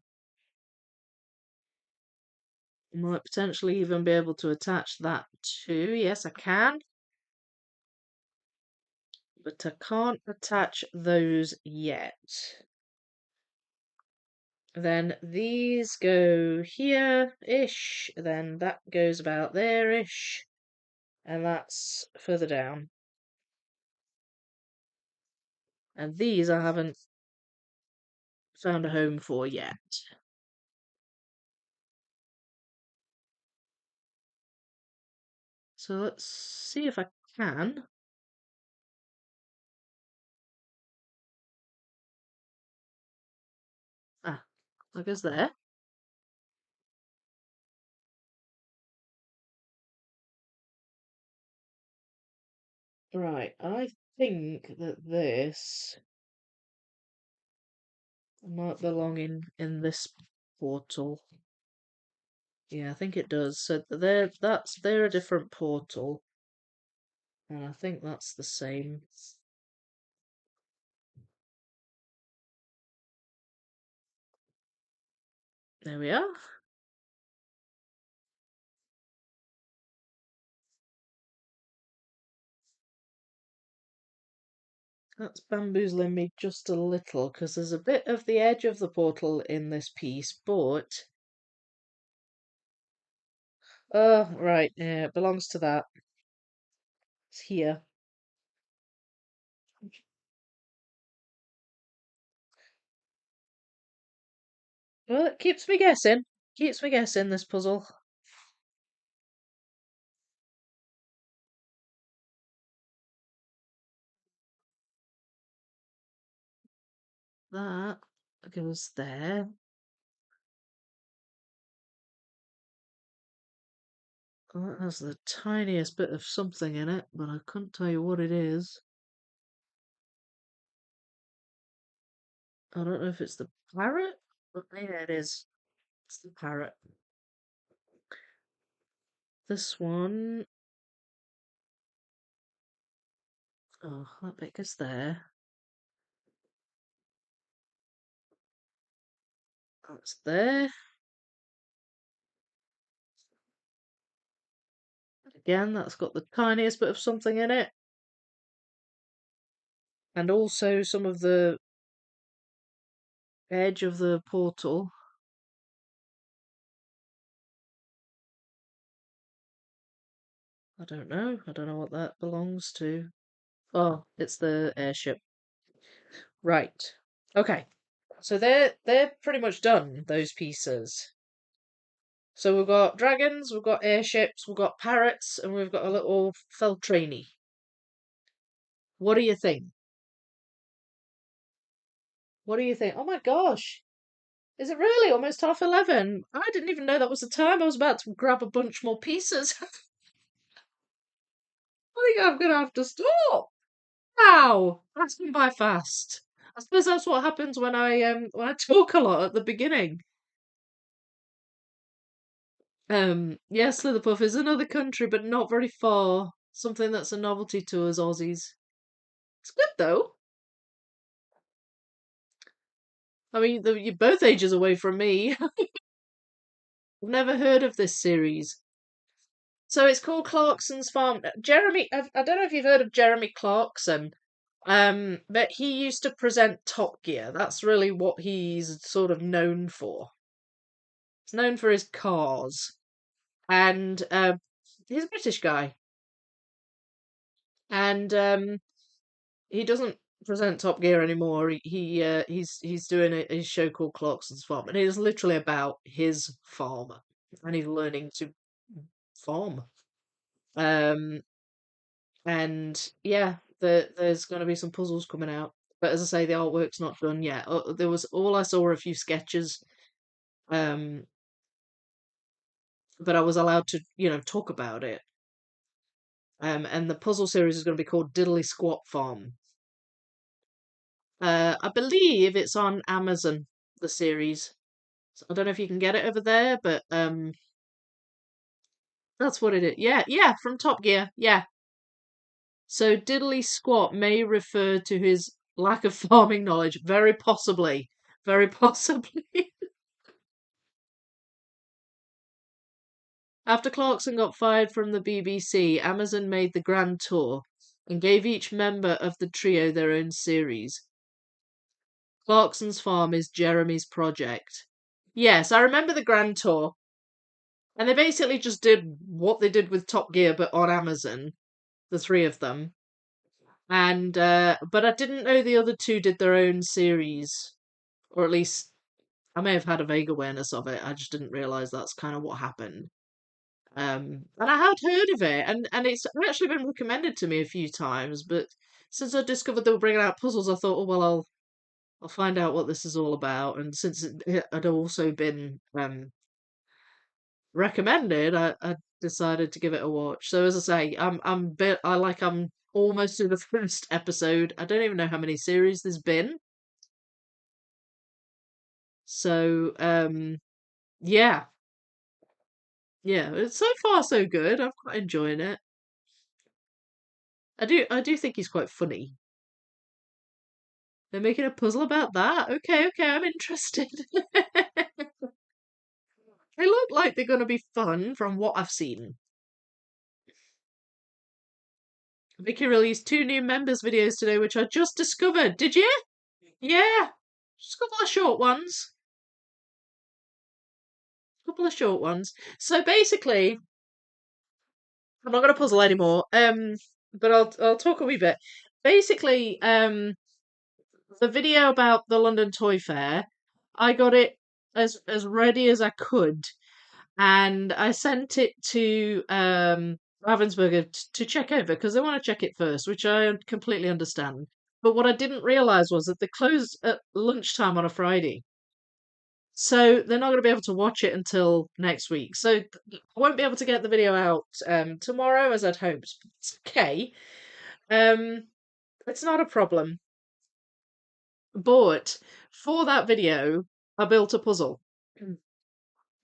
Might potentially even be able to attach that too. Yes, I can, but I can't attach those yet. Then these go here-ish, then that goes about there-ish, and that's further down. And these I haven't found a home for yet. So let's see if I can. Ah, that goes there. Right, I think that this might belong in this portal. Yeah, I think it does. So they're a different portal, and I think that's the same. There we are. That's bamboozling me just a little because there's a bit of the edge of the portal in this piece, but oh right, yeah, it belongs to that. It's here. Well, it keeps me guessing. Keeps me guessing this puzzle. That goes there. That has the tiniest bit of something in it, but I couldn't tell you what it is. I don't know if it's the parrot, but yeah, it is. It's the parrot. This one, oh, that bit goes there. That's there. Again, that's got the tiniest bit of something in it. And also some of the edge of the portal. I don't know. I don't know what that belongs to. Oh, it's the airship. Right. Okay. So they're pretty much done, those pieces. So we've got dragons, we've got airships, we've got parrots, and we've got a little Feltrini. What do you think? What do you think? Oh my gosh. Is it really almost 11:30? I didn't even know that was the time. I was about to grab a bunch more pieces. I think I'm gonna have to stop. Wow, that's gone by fast. I suppose that's what happens when I talk a lot at the beginning. Yeah, Slitherpuff is another country, but not very far. Something that's a novelty to us Aussies. It's good though. I mean, you're both ages away from me. I've never heard of this series. So it's called Clarkson's Farm. I don't know if you've heard of Jeremy Clarkson, but he used to present Top Gear. That's really what he's sort of known for. He's known for his cars, and he's a British guy, and he doesn't present Top Gear anymore. He's doing a show called Clarkson's Farm, and it is literally about his farm, and he's learning to farm. Um, and yeah, there's going to be some puzzles coming out. But as I say, the artwork's not done yet. There was all I saw were a few sketches, um, but I was allowed to, talk about it. And the puzzle series is going to be called Diddly Squat Farm. I believe it's on Amazon, the series. So I don't know if you can get it over there, but that's what it is. Yeah, yeah, from Top Gear. Yeah. So Diddly Squat may refer to his lack of farming knowledge, very possibly. Very possibly. After Clarkson got fired from the BBC, Amazon made the Grand Tour and gave each member of the trio their own series. Clarkson's Farm is Jeremy's project. Yes, I remember the Grand Tour. And they basically just did what they did with Top Gear, but on Amazon, the three of them. And but I didn't know the other two did their own series, or at least I may have had a vague awareness of it. I just didn't realize that's kind of what happened. And I had heard of it, and it's actually been recommended to me a few times. But since I discovered they were bringing out puzzles, I thought, oh well, I'll find out what this is all about. And since it had also been recommended, I decided to give it a watch. So as I say, I'm almost through the first episode. I don't even know how many series there's been. So yeah. Yeah, it's so far so good. I'm quite enjoying it. I do think he's quite funny. They're making a puzzle about that. Okay, okay, I'm interested. They look like they're going to be fun from what I've seen. Vicky released 2 new members videos today, which I just discovered. Did you? Yeah, just a couple of short ones. Couple of short ones. So basically, I'm not going to puzzle anymore. But I'll talk a wee bit. Basically, the video about the London Toy Fair, I got it as ready as I could, and I sent it to Ravensburger to check over because they want to check it first, which I completely understand. But what I didn't realize was that they closed at lunchtime on a Friday. So they're not going to be able to watch it until next week. So I won't be able to get the video out tomorrow as I'd hoped. It's okay. Um, it's not a problem. But for that video, I built a puzzle.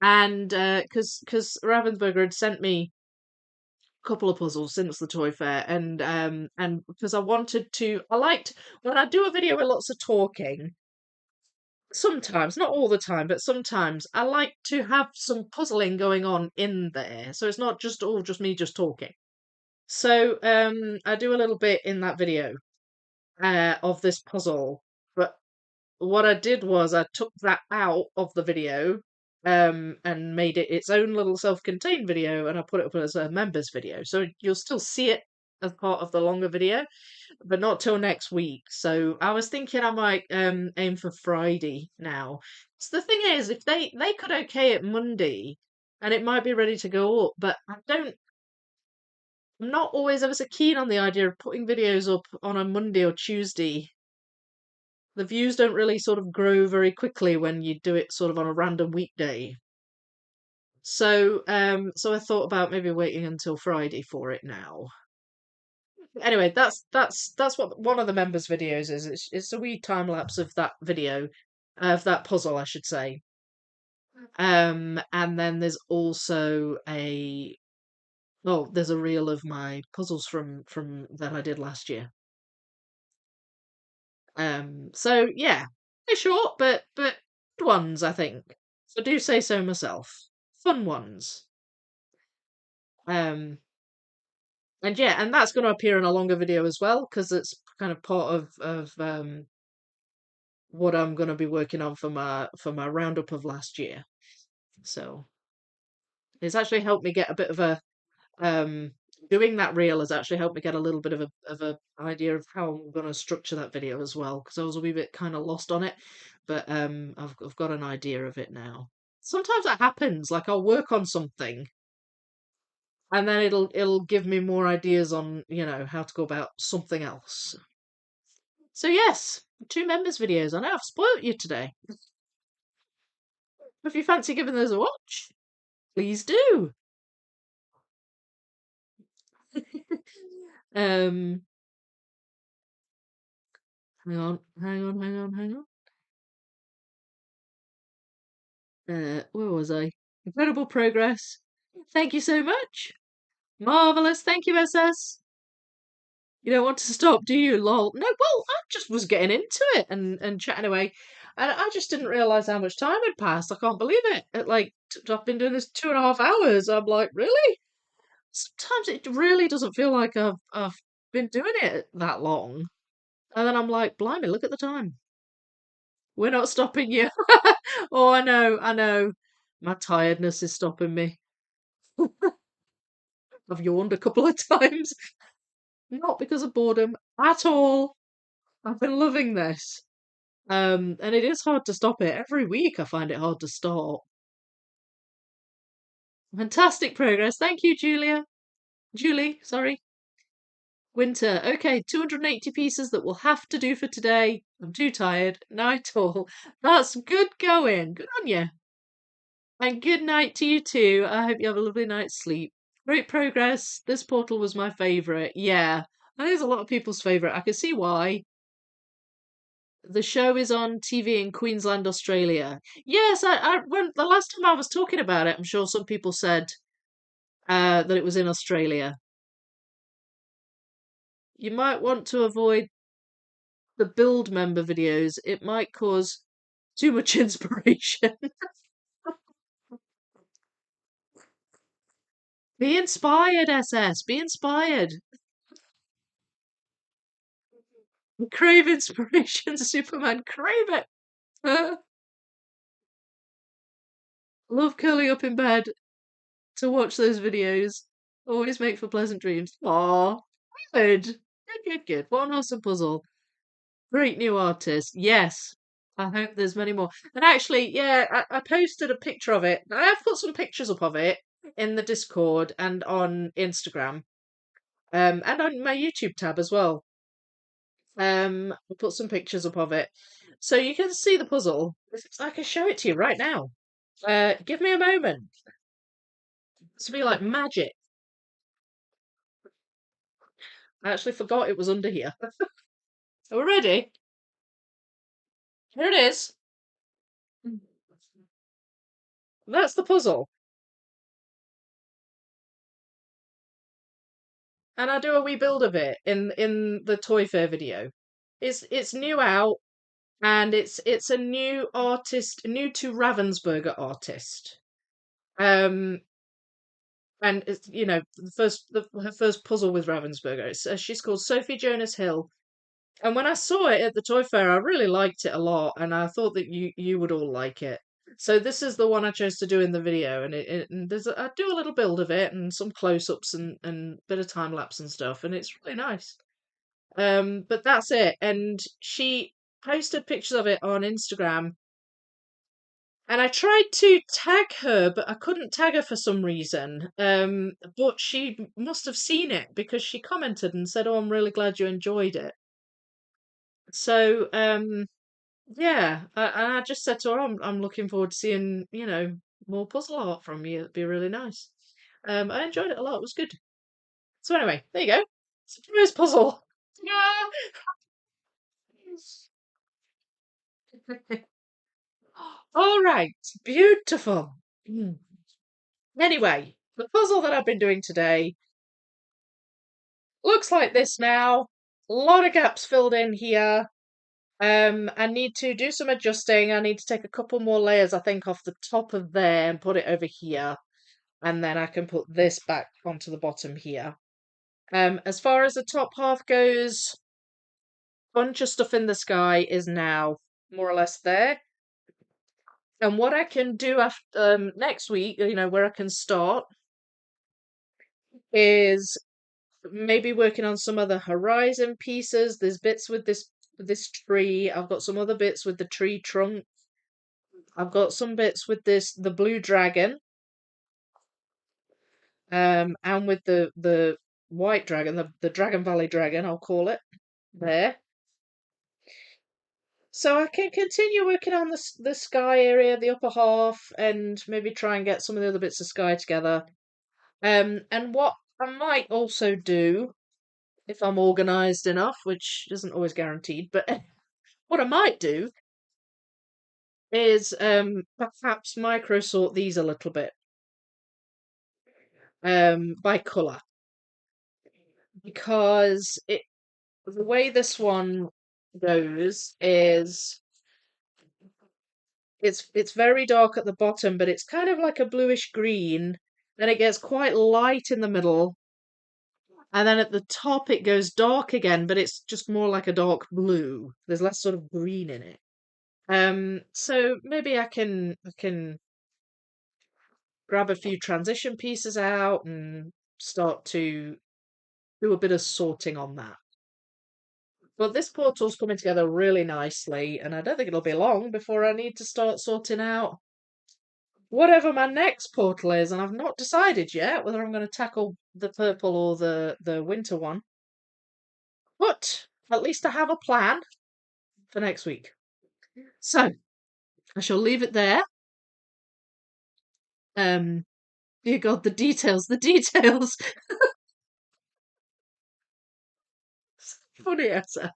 And because Ravensburger had sent me a couple of puzzles since the toy fair, and because I liked when I do a video with lots of talking. Sometimes, not all the time, but sometimes I like to have some puzzling going on in there, so it's not just all just me just talking. So I do a little bit in that video of this puzzle, but what I did was I took that out of the video and made it its own little self-contained video, and I put it up as a members video. So you'll still see it as part of the longer video, but not till next week. So I was thinking I might aim for Friday now. So the thing is, if they could okay it Monday, and it might be ready to go up, but I'm not always ever so keen on the idea of putting videos up on a Monday or Tuesday. The views don't really sort of grow very quickly when you do it sort of on a random weekday. So I thought about maybe waiting until Friday for it now. Anyway, that's what one of the members' videos is. It's a wee time lapse of that video, of that puzzle, I should say. And then there's also there's a reel of my puzzles from that I did last year. So yeah, they're short, but good ones, I think. So do say so myself. Fun ones. Um, and yeah, and that's going to appear in a longer video as well because it's kind of part of what I'm going to be working on for my roundup of last year. So it's actually helped me get a bit of a um doing that reel has actually helped me get a little bit of a idea of how I'm going to structure that video as well because I was a wee bit kind of lost on it, but I've got an idea of it now. Sometimes that happens, like I'll work on something and then it'll give me more ideas on, how to go about something else. So yes, 2 members videos. I know I've spoilt you today. If you fancy giving those a watch, please do. um hang on. Where was I? Incredible progress. Thank you so much. Marvelous. Thank you, SS. You don't want to stop, do you? Lol. No, well, I just was getting into it and chatting away. And I just didn't realise how much time had passed. I can't believe it. I've been doing this 2.5 hours. I'm like, really? Sometimes it really doesn't feel like I've been doing it that long. And then I'm like, blimey, look at the time. We're not stopping you. Oh, I know, I know. My tiredness is stopping me. I've yawned a couple of times. Not because of boredom at all. I've been loving this. And it is hard to stop it. Every week I find it hard to stop. Fantastic progress. Thank you, Julia. Julie, sorry. Winter. Okay, 280 pieces that will have to do for today. I'm too tired. Night all. That's good going. Good on you. And good night to you too. I hope you have a lovely night's sleep. Great progress. This portal was my favourite. Yeah. That is a lot of people's favourite. I can see why. The show is on TV in Queensland, Australia. Yes, I when the last time I was talking about it, I'm sure some people said that it was in Australia. You might want to avoid the build member videos. It might cause too much inspiration. Be inspired, SS. Be inspired. Crave inspiration, Superman. Crave it. Love curling up in bed to watch those videos. Always make for pleasant dreams. Aw, good. Good, good, good. What an awesome puzzle. Great new artist. Yes. I hope there's many more. And actually, yeah, I posted a picture of it. I have put some pictures up of it in the Discord and on Instagram, and on my YouTube tab as well. I put some pictures up of it. So you can see the puzzle. I can show it to you right now. Give me a moment. It's be like magic. I actually forgot it was under here. Are we ready? Here it is. That's the puzzle. And I do a wee build of it in the Toy Fair video. It's new out and it's a new artist, new to Ravensburger artist. Um, and it's her first puzzle with Ravensburger. She's called Sophie Jonas Hill. And when I saw it at the Toy Fair, I really liked it a lot, and I thought that you would all like it. So this is the one I chose to do in the video, and I do a little build of it and some close-ups and bit of time lapse and stuff, and it's really nice. But that's it. And she posted pictures of it on Instagram, and I tried to tag her, but I couldn't tag her for some reason. But she must have seen it because she commented and said, "Oh, I'm really glad you enjoyed it." So, yeah, and I just said to her, I'm looking forward to seeing, more puzzle art from you. It'd be really nice. I enjoyed it a lot. It was good. So anyway, there you go. Surprise puzzle. Yeah. All right, beautiful. Mm. Anyway, the puzzle that I've been doing today looks like this now. A lot of gaps filled in here. I need to do some adjusting. I need to take a couple more layers, I think, off the top of there and put it over here. And then I can put this back onto the bottom here. As far as the top half goes, bunch of stuff in the sky is now more or less there. And what I can do after next week, where I can start, is maybe working on some of the horizon pieces. There's bits with this tree. I've got some other bits with the tree trunk. I've got some bits with the blue dragon, and with the white dragon, the Dragon Valley dragon, I'll call it there. So I can continue working on the sky area, the upper half, and maybe try and get some of the other bits of sky together. And what I might also do, if I'm organised enough, which isn't always guaranteed, but what I might do is perhaps micro sort these a little bit by colour, because the way this one goes is it's very dark at the bottom, but it's kind of like a bluish green. Then it gets quite light in the middle, and then at the top it goes dark again, but it's just more like a dark blue. There's less sort of green in it. So maybe I can grab a few transition pieces out and start to do a bit of sorting on that. But this portal's coming together really nicely, and I don't think it'll be long before I need to start sorting out whatever my next portal is, and I've not decided yet whether I'm going to tackle the purple or the winter one. But at least I have a plan for next week. So I shall leave it there. Dear God, the details, the details. Funny as that.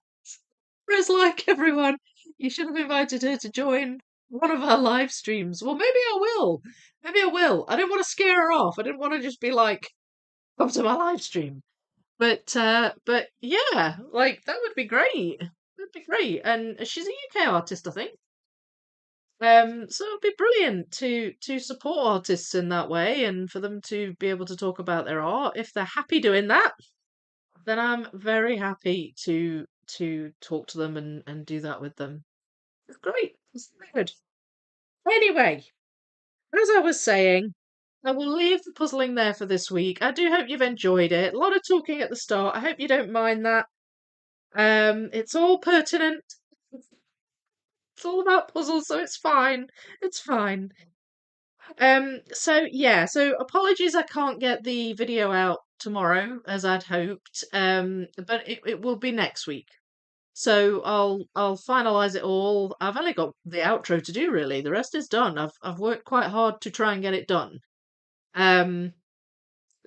Whereas, like everyone, you should have invited her to join one of our live streams. Well, maybe I will. Maybe I will. I didn't want to scare her off. I didn't want to just be like, come to my live stream. But yeah, like that would be great. That'd be great. And she's a UK artist, I think. So it'd be brilliant to support artists in that way and for them to be able to talk about their art. If they're happy doing that, then I'm very happy to talk to them and do that with them. It's great. It's good. Anyway, as I was saying, I will leave the puzzling there for this week. I do hope you've enjoyed it. A lot of talking at the start. I hope you don't mind that. It's all pertinent. It's all about puzzles, so it's fine. It's fine. So yeah, so apologies I can't get the video out tomorrow as I'd hoped. But it will be next week. So I'll finalize it all. I've only got the outro to do really. The rest is done. I've worked quite hard to try and get it done. Um,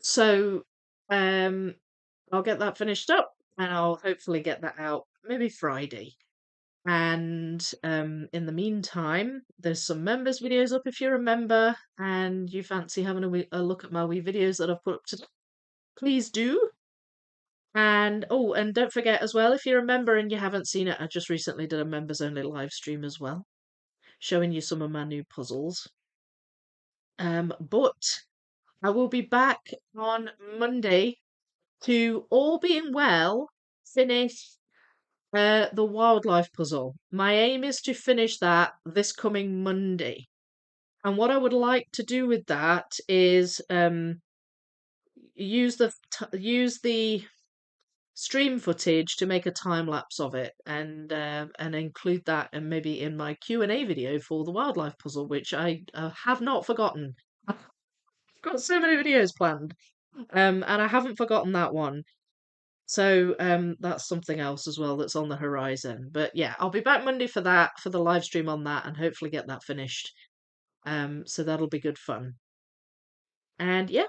so um, I'll get that finished up and I'll hopefully get that out maybe Friday. And in the meantime, there's some members videos up if you're a member and you fancy having a look at my wee videos that I've put up today. Please do. And oh, and don't forget as well, if you're a member and you haven't seen it, I just recently did a members only live stream as well, showing you some of my new puzzles. But I will be back on Monday to, all being well, finish the wildlife puzzle. My aim is to finish that this coming Monday. And what I would like to do with that is use the stream footage to make a time lapse of it and include that and maybe in my Q&A video for the wildlife puzzle, which I have not forgotten. I've got so many videos planned, and I haven't forgotten that one. So that's something else as well that's on the horizon. But yeah, I'll be back Monday for that, for the live stream on that, and hopefully get that finished. So that'll be good fun. And yeah,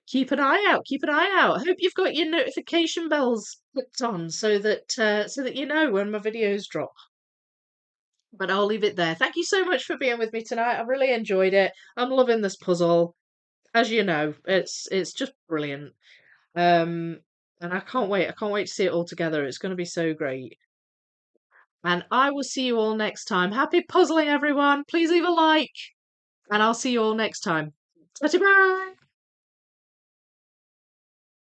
keep an eye out. Keep an eye out. I hope you've got your notification bells clicked on so that you know when my videos drop. But I'll leave it there. Thank you so much for being with me tonight. I've really enjoyed it. I'm loving this puzzle. As you know, it's just brilliant. And I can't wait. I can't wait to see it all together. It's going to be so great. And I will see you all next time. Happy puzzling, everyone. Please leave a like. And I'll see you all next time. Bye.